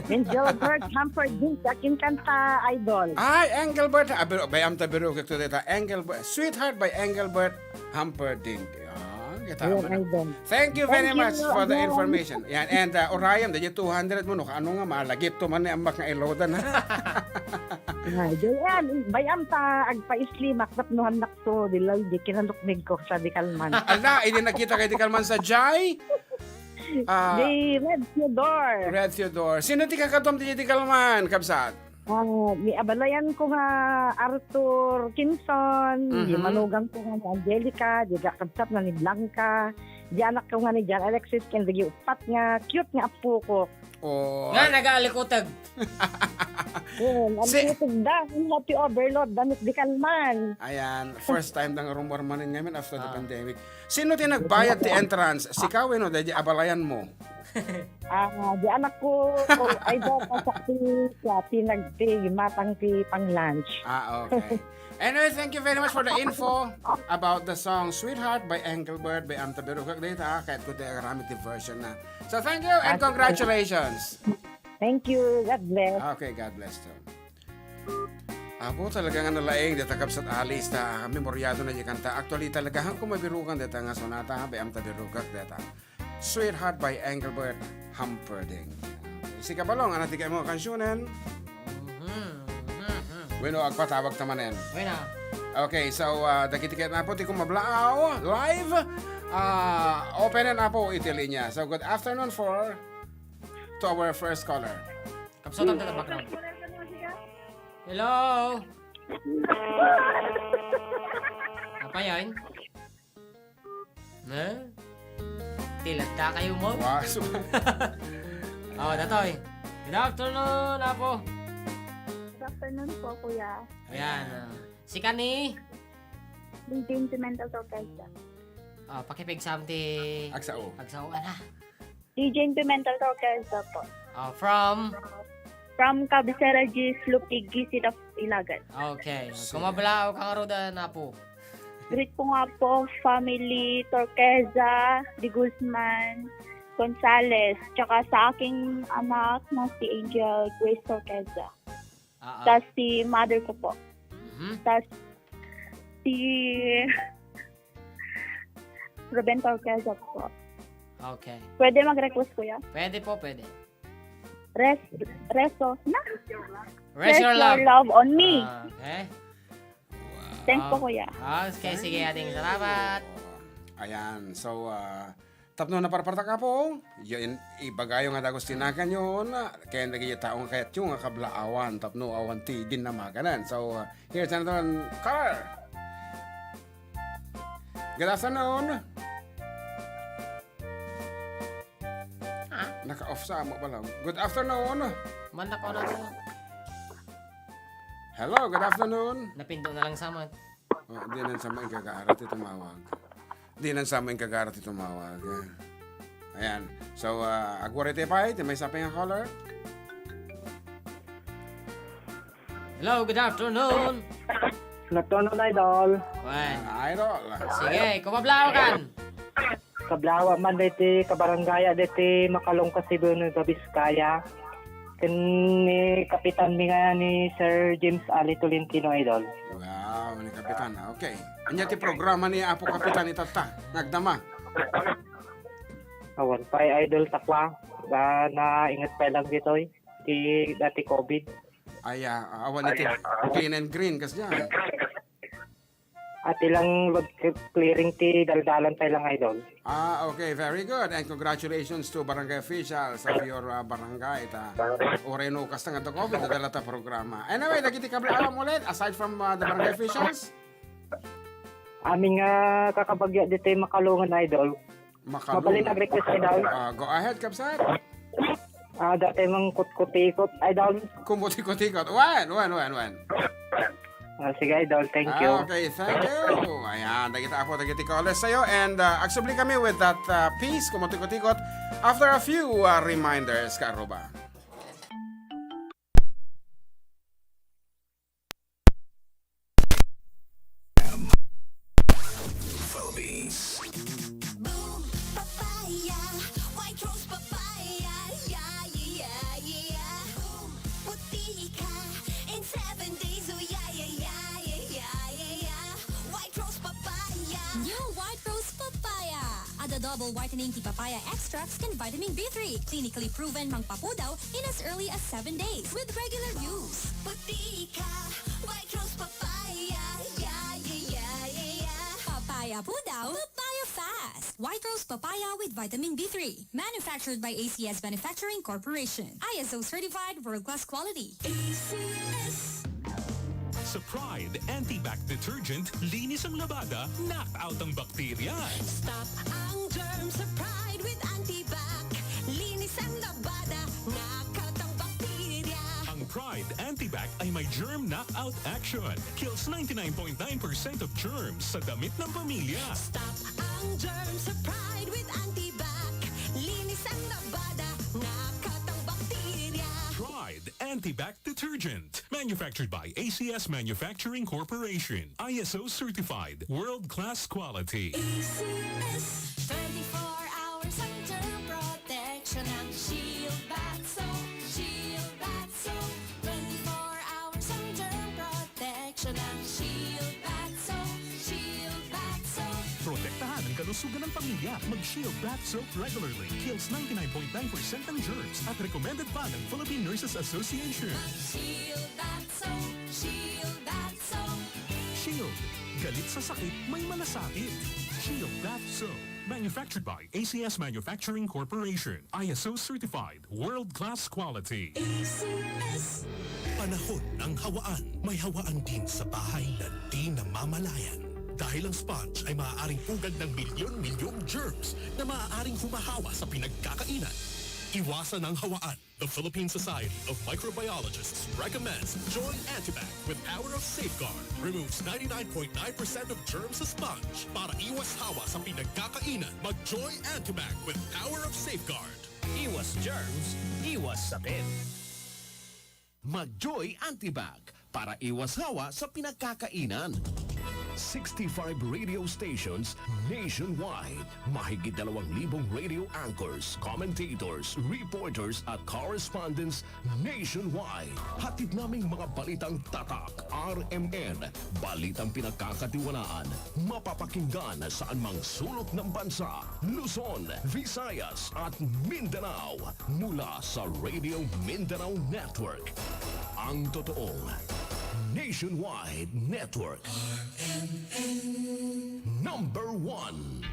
Engelbert Humperdinck, akin kanta idol. Ay, Engelbert. Bayam ta biro kakto dito. Engelbert. Sweetheart by Engelbert Humperdinck. Thank you very much for the information. Yan, and Orion, dahil 200 mo, no, ano nga, malagip to man ni ambak nga ilodan, ha? Diyan, bayam ta, agpa-isli, maknap nuhan nakso, dilaw, di kinanukmig ko sa di kalman. Ala, hindi nakita kay di kalman sa Jai? Di Red Theodore. Red Theodore. Sino ti kakatom di kalman, Kabsat? Ni abalayan ko nga Arthur Kinson, di manugang ko nga ni Angelica, di kakabsat na ni Blanca, di anak ko nga ni John Alexis, kaya di upat nga, cute nga apo ko. Oh. Nga, nag-aalikutag. Alikutag da, happy overload, damit di kalman. Ayan, first time nang rumor manin ngayon after the pandemic. Sino ti nagbayad ti entrance? Sikawin o, dahil abalayan mo? Di anak ko, ay daw pasakti siya, pinagti, matang ti pang lunch. Okay. Anyway, thank you very much for the info about the song Sweetheart by Engelbert by Amta Berukak data, kahit ko tayo karamit version na. So thank you and congratulations. Thank you, God bless. Okay, God bless too. Apo talaga nga nalaing data kapsat alis ta memoryado na di kanta. Actually talaga hang kumabirukan data nga sonata by Amta Berukak data. Sweetheart by Engelbert Humperdinck. Si Kabalong, ano tigay mo kansyunan? Bueno, agpatawag tamanen. Bueno. Okay, so dagitiket na po ti kumablaaw live. Open na po itili niya. So good afternoon to our first caller. Kapsotan sa background. Hello? Apa yan? Tilagta kayo mo? Wow. Datoy. Good afternoon, Apo. Good afternoon po, kuya. Ayan. Si Kani. DJ Pimentel Torqueza. Pakipig samti. Agsao. Agsao, ana. DJ Pimentel Torqueza po. From Cabecera G. Lupig, Gisit of Ilagan. Okay. Kumablao kang aruda na po. Greet po nga po, family Torqueza, Di Guzman, Gonzales, tsaka sa aking anak na si Angel Grace Torqueza. Tapos si mother ko po. Tapos si Ruben Torqueza po. Okay. Pwede mag-request, kuya? Pwede po, pwede. Rest your love on me. Okay. Thanks po, kuya. Okay, sige, ating salamat. Ayan, so, tapno na parparta ka po. Yan, ibagayo nga dagos tinakan yun. Kaya nagiging taong kayat yung kablaawan. Tapno awan ti din na maganan. So, here's another caller. Good afternoon. Naka-off sa mo pa lang. Good afternoon. Mandak ko na to. Hello, good afternoon. Napindo na lang sa man. Hindi nang sama yung kagaarat ito tumawag. Hindi nang sama yung kagaarat ito tumawag. Ayan. So, agwarete pa ito. May saping ang caller. Hello, good afternoon. Good afternoon, idol. Idol. Sige, kumablao kan. Kablawa man dito, kabarangaya dito, makalong Cebu ng Gabiskaya. Ni Kapitan mi nga ni Sir James Ali Tolentino, idol. Wow, ni Kapitan. Okay. Anya ti programa ni Apo Kapitan itata. Nagdama. Awan pa idol takwa. Na ingat pa lang dito ti dati COVID. Awan iti clean and green kas diyan. At ilang road clearing ti daldalan tayo lang idol. Okay, very good. And congratulations to barangay officials of your barangay. Oreno kas nga to COVID, nadala ta programa. Anyway, nagiti kabla alam ulit, aside from the barangay officials? Aming kakabagya dito yung Makalungan idol. Mabalin nag-request idol. Go ahead, Kapsat. Dati mang kutkutikot idol. Kumutikot-tikot. When? Sige idol, thank you. Okay, thank you. Ayan, nagita ako, nagiti calls sa'yo. And agsubli kami with that piece, kumutikot-tikot, after a few reminders, Karuba. Philippines. Boom, papaya, white rose papaya, yeah, yeah, yeah. Boom, puti ka in 7 days, oh yeah, yeah, yeah, yeah, yeah, yeah. White rose papaya. New White Rose Papaya. The double whitening tea papaya extracts can vitamin B3, clinically proven mangpapudaw in as early as 7 days with regular use. Puti ka, white rose papaya, yeah, yeah, yeah, yeah, yeah. Papaya pudaw, papaya fast. White Rose Papaya with vitamin B3. Manufactured by ACS Manufacturing Corporation. ISO certified world-class quality. ACS. Sa Pride Antibac Detergent, linis ang labada, knock out ang bakterya. Stop ang germs sa Pride with Antibac. Linis ang labada, knockout ang bakterya. Ang Pride Antibac ay may germ knockout action. Kills 99.9% of germs sa damit ng pamilya. Stop ang germs sa Pride with Antibac. Linis ang labada, knockout ang bakterya. Pride Antibac Detergent. Manufactured by ACS Manufacturing Corporation. ISO certified. World-class quality. ACS. 24 hours ang germ protection ng Shield Bath Soap. Shield Bath Soap. 24 hours ang germ protection ng Shield Bath Soap. Shield Bath Soap. Protektahan ang kalusugan ng pamilya. Mag-Shield Bath Soap regularly. Kills 99.9% ng germs at recommended pa ng Philippine Nurses Association. Shield Bath Soap. Shield Bath Soap. Shield. Galit sa sakit, may malasakit. Shield Bath Soap. Manufactured by ACS Manufacturing Corporation. ISO certified. World-class quality. ACS. Panahon ng hawaan. May hawaan din sa bahay na di namamalayan. Dahil ang sponge ay maaaring pugad ng milyon-milyong germs na maaaring humahawa sa pinagkakainan. Iwasan ang hawaan. The Philippine Society of Microbiologists recommends Joy Antibac with Power of Safeguard. Removes 99.9% of germs sa sponge. Para iwas hawa sa pinagkakainan, mag-Joy Antibac with Power of Safeguard. Iwas germs, iwas sakit. Mag-Joy Antibac para iwas hawa sa pinagkakainan. 65 radio stations nationwide. Mahigit 2,000 radio anchors, commentators, reporters at correspondents nationwide. Hatid naming mga balitang tatak, RMN, balitang pinagkakatiwalaan, mapapakinggan saan mang sulok ng bansa, Luzon, Visayas at Mindanao mula sa Radio Mindanao Network. Ang totoong Nationwide Network. Number 1.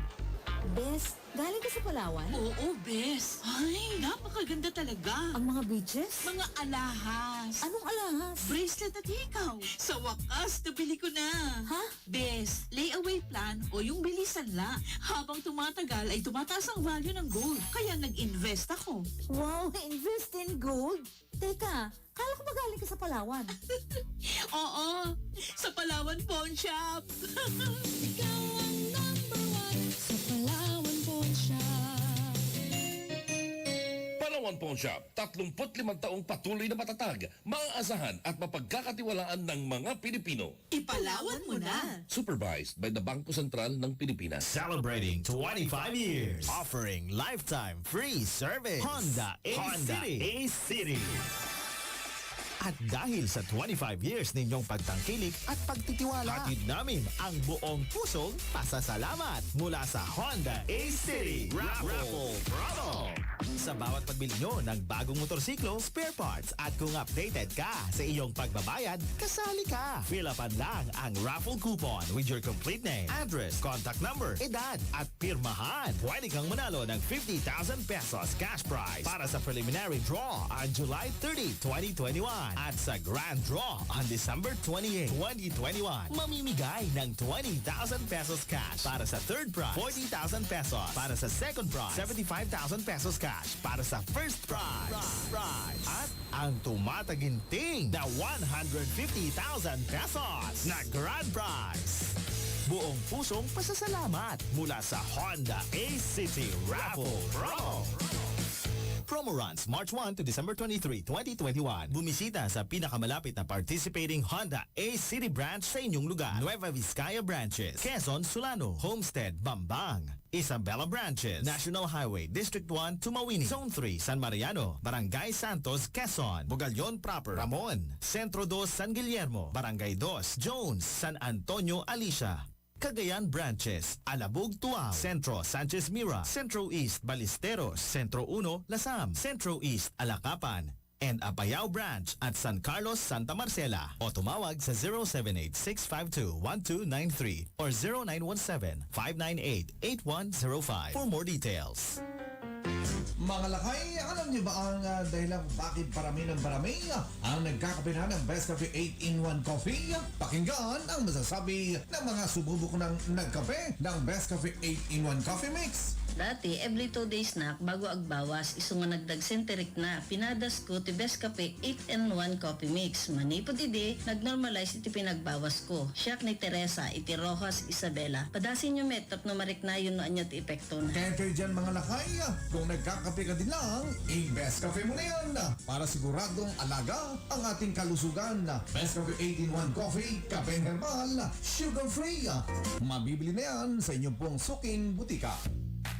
Bes, galing ka sa Palawan? Oo, Bes. Ay, napakaganda talaga. Ang mga beaches? Mga alahas. Anong alahas? Bracelet at hikaw. Sa wakas, nabili ko na. Ha? Bes, layaway plan o yung bilisan la. Habang tumatagal ay tumataas ang value ng gold. Kaya nag-invest ako. Wow, invest in gold? Teka, kala ko ba galing ka sa Palawan? Oo, sa Palawan Pawn Shop. Ikaw ang number 1 sa Palawan Pawn Shop. Palawan Pawn Shop, 35 taong patuloy na matatag, maaasahan at mapagkakatiwalaan ng mga Pilipino. Ipalawan mo na. Supervised by the Bangko Sentral ng Pilipinas. Celebrating 25 years. Offering lifetime free service. Honda A-City. At dahil sa 25 years ninyong pagtangkilik at pagtitiwala, hatid namin ang buong pusong pasasalamat mula sa Honda A-City Raffle Promo. Sa bawat pagbili nyo ng bagong motorsiklo, spare parts at kung updated ka sa iyong pagbabayad, kasali ka. Fill upan lang ang raffle coupon with your complete name, address, contact number, edad at pirmahan. Pwede kang manalo ng 50,000 pesos cash prize para sa preliminary draw on July 30, 2021 at sa grand draw on December 28, 2021. Mamimigay ng 20,000 pesos cash para sa third prize, 40,000 pesos para sa second prize, 75,000 pesos cash para sa first prize. At ang tumataginting na 150,000 pesos na grand prize. Buong pusong pasasalamat mula sa Honda A-City Raffle Pro. Promo runs March 1 to December 23, 2021. Bumisita sa pinakamalapit na participating Honda A-City branch sa inyong lugar. Nueva Vizcaya branches, Quezon, Solano, Homestead, Bambang, Isabela branches, National Highway, District 1, Tumawini, Zone 3, San Mariano, Barangay Santos, Quezon, Bugallon Proper, Ramon, Centro 2, San Guillermo, Barangay 2, Jones, San Antonio, Alicia, Cagayan branches, Alabug, Tuaw, Centro, Sanchez Mira, Centro East, Balisteros, Centro 1, Lasam, Centro East, Alakapan, and Apayao branch at San Carlos, Santa Marcela. O tumawag sa 078-652-1293 or 0917-598-8105 for more details. Mga lakay, alam niyo ba ang dahilan bakit parami ng parami ang nagkakape na ng Best Cafe 8-in-1 Coffee? Pakinggan ang masasabi ng mga sumubok ng nagkape ng Best Cafe 8-in-1 Coffee Mix. Dati, every 2 days na, bago agbawas, iso nga nagdag-centeric na, pinadas ko ti Best Cafe 8-in-1 Coffee Mix. Manipod ide, nag-normalize iti pinagbawas ko. Siyak ni Teresa, iti Rojas, Isabela. Padasin nyo metap no marik na yun no anya ti epekto na. Kaya kayo dyan mga lakay, kung nagkakape ka din lang, i-Best Cafe mo na yan para siguradong alaga ang ating kalusugan. Best Cafe 8-in-1 Coffee, kapeng herbal, sugar-free. Mabibili na yan sa inyong pong suking butika.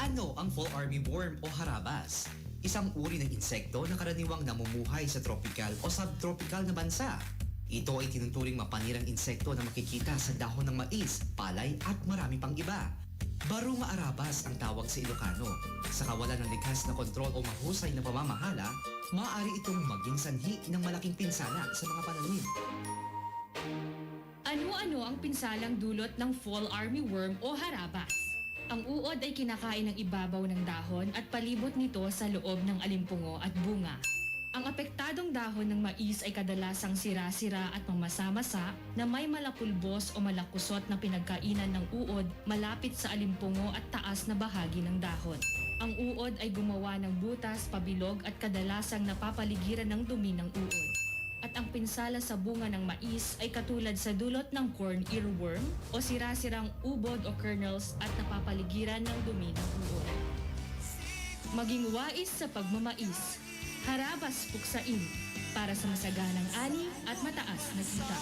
Ano ang fall armyworm o harabas? Isang uri ng insekto na karaniwang namumuhay sa tropical o subtropical na bansa. Ito ay tinuturing mapanirang insekto na makikita sa dahon ng mais, palay at marami pang iba. Barunga arabas ang tawag sa Ilocano. Sa kawalan ng likas na kontrol o mahusay na pamamahala, maaari itong maging sanhi ng malaking pinsala sa mga pananim. Ano-ano ang pinsalang dulot ng fall armyworm o harabas? Ang uod ay kinakain ng ibabaw ng dahon at palibot nito sa loob ng alimpungo at bunga. Ang apektadong dahon ng mais ay kadalasang sira-sira at mamasa-masa na may malapulbos o malakusot na pinagkainan ng uod malapit sa alimpungo at taas na bahagi ng dahon. Ang uod ay gumawa ng butas, pabilog at kadalasang napapaligiran ng dumi ng uod. At ang pinsala sa bunga ng mais ay katulad sa dulot ng corn earworm o sira-sirang ubod o kernels at napapaligiran ng dumi ng uod. Maging wais sa pagmamais. Harabas puksain para sa masaganang ani at mataas na kita.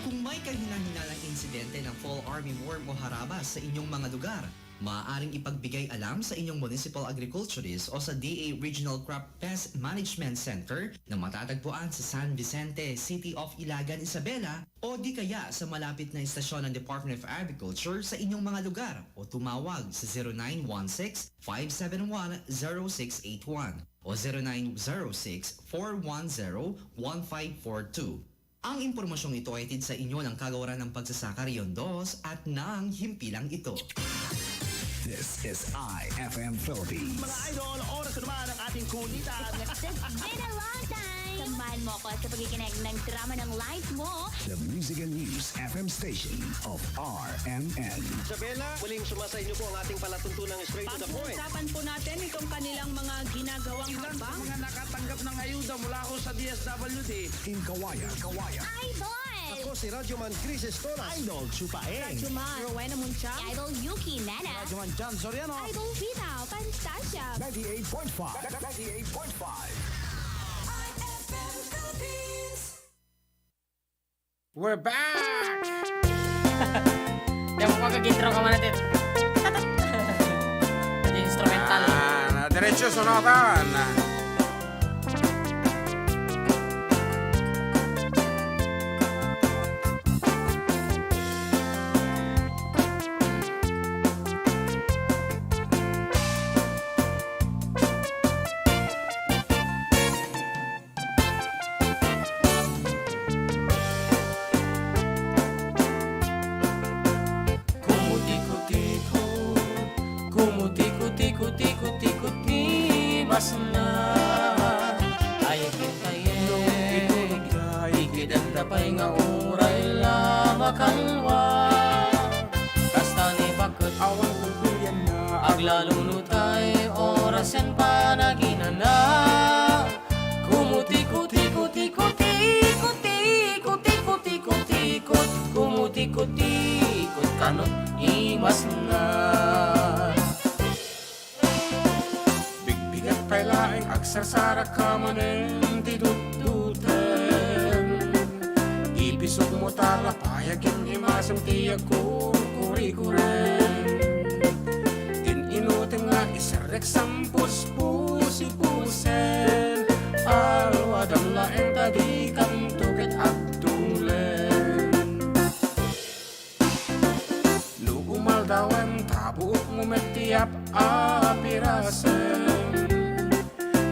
Kung may kahinahinang insidente ng fall armyworm o harabas sa inyong mga lugar, maaaring ipagbigay alam sa inyong municipal agriculturist o sa DA Regional Crop Pest Management Center na matatagpuan sa San Vicente, City of Ilagan, Isabela o di kaya sa malapit na istasyon ng Department of Agriculture sa inyong mga lugar o tumawag sa 0916-571-0681 o 0906-410-1542. Ang impormasyong ito ay hatid sa inyo ng Kagawaran ng Pagsasaka Rion 2 at ng himpilang ito. This is IFM Philippines. Mga idol, oras na naman ang ating kunitan. It's been a long time! Samahan mo ako sa pagkikinig ng drama ng life mo. The Music and News FM station of RMN. Isabela, muling sumasa inyo po ang ating palatuntunang straight to the point. Pag-uusapan po natin itong kanilang mga ginagawang habang. Mga nakatanggap ng ayuda mula ko sa DSWD. In Kawayan. Idol! Ako si Radyoman Chris Estolas. Idol Chupaeng. Radyoman Rowena Munchang. Idol Yuki Nana. Radyoman John Soriano. Idol Vita Pantasya. 98.5. 98.5. We're back! Hindi mo magag-intro ka man natin. Hindi instrumental. Diretso sunotan. imas na ay kitayeg ikidan tapay nga uray la makalwa kasta ni bakit awan kukuyan na aglalunutay orasen panaginana kumuti-kuti-kuti-kuti-kuti-kuti-kuti-kuti-kuti kumuti-kuti-kuti kanot imas na bigbigat pa'y laing agsasara ka manen tiduduten ipisog mo tala payagin imasang tiyak ko kuri-kuren inutin nga isarek sampus-pusi-pusen alwadam laeng tadi kan tukit abdulen luumal dawen tabuok mo metiap apirasen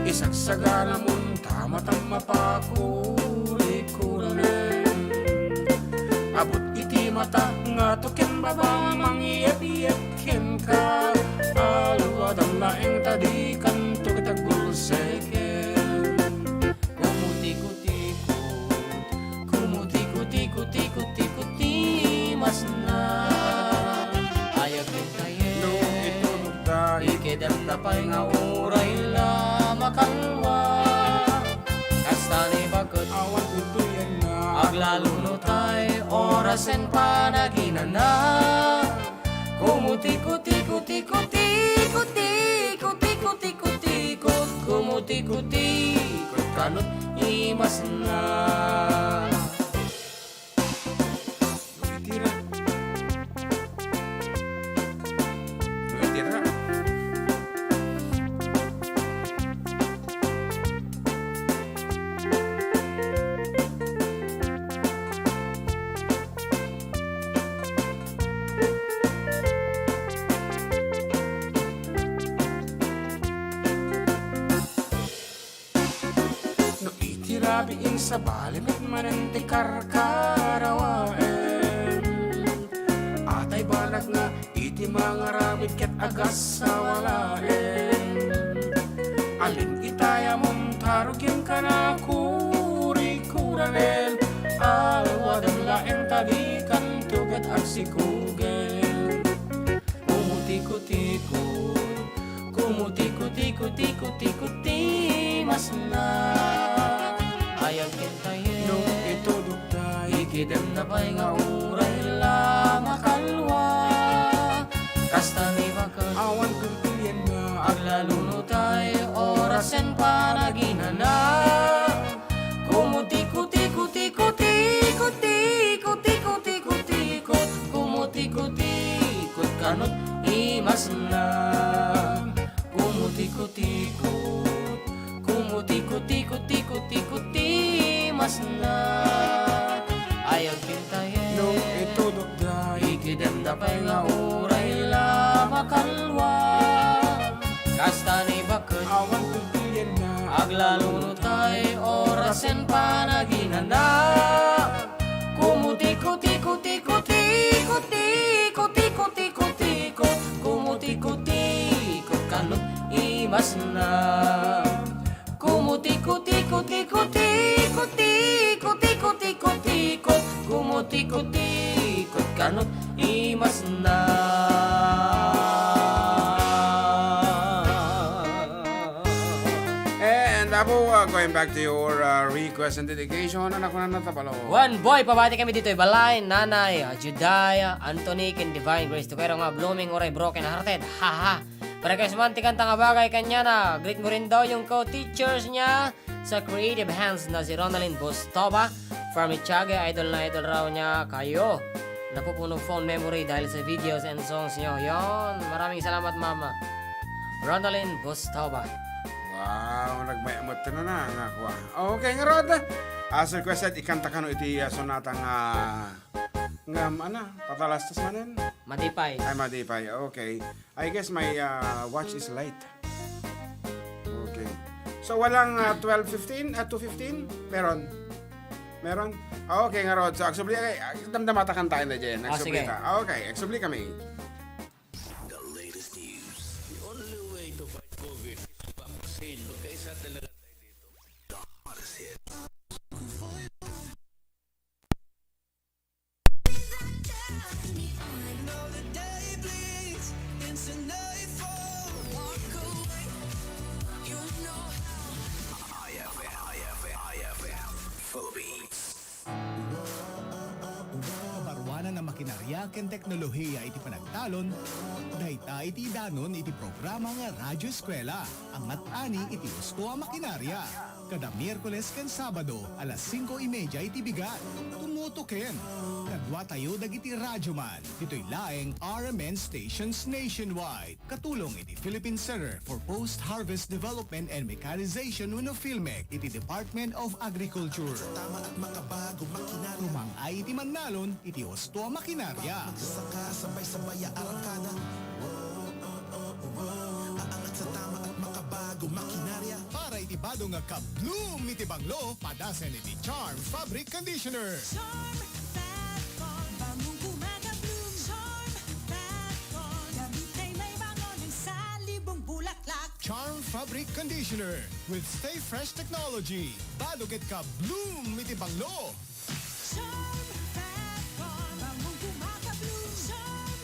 isagsagana mun tamatang mapakuri-kuren abot iti mata nga tukin baba mangiyep-yepkin ka alwadam laeng tadi kan tukit agbulseken kumuti-kuti-kuti-kuti-kuti mas na ayag kintayen no itulog dahil ikidam tapay nga uray la makalwa kasta ni bakit awan tutuyan na aglalunotay orasen panaginana kumuti-kuti-kuti-kuti-kuti-kuti-kuti-kuti-kuti kumuti-kuti-kuti kanot imas na Luitira Luitira Itirabiin sa balimit manenti karkarawaen atay balag nga iti mga rabit ket agas sa walaen alin itaya mong tarugin ka na kuri-kuranen alwadam laeng talikan tugat agsikugen kumuti-kuti-kuti kumuti-kuti-kuti-kuti-kuti mas na ayag kintayen no itulog tayo ikidem na pa'y nga uray la makalwa kasta ni bakit awan kukuyan na aglalunutay orasen panaginana kumuti-kuti-kuti-kuti-kuti-kuti-kuti-kuti-kuti kumuti-kuti-kuti kanot imas na kumuti-kuti-kuti kumuti-kuti-kuti-kuti-kuti mas na ayag kintayen no itulog dahil ikidem na pa'y nga uray la makalwa kasta ni bakit awan kukuyan na aglalunutay orasen panaginana kumuti-kuti-kuti-kuti-kuti-kuti-kuti-kuti kumuti-kuti-kuti kanot imas na kumuti-kuti-kuti-kuti-kuti-kuti-kuti-kuti kumuti-kuti-kuti kanot imas na And Apo, going back to your request and dedication, anak ko na natabalo. One boy, pabati kami dito. Balay, Nanay, Judaya, Anthony, and Divine Grace. Tukero nga, blooming oray, broken hearted. Haha. Para kayo sumantikan tanga bagay kanya na. Greet mo rin daw yung co-teachers niya sa creative hands na si Ronaldin Bostova. From Itchaga, idol na idol raw niya kayo. Napupuno phone memory dahil sa videos and songs niyo. Yon, maraming salamat mama. Ronaldin Bostova. Wow, nagmayamot na nga ko. Okay nga Rod. As requested, ikanta ka no iti sonata nga patalastas manen? Madipay. Ay, Madipay. Okay. I guess my watch is late. Okay. So, walang 12:15? 2:15? Meron? Meron? Okay nga Rod. So, aksubli, damdamata kan tayo na dyan. Aksubli sige. ka. Okay, aksubli kami. The latest news. The only way to fight COVID is vaccine. ken teknolohiya iti panagtalon, dayta iti danon iti programa nga Radyo Eskwela, angat ani iti gusto a makinarya. Kada Miyerkules ken Sabado, alas 5:30 iti bigat. Tumutuken. Kadwa tayo dagiti radyo man. Dito'y laeng RMN stations nationwide. Katulong iti Philippine Center for Post-Harvest Development and Mechanization uno Philmec iti Department of Agriculture. Tama at mga bago makinarya. Rumangay iti Mannalon iti Osto a Makinarya. Saka sabay-sabay arangkada. Aangat sa tama at makabago makinarya. Para itibado nga kabloom iti banglo, padasen iti Charm Fabric Conditioner. Charm Fatcon, bamong gumagabloom. Charm Fatcon, gamit ay may bangon ng salibong bulaklak. Charm Fabric Conditioner with Stay Fresh technology. Badugit ka bloom iti banglo. Charm Fatcon, bamong gumagabloom. Charm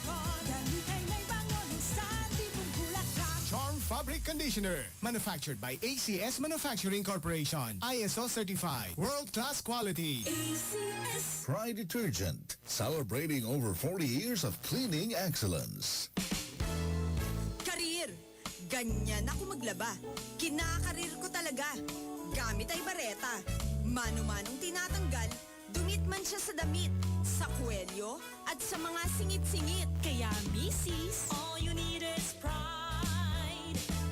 Fatcon, gamit ay may bangon ng salibong bulaklak. Charm Fabric Conditioner, manufactured by ACS Manufacturing Corporation. ISO certified, world-class quality. ACS. Pride Detergent, celebrating over 40 years of cleaning excellence. Karir, ganyan ako maglaba. Kinakarir ko talaga. Gamit ay bareta. Mano-manong tinatanggal, dumit man siya sa damit, sa kwelyo, at sa mga singit-singit. Kaya, Mrs., all you need is pride.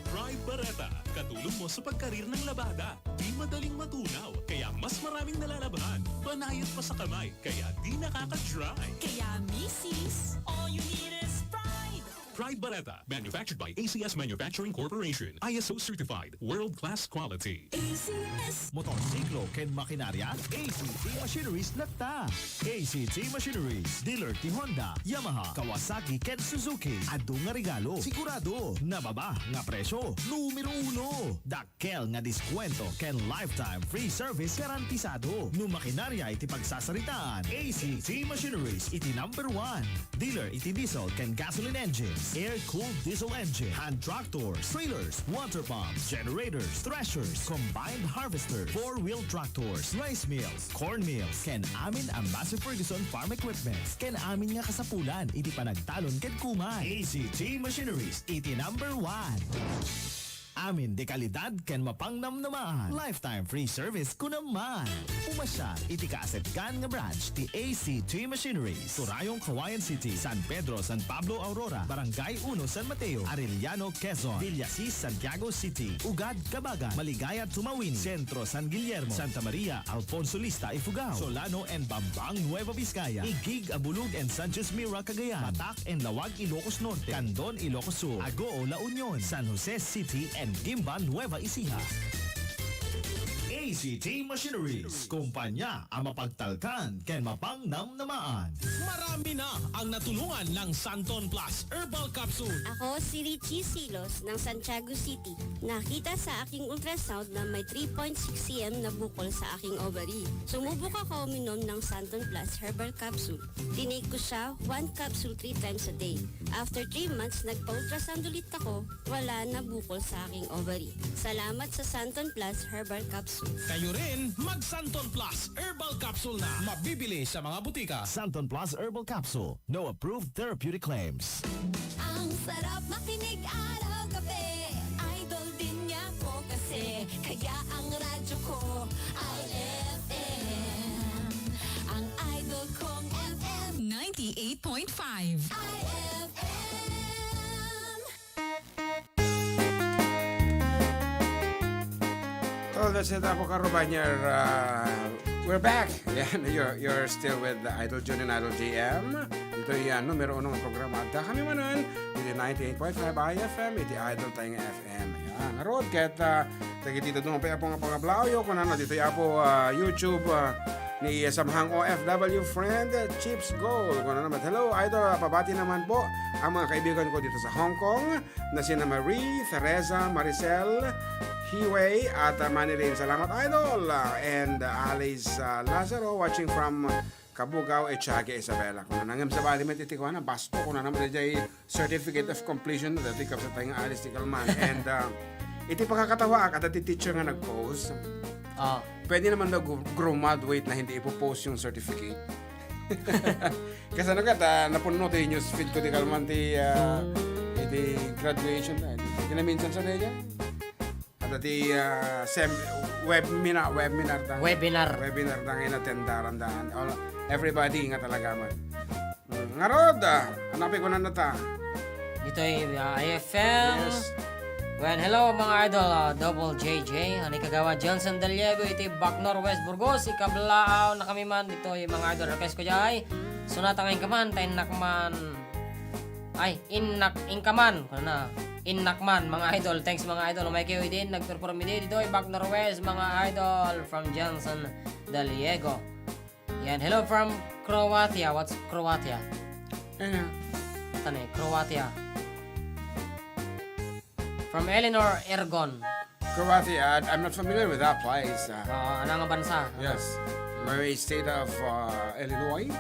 Pride Bareta, katulong mo sa pagkarir ng labada. Di madaling matunaw, kaya mas maraming nalalabhan. Banayad pa sa kamay, kaya di nakaka-dry. Kaya, Mrs., all you need is pride. Pride Bareta, manufactured by ACS Manufacturing Corporation. ISO certified, world-class quality. ACS. Motorsiklo ken makinarya, ACT Machineries lagta. ACT Machineries, dealer ti Honda, Yamaha, Kawasaki ken Suzuki. Adu nga regalo, sigurado, nababa nga presyo, numero 1. Dakkel nga diskwento ken lifetime free service garantisado. No makinarya iti pagsasaritaan, ACT Machineries iti number 1. Dealer iti diesel ken gasoline engines, air-cooled diesel engine, hand tractors, trailers, water pumps, generators, threshers, combined harvesters, four-wheel tractors, rice mills, corn mills, ken amin ang Massey Ferguson Farm Equipment, ken amin nga kasapulan, iti panagtalon ken kumay. ACT Machineries, iti number 1. Amin de kalidad ken mapangnamnaman. Lifetime free service kunaman. Umasya iti kaaset kan nga branch ti ACT Machineries. Turayong Kawayan City, San Pedro, San Pablo, Aurora, Barangay 1, San Mateo, Arellano, Quezon, Villasis, Santiago City, Ugad, Cabagan, Maligaya, Tumawin, Centro, San Guillermo, Santa Maria, Alfonso Lista, Ifugao, Solano and Bambang, Nueva Vizcaya, Igig, Abulug and Sanchez Mira, Cagayan, Batak and Lawag, Ilocos Norte, Candon, Ilocos Sur, Agoo, La Union, San Jose City and Gimban, Nueva Ecija. ACT Machineries, kumpanya ang mapagtalkan ken mapangnamnamaan. Marami na ang natulungan ng Santon Plus Herbal Capsule. Ako si Richie Silos ng Santiago City. Nakita sa aking ultrasound na may 3.6 cm na bukol sa aking ovary. Sumubok ako uminom ng Santon Plus Herbal Capsule. Tinake ko siya 1 capsule 3 times a day. After 3 months, nagpa-ultrasound ulit ako, wala na bukol sa aking ovary. Salamat sa Santon Plus Herbal Capsule. Kayo rin, mag-Santon Plus Herbal Capsule na. Mabibili sa mga butika. Santon Plus Herbal Capsule. No approved therapeutic claims. Ang sarap makinig araw-gabi. Idol din niya ko kasi. Kaya ang radyo ko ay FM. Ang idol kong FM 98.5. So that's it ako Karubanyer. We're back. Yan, you're still with the Idol June and Idol JM. Ito yung numero 1 ng programa. Da kami manan. Ito 98.5 IFM. Ito Idol tayong FM. Yan. Narod. Kahit tagitito doon pa yung pangablayo. Kung ano, dito yung YouTube ni Samhang OFW friend Chips Gold. Kung ano naman. Hello Idol. Pabati naman po ang mga kaibigan ko dito sa Hong Kong na sina Marie, Teresa, Maricel, Hiway at Manilin. Salamat Idol. And Alice Lazaro watching from Kabugao, Echage, Isabela. Kung nangyam sa Balimet, itikwa na basto. Kung naman na certificate of completion na datikap sa tayong Alice Tikalman. And iti pakakatawa at ati teacher nga nag-post. Pwede naman na graduate na hindi ipopost yung certificate. Kasi ano ka, napuno tayo news feed ko di kalman ti graduation na. Kinaminsan sa niya. At ti webinar ta. Webinar ta ngayon atendaran daan. Everybody nga talaga man. Ngarod, hanapin ko na nata. Dito ay IFM. Yes. Well, hello mga idol, Double JJ, ani kagawa Johnson Daliego, iti Bacnor West Burgos, ikablaaw na kami man, dito ay mga idol, request ko jay, sunata ngayon kaman, tayo nakman, ay, inkaman, na, innakman, mga idol, thanks mga idol, umay kayo din, nag-perform dito ay Bacnor West, mga idol, from Johnson Daliego. Yan, hello from Croatia, what's Croatia? Croatia. From Eleanor Ergon. Croatia, I'm not familiar with that place. Ano nga bansa? Yes. Very state of Illinois.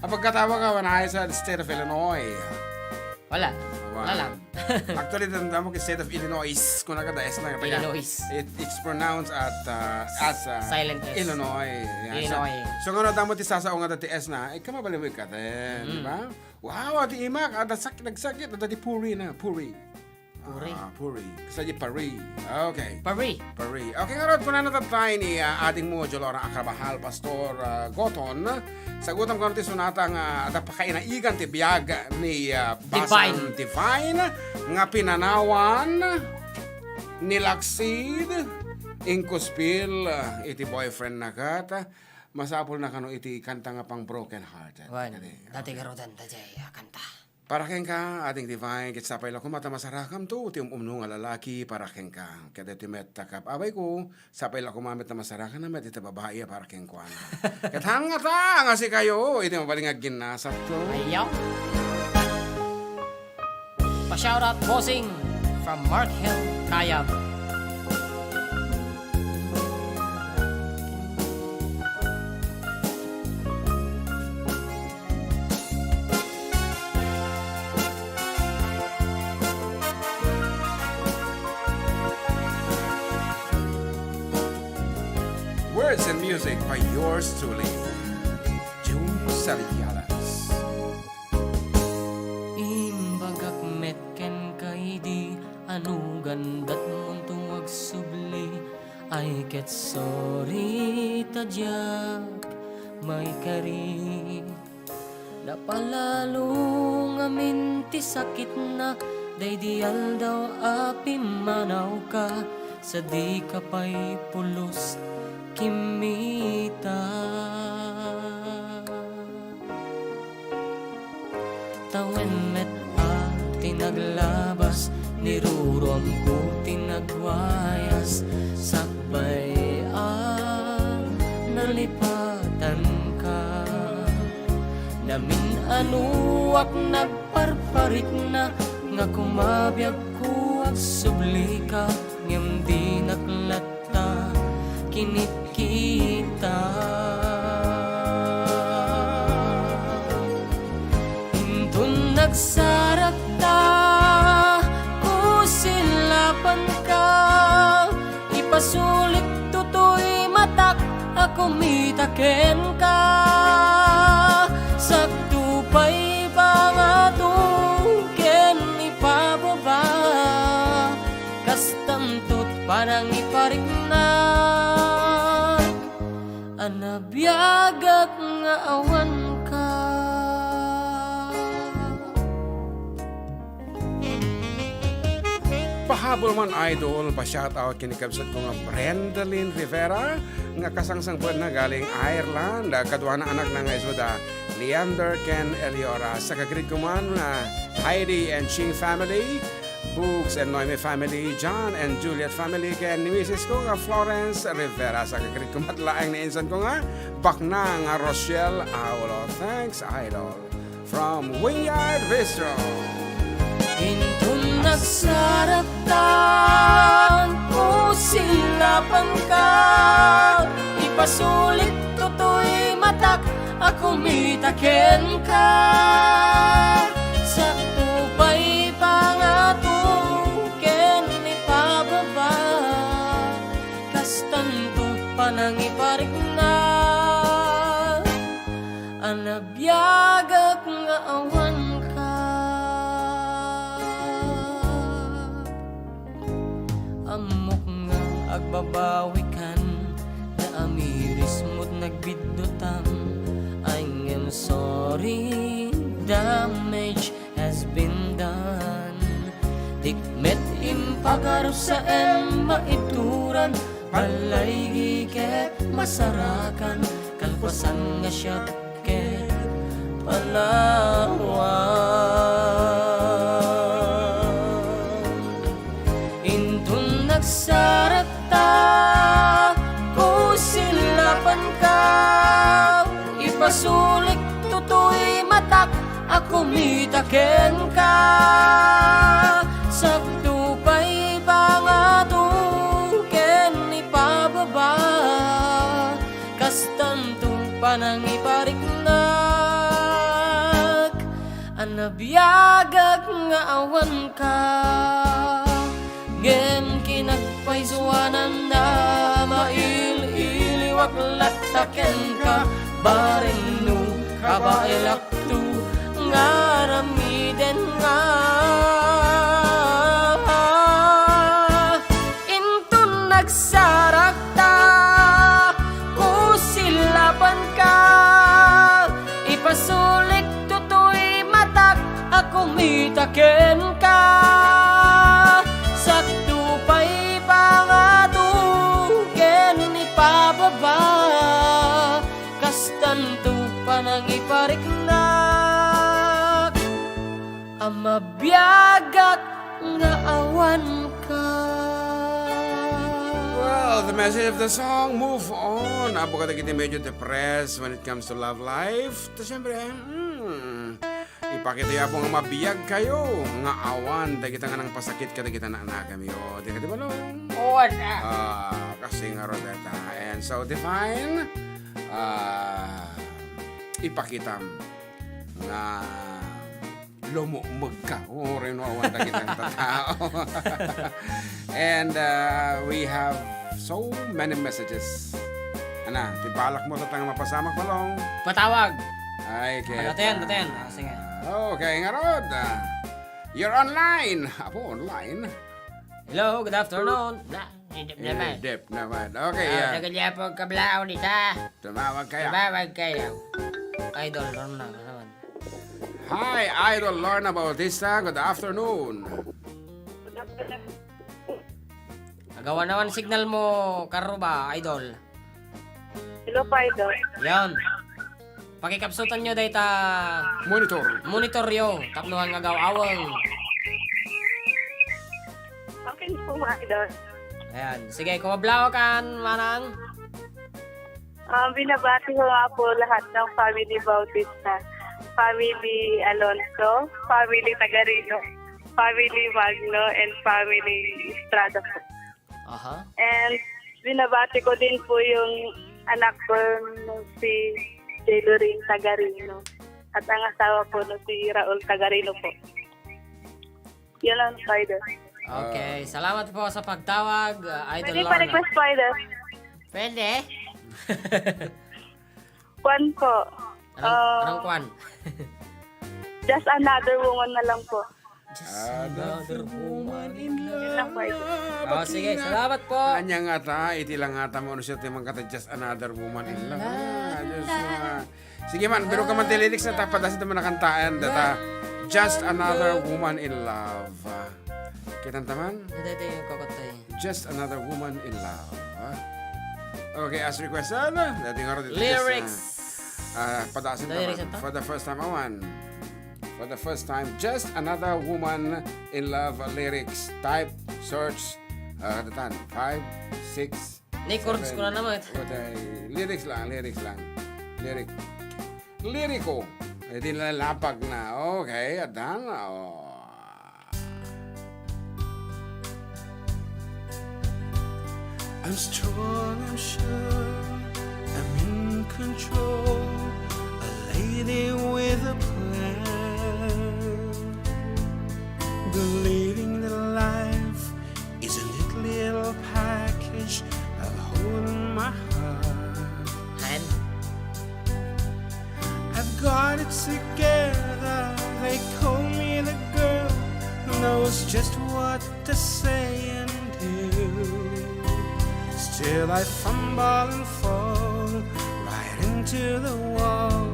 Pagkatawa ka, when I said state of Illinois. Wala lang. Actually, tanda mo state of Illinois. Kung nakadaes na. Illinois. It's pronounced as silent S. Illinois. Yeah. Illinois. So nga damo ti sasaong nga ti S na, kamabalimig ka din. Di ba? Wow, ati imak. Nagsakit. Ati puri na. Puri. Kasi di pari. Okay. Pari. Okay nga rod, kung natatay ni ating module or akabahal, Pastor Goton, sagutan ko natin sunatang pakainaigan ti biyag ni Basang Divine nga pinanawan nilaksid inkuspil iti boyfriend na kat masapol na kano iti kanta nga pang broken hearted. Dati garodan dati kanta. Para keng ka, ating Divine, kitsapay lang kumata masarakam to, ti umno nga lalaki, para keng ka. Kaya ti met takap, abay ko, sapay lang kumamit na masarakan na met, iti babae, para keng ko ana. Katang nga ta, nga si kayo, iti mabalingag ginasap to. Ayaw. Pa-shoutout bossing from Mark Hill, Kayab. Words and music by yours truly, June Salialas. Imbagak met ken kay di anugan dat mong tuwag subli ay ket sorry tadyak may kari napalalo ngamin ti sakit na daydial daw api manaw ka sa di ka pa'y pulos kimita tawen met tinaglabas nirurom ko tinagwayas sakbay nalipatan ka namin anuak nagparparik na nga kumabiyag ko ag subli ka ngem di naklata kinit kita intun nagsarak ta kusilapan ka ipasulit tutoy matak ako mitaken ka sakto pa'y pangatong ken ipababa kastantot parang iparik na anabiyagak nga awan ka. Pahabol man idol, pa-shoutout kinikabsat ko nga Brendalyn Rivera nga kasangsang buwan na galing Ireland. Kadwa na anak na nga isuda Leander Ken Eliora. Sa kagrid ko man Heidi and Ching family, Books and Noemi family, John and Juliet family, kaya ni Mrs. ko nga Florence Rivera. Sa kagrid ko matlaang na insan ko nga bakna nga Rochelle Aulo. Thanks idol. From Wingard Bistro. Intun nagsaratan ko silapan ka ipasulit tutoy matak ako mitaken ka sakto pa'y pangatong ken ipababa kastanto panang iparik na anabiyagak nga awan ka. Amok nga agbabawi kan na amiris mo't nagbidotang. I'm sorry, damage has been done. Dikmet impagarap sa maituran, balay giket masarakan, kalpasan nga siya ket palawan. Intun nagsarata ko silapan ka, ipasulik tutoy matak ako mitaken ka. Sakto pa'y pangatong ken ipababa, kastantong panang ipariknak, anabiyagag nga awan ka. Gen kinagpaisuanan na mail-iliwak lataken ka, bareng no kabailakto nga ramiden nga. Intun nagsarakta ko silaban ka, ipasulik tutoy matak ako mitaken ka. Sakto pa'y pangatuken ipababa, kastanto panang ipariknak, amabiyagak nga awan ka. Well, the message of the song, move on. Abo ka tagiti medyo depressed when it comes to love life. To siyempre, ipakita ya po nga mabiyag kayo. Nga awan, dagita nga nang pasakit ka, dagita na kami. O, di ka di ba no? Oo na. Kasi nga Rodetta. And so, define, ipakita nga lumumag ka. O, rin awan dagita ng tatao. And we have so many messages. Ana, tibalak mo tatang mapasamak malong. Patawag. Ay, kaya. Daten. Sige. Okay, nga Rod. You're online. Apo, online. Hello, good afternoon. Dip naman. Okay, Nagalyapag kablao nita. Tumawag kayo. Idol, Lorna naman. Hi, Idol Lorna Bautista. Good afternoon. Nagawa naman signal mo, karo ba, Idol? Hello pa, Idol. Yan. Pakikapsutan nyo dahil monitor yo. Tapnuhan nga gawawang. Okay po, Idol. Ayan. Sige, kumablaw kan, manang. Binabati ko nga po lahat ng family Bautista. Family Alonso, family Tagarino, family Magno, and family Estrada po. Aha. And binabati ko din po yung anak ko si Jelorin Tagarino. At ang asawa ko si Raul Tagarino po. Yan lang, Idol. Okay, salamat po sa pagtawag, Idol Pwede Lorna. pa request po, Idol. Pwede? Kwan po. Anong kwan? Just Another Woman na lang po. Another woman in Yan lang po, Idol. Sige, salamat po. Anya nga ta, iti lang nga ta mo siya timang kata just another woman in love. Sige man, pero ka man lyrics na tapadasin naman na kantaan data. Just another woman in love. Kitang taman? Dito yung kokotay. Just another woman in love. Okay, as requested, dating nga rin Lyrics. Padasin Lyrics naman. For the first time, awan. For the first time, just another woman in love lyrics. Type, search, katatan, 5, 6, Ni-chords ko na naman. Lyrics lang. Liriko. Hindi lalapag na. Okay, adan. I'm strong, I'm sure, I'm in control, a lady with a plan, believing that life is a neat little package I'll hold in my heart. started together, they called me the girl who knows just what to say and do. Still I fumble and fall right into the wall.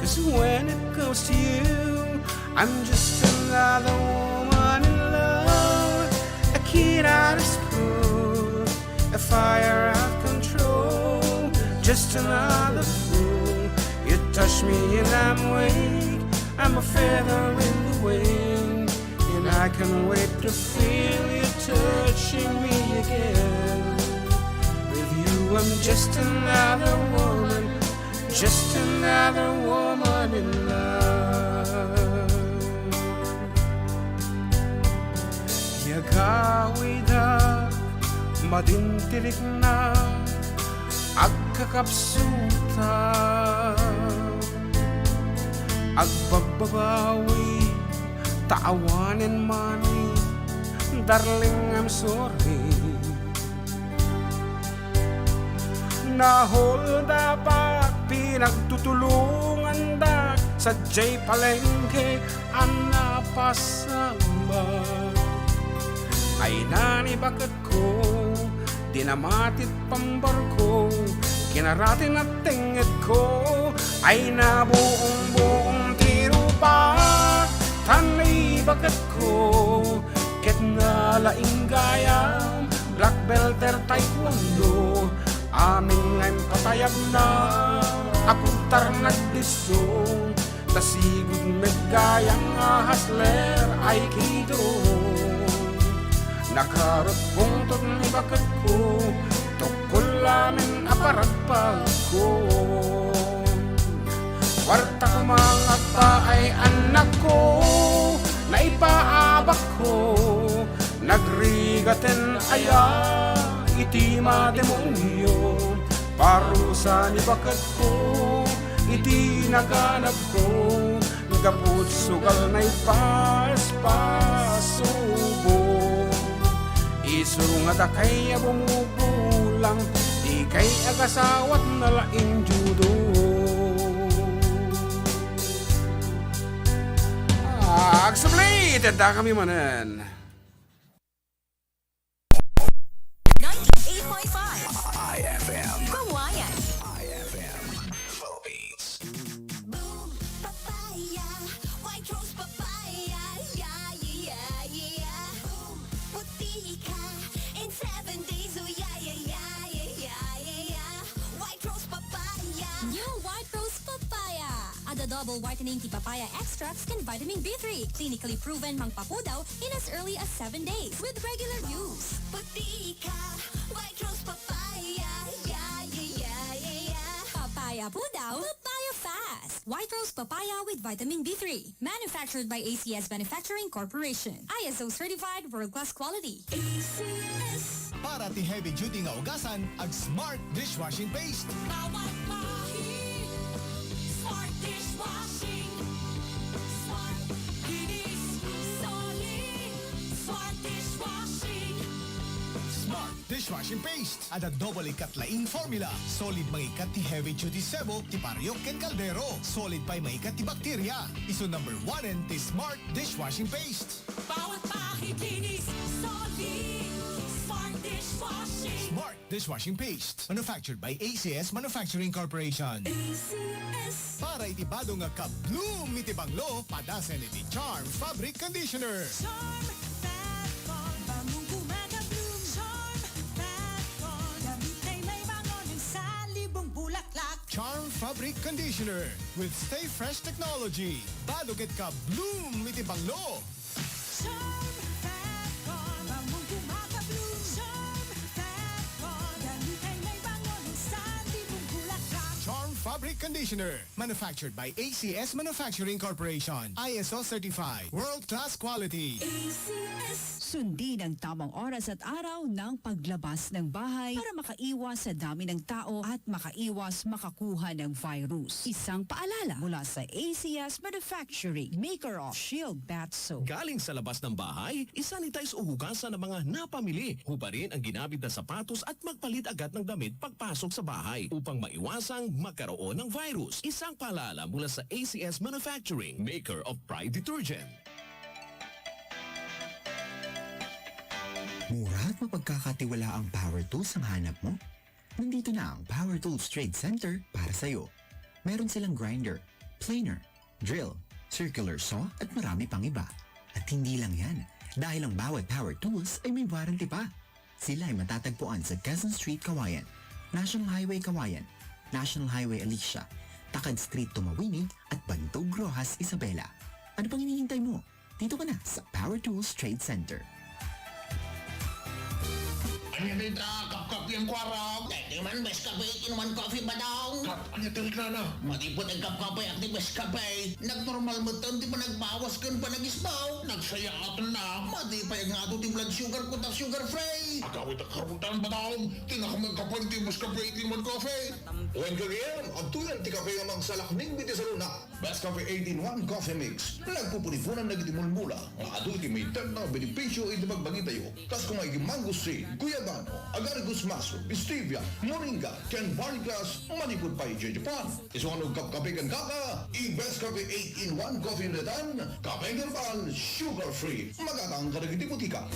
'Cause when it goes to you, I'm just another woman in love, a kid out of school, a fire out of control, just another fool. You touch me and I'm weak, I'm a feather in the wind, and I can wait to feel you touching me again. With you I'm just another woman, just another woman in love. Yagawida madintirik na agkakapsuta, agbababawi taawanin mani, darling I'm sorry. Nahol dapat pinagtutulungan dak sa J palengke ang napasamba. Ay nani bakit ko dinamatit pambarko, kinaratin at tingit ko ay nabuong tiro pa. Tanay bakit ko ket nalaing gayam, black belter taekwondo, aming ngayon patayag na apuntar nagdisong, tasigod medgayang hasler ay kito. Nakarot pungtot ni bakit ko, tukol lamin aparagpag ko. Kwarta ko mga pa ay anak ko, naipaabak ko, nagrigaten aya, itima demonyo, parusa ni bakit ko, iti naganap ko, gaput sugal na ipaspasubo. Isungat akay bumubulang, di kay agasawat na laing judo. Agsabli, tanda kami manan. 98.5 IFM. Kawayan. IFM. Philippines. Boom, papaya, white rose papaya, yeah, yeah, yeah. Boom, puti ka in 7 days, oh yeah, yeah, yeah, yeah, yeah, yeah. White rose papaya. New White Rose Papaya. Ada double whitening tea papaya extracts can vitamin B3. Clinically proven mangpapudaw in as early as 7 days with regular use. Puti ka, white rose papaya, yeah, yeah, yeah, yeah, yeah. Papaya pudaw, papaya fast. White Rose Papaya with vitamin B3. Manufactured by ACS Manufacturing Corporation. ISO certified world-class quality. ACS. Para ti heavy duty nga ugasan, ag Smart Dishwashing Paste. Bawat mahig, smart dishwashing. Smart, kinis, solid. Smart dishwashing. Smart Dishwashing Paste. Ada double ikatlaing formula. Solid mangikat ti heavy duty sebo, ti pariok ken kaldero. Solid pa'y mangikat ti bakterya. Iso number 1 and ti Smart Dishwashing Paste. Bawat mahig, kinis, solid. Smart dishwashing. Smart Dishwashing Paste. Manufactured by ACS Manufacturing Corporation. ACS. Para itibado nga ka-bloom iti banglo, padasen iti Charm Fabric Conditioner. Charm, fat con, bamong gumagabloom. Charm, fat con, damit ay may bangon sa libong bulaklak. Charm Fabric Conditioner with Stay Fresh Technology. Baluget ka-bloom iti banglo. Charm, fat con, bamong gumagabloom. Charm, fat con, damit ay may bangon sa libong bulaklak. Charm Fabric Conditioner. Manufactured by ACS Manufacturing Corporation. ISO certified. World-class quality. ACS. Sundin ang tamang oras at araw ng paglabas ng bahay para makaiwas sa dami ng tao at makaiwas makakuha ng virus. Isang paalala mula sa ACS Manufacturing, maker of Shield Bath Soap. Galing sa labas ng bahay, isanitize o hugasan ng mga napamili. Hubarin ang ginamit na sapatos at magpalit agad ng damit pagpasok sa bahay upang maiwasang magkaroon ng virus. Isang paalala mula sa ACS Manufacturing, maker of Pride Detergent. Mura at mapagkakatiwala ang power tools ang hanap mo? Nandito na ang Power Tools Trade Center para sa'yo. Meron silang grinder, planer, drill, circular saw at marami pang iba. At hindi lang yan, dahil ang bawat power tools ay may warranty pa. Sila ay matatagpuan sa Quezon Street, Kawayan, National Highway, Kawayan, National Highway, Alicia, Takad Street, Tumawinig at Bantog, Rojas, Isabela. Ano pang hinihintay mo? Dito ka na sa Power Tools Trade Center. Anita, kap-kap yung kwarang. Di man, best kape, inuman coffee ba daw? Kap, anya tirik na na. Matipot ang kap-kapay at di best kape. Nagnormal mo ton, di pa nagbawas kan pa nagisbaw. Nagsaya aton na. Matipay ang ato di blood sugar ko na sugar free. Agawit ang karutan ba daw? Tinakamag kapag di mas kape, inuman coffee. Uwan ka gayam, ang tuyan ti kape nga mang salakning biti sa luna. Best Cafe 18-1 Coffee Mix. Nagpupunipunan na gitimulmula. Nga ato iti may tag na benepisyo iti magbangitayo. Tas kung ay mango seed, guyabano, agargus maso, stevia, moringa, ken barleygrass, manikod pa iti Japan. Isuanog kap-kape kan kaka, i-Best Cafe 8-in-1 Coffee Retan, kape herbal, sugar free. Magatang karagiti putika.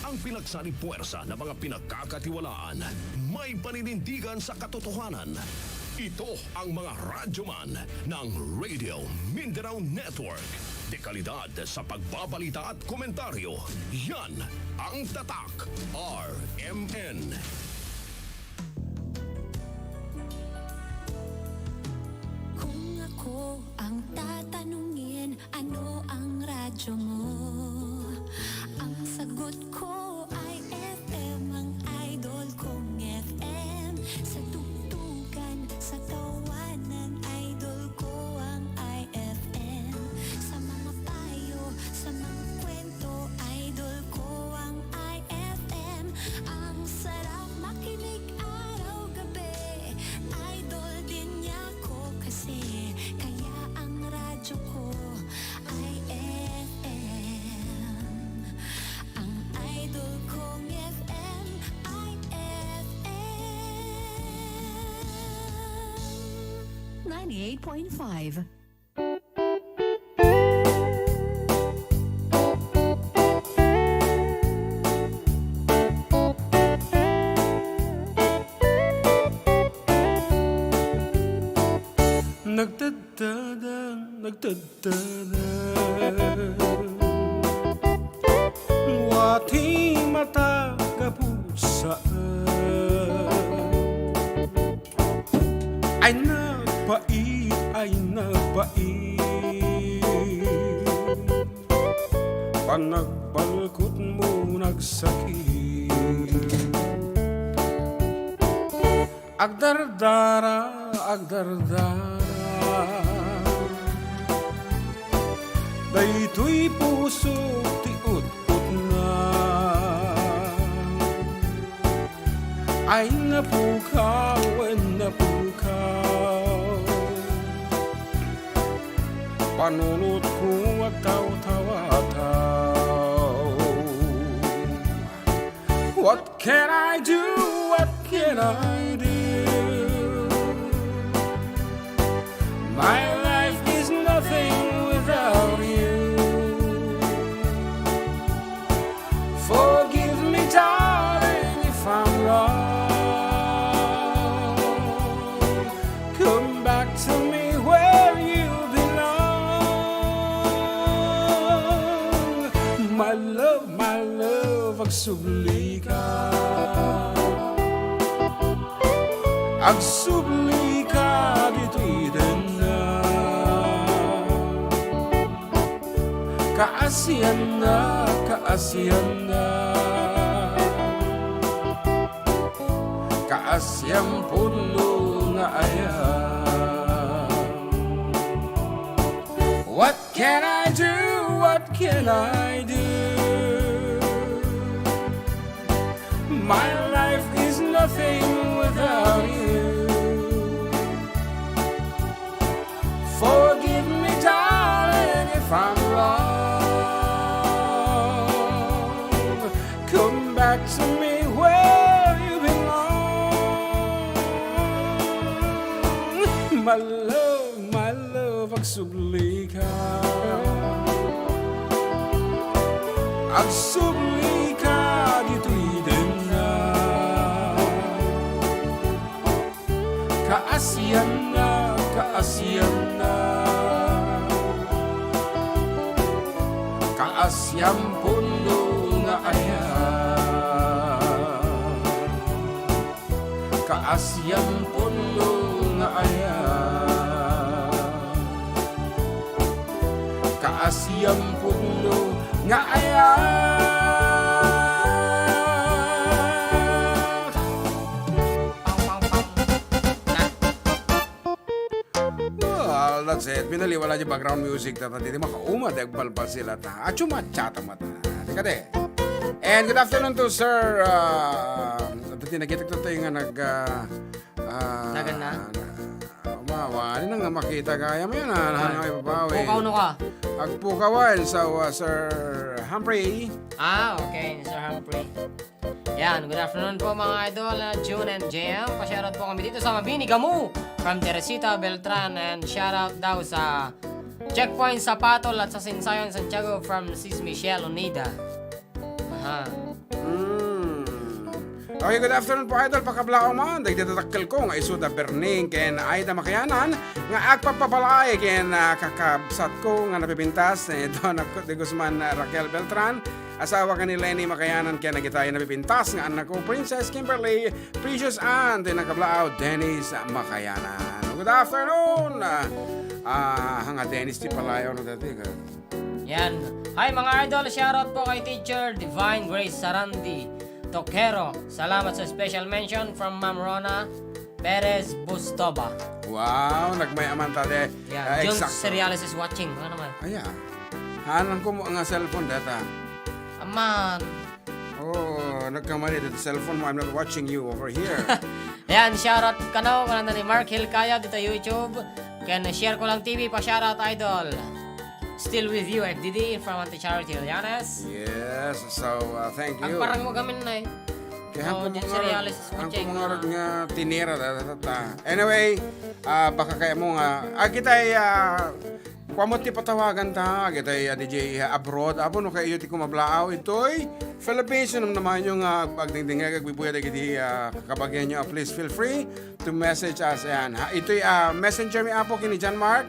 Ang pinagsani puwersa ng mga pinagkakatiwalaan, may paninindigan sa katotohanan. Ito ang mga radyoman ng Radio Mindanao Network. Dekalidad sa pagbabalita at komentaryo. Yan ang Tatak RMN. Kung ako ang tatanungin, ano ang radyo mo? Ang sagot ko ay FM, ang idol kong FM. Sa tugtugan, sa tawanan, idol ko ang IFM. Sa mga payo, sa mga kwento, idol ko ang IFM. Ang sarap makinig araw-gabi, idol din niya ko kasi. Kaya ang radyo ko ay FM. Ang idol kong FM ay FM 98.5. Nagtadadan wati mata kapusaan ay nagpait panagbalkot mo nagsakit agdardara daytoy puso ti ut-ut na ay napukaw panunot ko at taw-tawa-taw. What can I do? What can I do? My life is nothing without you. Forgive me, darling, if I'm wrong. Come back to me where you belong. My love, agsubli ka. Agsubli ka dito'y na. Kaasiyan na Kaasiyang puno nga ayaw. What can I do? What can I do? My life is nothing without you. Forgive me, darling, if I'm wrong. Come back to me where you belong. my love, agsubli ka. Agsubli ka, dito'y din na. Kaasiyan na, kaasiyan na. Kaasyang puno nga ayan. Kaasyang puno nga ayan. Kaasyang puno nga ayan. Well, that's it. Binaliwala yung background music na tadi. Makauma, dagbalbal sila ta. At chumachata mata. Tika de. And good afternoon to Sir. Nakita ko tayo nga Nagan na? Umawa. Ano nga makita kaya mo yan. Ano nga ipapawi. Pukaw no ka? Agpukawan. So, Sir Humphrey. Okay, Sir Humphrey. Yan, good afternoon po mga idol, June and JM. Pa-shoutout po kami dito sa Mabini Gamu from Teresita Beltran, and shoutout daw sa Checkpoint Sapatol at sa Sinsayon Santiago from Sis Michelle Onida. Okay, good afternoon po idol, pakablao man. Dagdadatakkel ko nga isuda Berning ken Aida Makayanan nga agpapapalay ken kakabsat ko nga napipintas ito na de Guzman Raquel Beltran. Asawa ka ni Lenny Makayanan kaya nagitayo napipintas nga anak ko Princess Kimberly Precious Ann din nakablao Dennis Makayanan. Good afternoon. Hanga Dennis ti palayo no dati ka. Yan. Hi mga idol, shoutout po kay Teacher Divine Grace Sarandi Tokero. Salamat sa special mention from Ma'am Rona Perez Bustoba. Wow, nagmayaman tade. Yan. John Seriales is watching. Ano naman? Ayan. Hanan ko mo nga cellphone data. Aman. Oh, nagkamali dito cellphone mo. I'm not watching you over here. Ayan, shoutout ka na. Kananda ni Mark Hilkaya dito YouTube. Kaya share ko lang TV pa shoutout idol. Still with you, FDD from Anti-Charity Lianes. Yes, so thank you. Ang parang mo gamin na eh. Kaya John Seriales is watching. Ang mga nga tinira. Anyway, baka kaya mo nga. Kita ay kwamot ti patawagan ta. Kita ay DJ abroad. Apo no kayo ti kumablaaw. Ito'y Philippines. Yun naman yung pagdingdingag. Agbibuya na kiti kabagyan nyo. Please feel free to message us. Ayan. Ito'y messenger mi apo kini John Mark.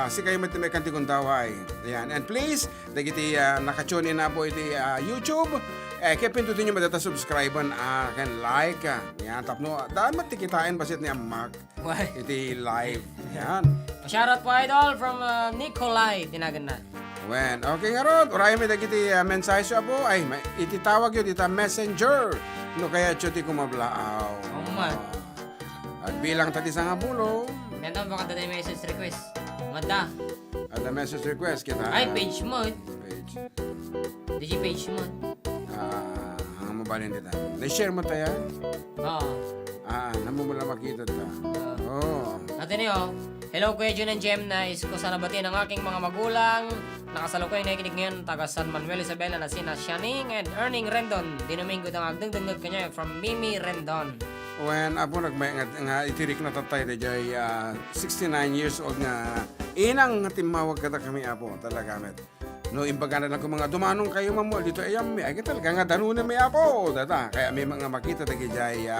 Si kayo may kanti kong taway. Ayan. And please, dagiti nakatune na po iti YouTube. Kaya pindutin nyo madata subscribe-an kan like. Yan. Tapno, daan matikitain basit ni Mark. Iti live. Yan. Shoutout po idol from Nikolai. Tinagan na. When, okay nga rod. Uraya may dagiti mensahe siya po. Ay, ititawag yun ita messenger. No kaya chuti kumablaaw. Man. At bilang tati sa nga bulo. Ganda baka dati message request. Mada. At the message request kita. Ay, page mo. Page. Digi page mo. Ang mabalin dita. Na-share mo tayo? Oo. Namumula makita ta. Oo. Natin yun. Hello Kuya Jun and Jem na is ko sana batiin ang aking mga magulang. Nakasalukuy na ikinig ngayon taga San Manuel Isabela na sina Shining and Erning Rendon. Dinamingo ang agdang-dangag kanya from Mimi Rendon. When apo nagmay nga itirik na tatay de jay 69 years old nga inang timawag kata kami apo talaga met. No imbaga na lang ko mga dumanong kayo mamo dito ayam mi ay talaga nga danunan mi apo data kaya may mga makita de jay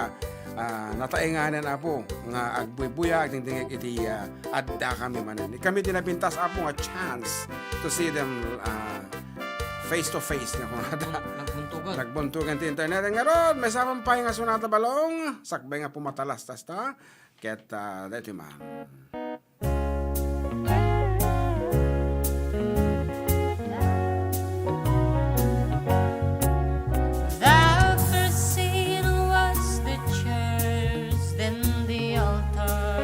nataenganan apo nga agbuy-buya agdingdingag iti adda kami manan. Kami dinapintas apo nga chance to see them face to face nga kunada. Nagbuntugan ti internet nga ron. May samang pay nga sunata balong. Sakbay nga pumatalas tas ta. Ket dati man. The first scene was the church, then the altar,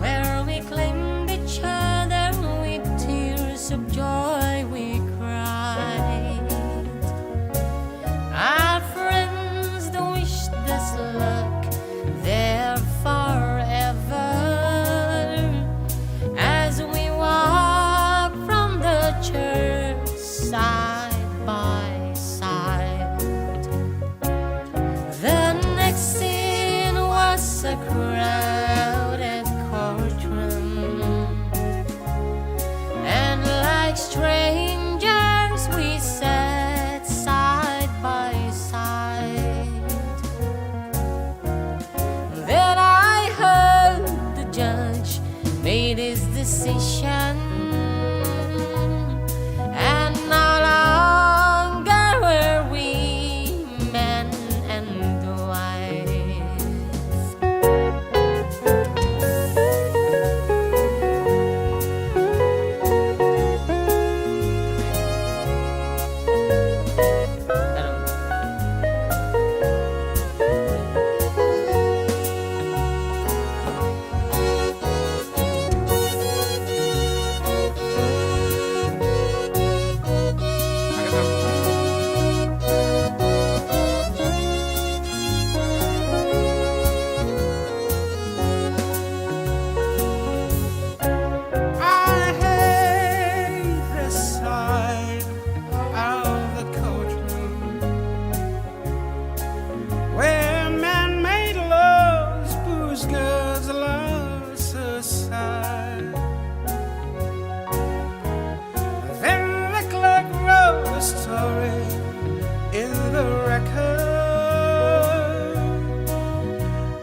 where we claimed each other with tears of joy we cried. Our friends don't wish us luck, they're far decision, and no longer were we men and wives. I hate this side of the courtroom where man-made laws push girls' loves aside. Then the clerk wrote a story in the record.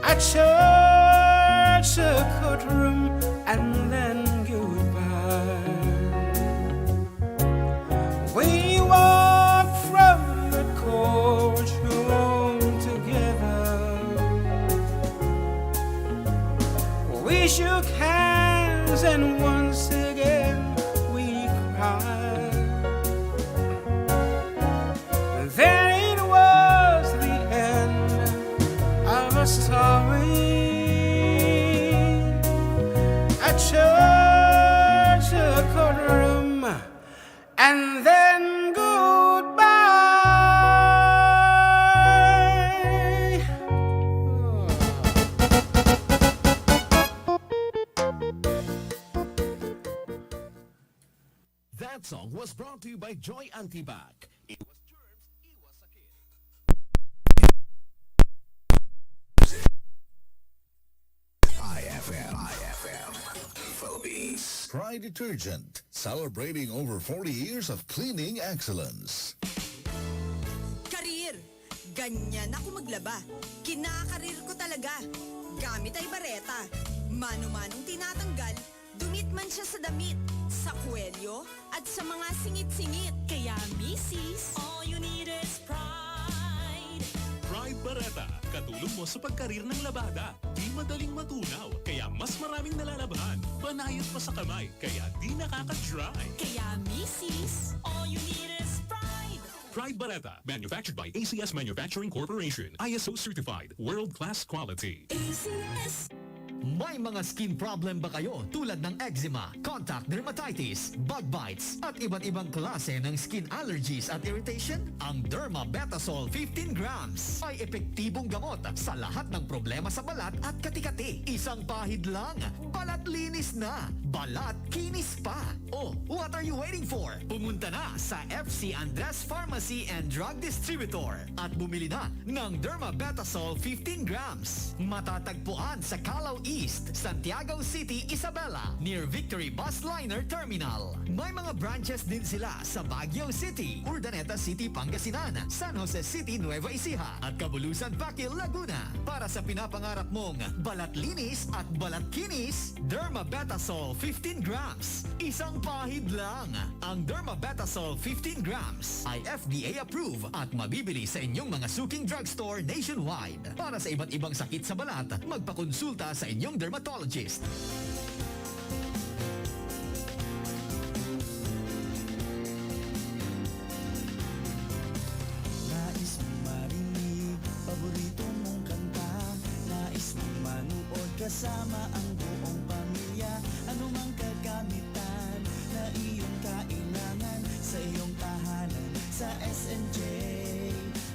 A church, a courtroom, and then goodbye. We walked from the courtroom together. We shook hands and once again we cried. Then it was the end of a story. A church, a courtroom, and then goodbye. That song was brought to you by Joy Antibac. It was IFM Philippines. Pride Detergent, celebrating over 40 years of cleaning excellence. Karir. Ganyan ako maglaba. Kinakarir ko talaga. Gamit ay bareta. Mano-manong tinatanggal. Dumit man siya sa damit, sa kwelyo, at sa mga singit-singit. Kaya, misis, all you need is pride. Pride Bareta, katulong mo sa pagkarir ng labada. Di madaling matunaw, kaya mas maraming nalalabhan. Banayad pa sa kamay, kaya di nakaka-dry. Kaya, misis, all you need is pride. Pride Bareta, manufactured by ACS Manufacturing Corporation. ISO certified, world-class quality. ACS. May mga skin problem ba kayo tulad ng eczema, contact dermatitis, bug bites, at iba't ibang klase ng skin allergies at irritation? Ang Dermabetasol 15 grams ay epektibong gamot sa lahat ng problema sa balat at kati-kati. Isang pahid lang, balat linis na, balat kinis pa. Oh, what are you waiting for? Pumunta na sa FC Andres Pharmacy and Drug Distributor at bumili na ng Dermabetasol 15 grams. Matatagpuan sa Calao East, Santiago City, Isabela, near Victory Bus Liner Terminal. May mga branches din sila sa Baguio City, Urdaneta City, Pangasinan, San Jose City, Nueva Ecija, at Cabulusan, Baguio, Laguna. Para sa pinapangarap mong balat linis at balat kinis, Dermabetasol 15 grams. Isang pahid lang. Ang Dermabetasol 15 grams ay FDA approved at mabibili sa inyong mga suking drugstore nationwide. Para sa iba't ibang sakit sa balat, magpakonsulta sa inyong dermatologist. Nais mong marinig paborito mong kanta. Nais mong manood kasama ang buong pamilya. Anumang kagamitan na iyong kailangan sa iyong tahanan. Sa SNJ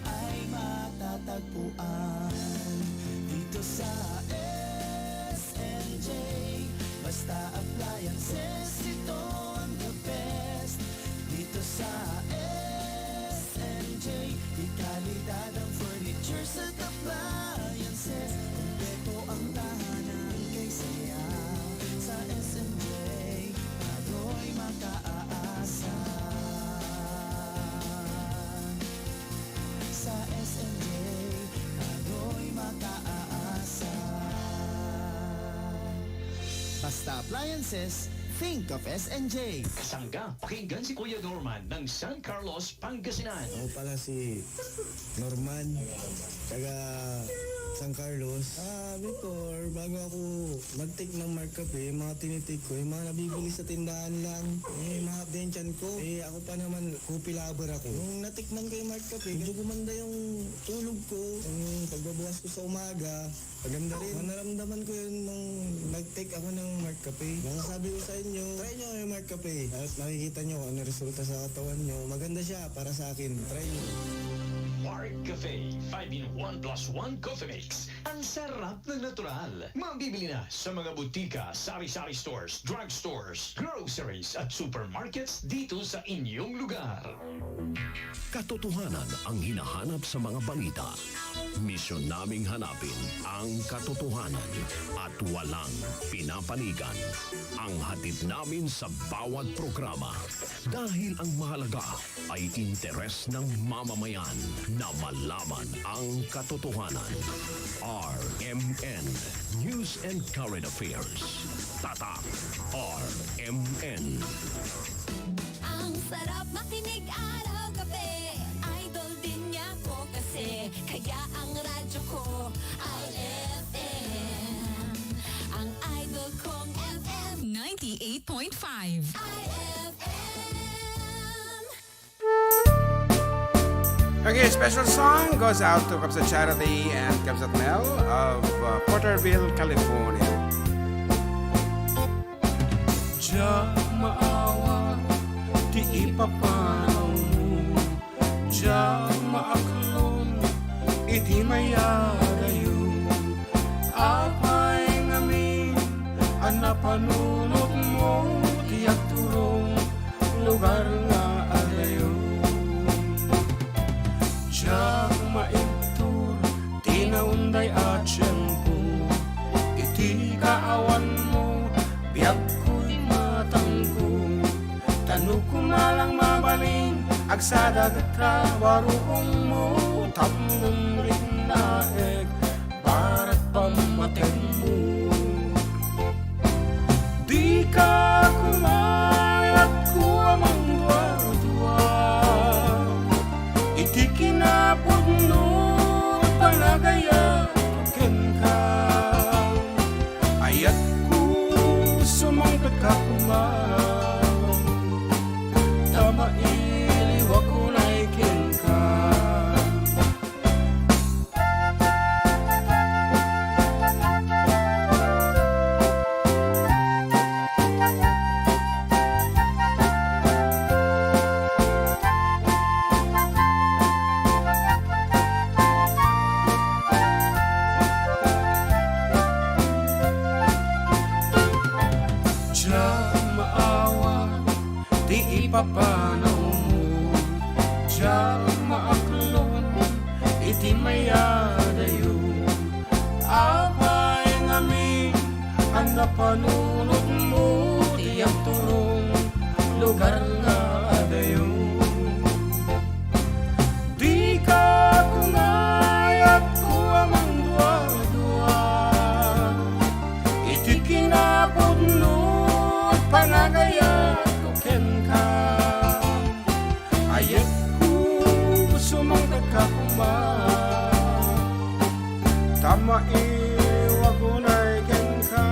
ay matatagpuan. Dito sa SNJ, basta appliances, ito ang the best. Dito sa SNJ, di kalidad ang furniture sa appliances. Kumpleto ang tahanan kay saya. Sa SNJ, ako'y makaasa. Sa SNJ, ako'y makaasa. Basta appliances, think of SNJ. Kasangga, pakinggan si Kuya Norman ng San Carlos, Pangasinan. Ako pala si Norman, taga San Carlos. Before, bago ako mag-take ng Mark Cafe, mga tinitik ko, yung mga nabibili sa tindahan lang. Mahap din tiyan ko. Ako pa naman, coffee lover ako. Nung natikman ko yung Mark Cafe, medyo gumanda yung tulog ko. Yung pagbabukas ko sa umaga, maganda rin. Naramdaman ko yun nung nag-take ako ng Mark Cafe. Sabi ko sa inyo, try nyo yung Mark Cafe. At makikita nyo kung ano resulta sa katawan nyo. Maganda siya para sa akin. Try nyo. Mark Cafe 5-in-1+1 Coffee Mix. Ang sarap ng natural. Mabibili na sa mga butika, sari-sari stores, drugstores, groceries at supermarkets dito sa inyong lugar. Katotohanan ang hinahanap sa mga balita. Misyon naming hanapin ang katotohanan at walang pinapanigan. Ang hatid namin sa bawat programa dahil ang mahalaga ay interes ng mamamayan na malaman ang katotohanan. RMN News and Current Affairs. Tatak RMN. Ang sarap makinig araw-gabi. Idol din niya ko kasi. Kaya ang radyo ko ay FM. Ang idol kong FM 98.5. Okay, special song goes out to Kapsat Charity and Kapsat Mel of Porterville, California. Diya maawa, di ipapanaw mo. Diya maaklon, iti mayarayo. Apay ngamin, anapanunot mo. Tiyak turong lugar nga alayo. Diya maibtur, tinaunday at siyempo. Iti kaawan mo, biyak ko'y matangko. Tanong ko malang mabaling, agsada gatra, warukong mo. Tamong rin naeg, barat pamating mo. Di ka kumayat ko amang dwa-dwa. Iti kinapudno, panagaya ken ka. Ayat ko sumangkat ka kumang. Tama iliwa ko naikin ka. Diya maawa, di ipapanaw mo. Diya maaklon, iti mayadayo. Apay ngamin, ang napanunod mo. Tiyak turong lugar nga adayo. Di ka kumayat ko amang dwa-dwa. Iti kinapudno, panagaya ko ken ka. Ayat ko sumangkat ka kumang. Tama iwa ko naikin ka.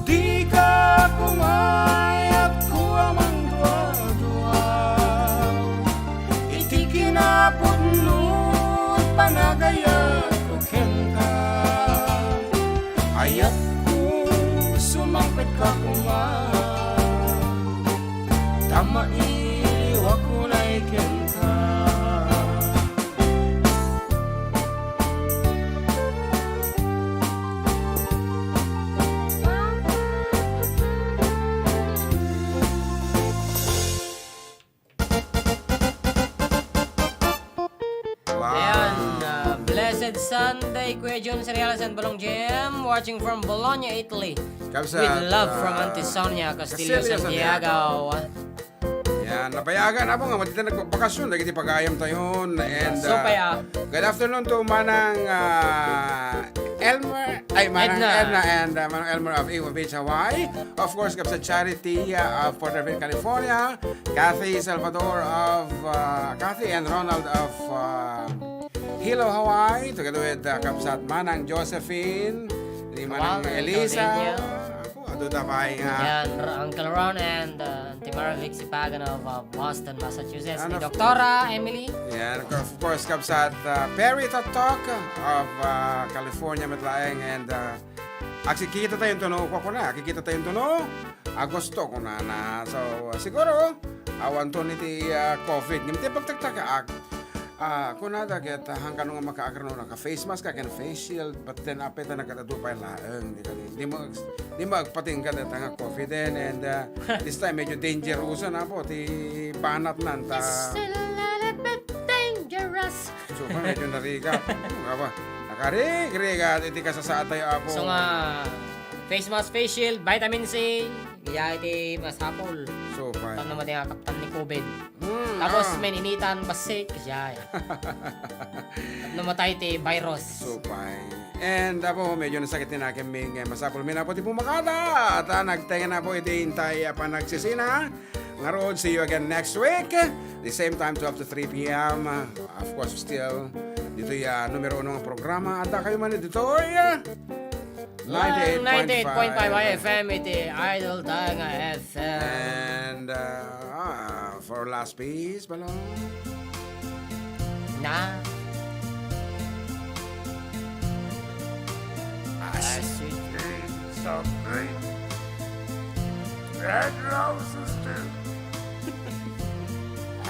Di ka kumayat ko amang dwa-dwa. Iti kinapudno, panagaya ko ken ka. Ayat sumangkat ka kumang. Tama iliwa ko naikin ka. Ayan, Blessed Sunday, Kuya Jun Cereales and Balong Jam, watching from Bologna, Italy. Kapsat, With love from Auntie Sonia Castillo Santiago. Yan, napayagan na po nga, matita nagpapakasyon, lagi ti pag-ayam tayo. And, So, paya. good afternoon to Manang Elmer, ay Manang Edna. Edna and Manang Elmer of Iwa Beach, Hawaii. Of course, kap sa Charity of Puerto Rico, California. Kathy Salvador of Kathy and Ronald of Hilo, Hawaii. Together with kapsat Manang Josephine, di Manang Wow, Elisa. Claudia. Ako, aduda pa nga. Yan, Uncle Ron and Auntie Maravik Sipagan of Boston, Massachusetts. And Ni of- Doktora Emily. Yan, of course, kapsat Perry Tatok of California, Metlaeng, and akikita tayong tuno ko na, akikita tayong tuno, Agosto ko na. So, siguro, awan to niti COVID. Ngimiti pagtagtaka, kung nada, kita hanggang nga makaakaroon na ka-face mask ka, face shield, but then apit na nagkatadupay laang. Di mo agpating ka dito nga COVID din, and this time medyo dangerous na po, ti banat nan ta. Dangerous. So, medyo narigat. Nakarigat, iti ka sa tayo apo. So nga, face mask, face shield, vitamin C, iya iti masapol. So, fine. Tapos naman yung kaptan ni COVID. Tapos may initan, basik, siya. Namatay iti virus. So, fine. And apo, medyo nasakit din aking ming masapol. Minapo ti pumakada. At nagtenga na po iti hintay pa nagsisina. Nga road, see you again next week. The same time, 12 to 3 p.m. Of course, still, dito yung numero 1 ng programa. At kayo man dito, 98.5 FM, iti Idol tayo nga FM. And for last piece, balong. Na. I see things of green, red roses too.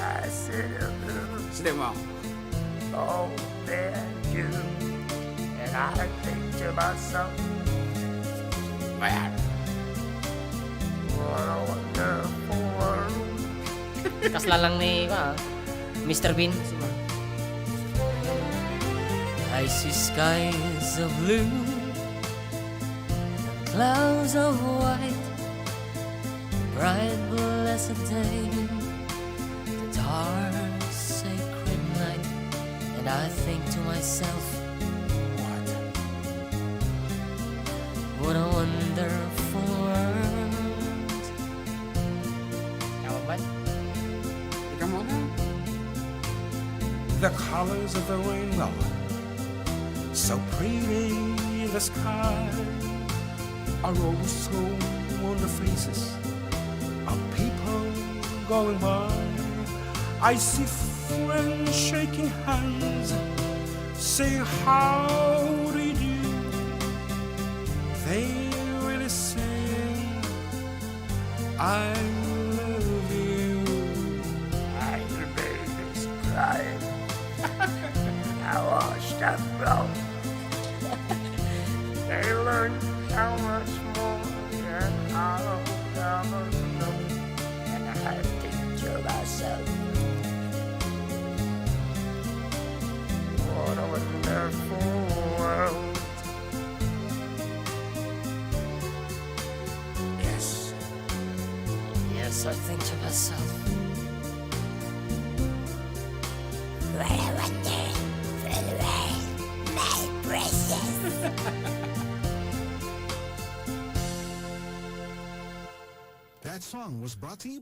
I see the blue. Sige mo. Oh, there you. And I think to myself, man, what a wonderful world. Kasla lang ni Mr. Bean. I see skies of blue, clouds of white, bright blessed day, the dark sacred night, and I think to myself, what a wonderful world. Tama ba? Come on now. The colors of the rainbow, so pretty in the sky, are also on the faces of people going by. I see friends shaking hands, saying how do you do. They really saying I love you. And the baby's crying. I washed up blood. They learn how much more than I'll ever know. And I think to myself, what a wonderful world. Yes. Yes, I think to myself. What a wonderful world, my precious. That song was brought to you by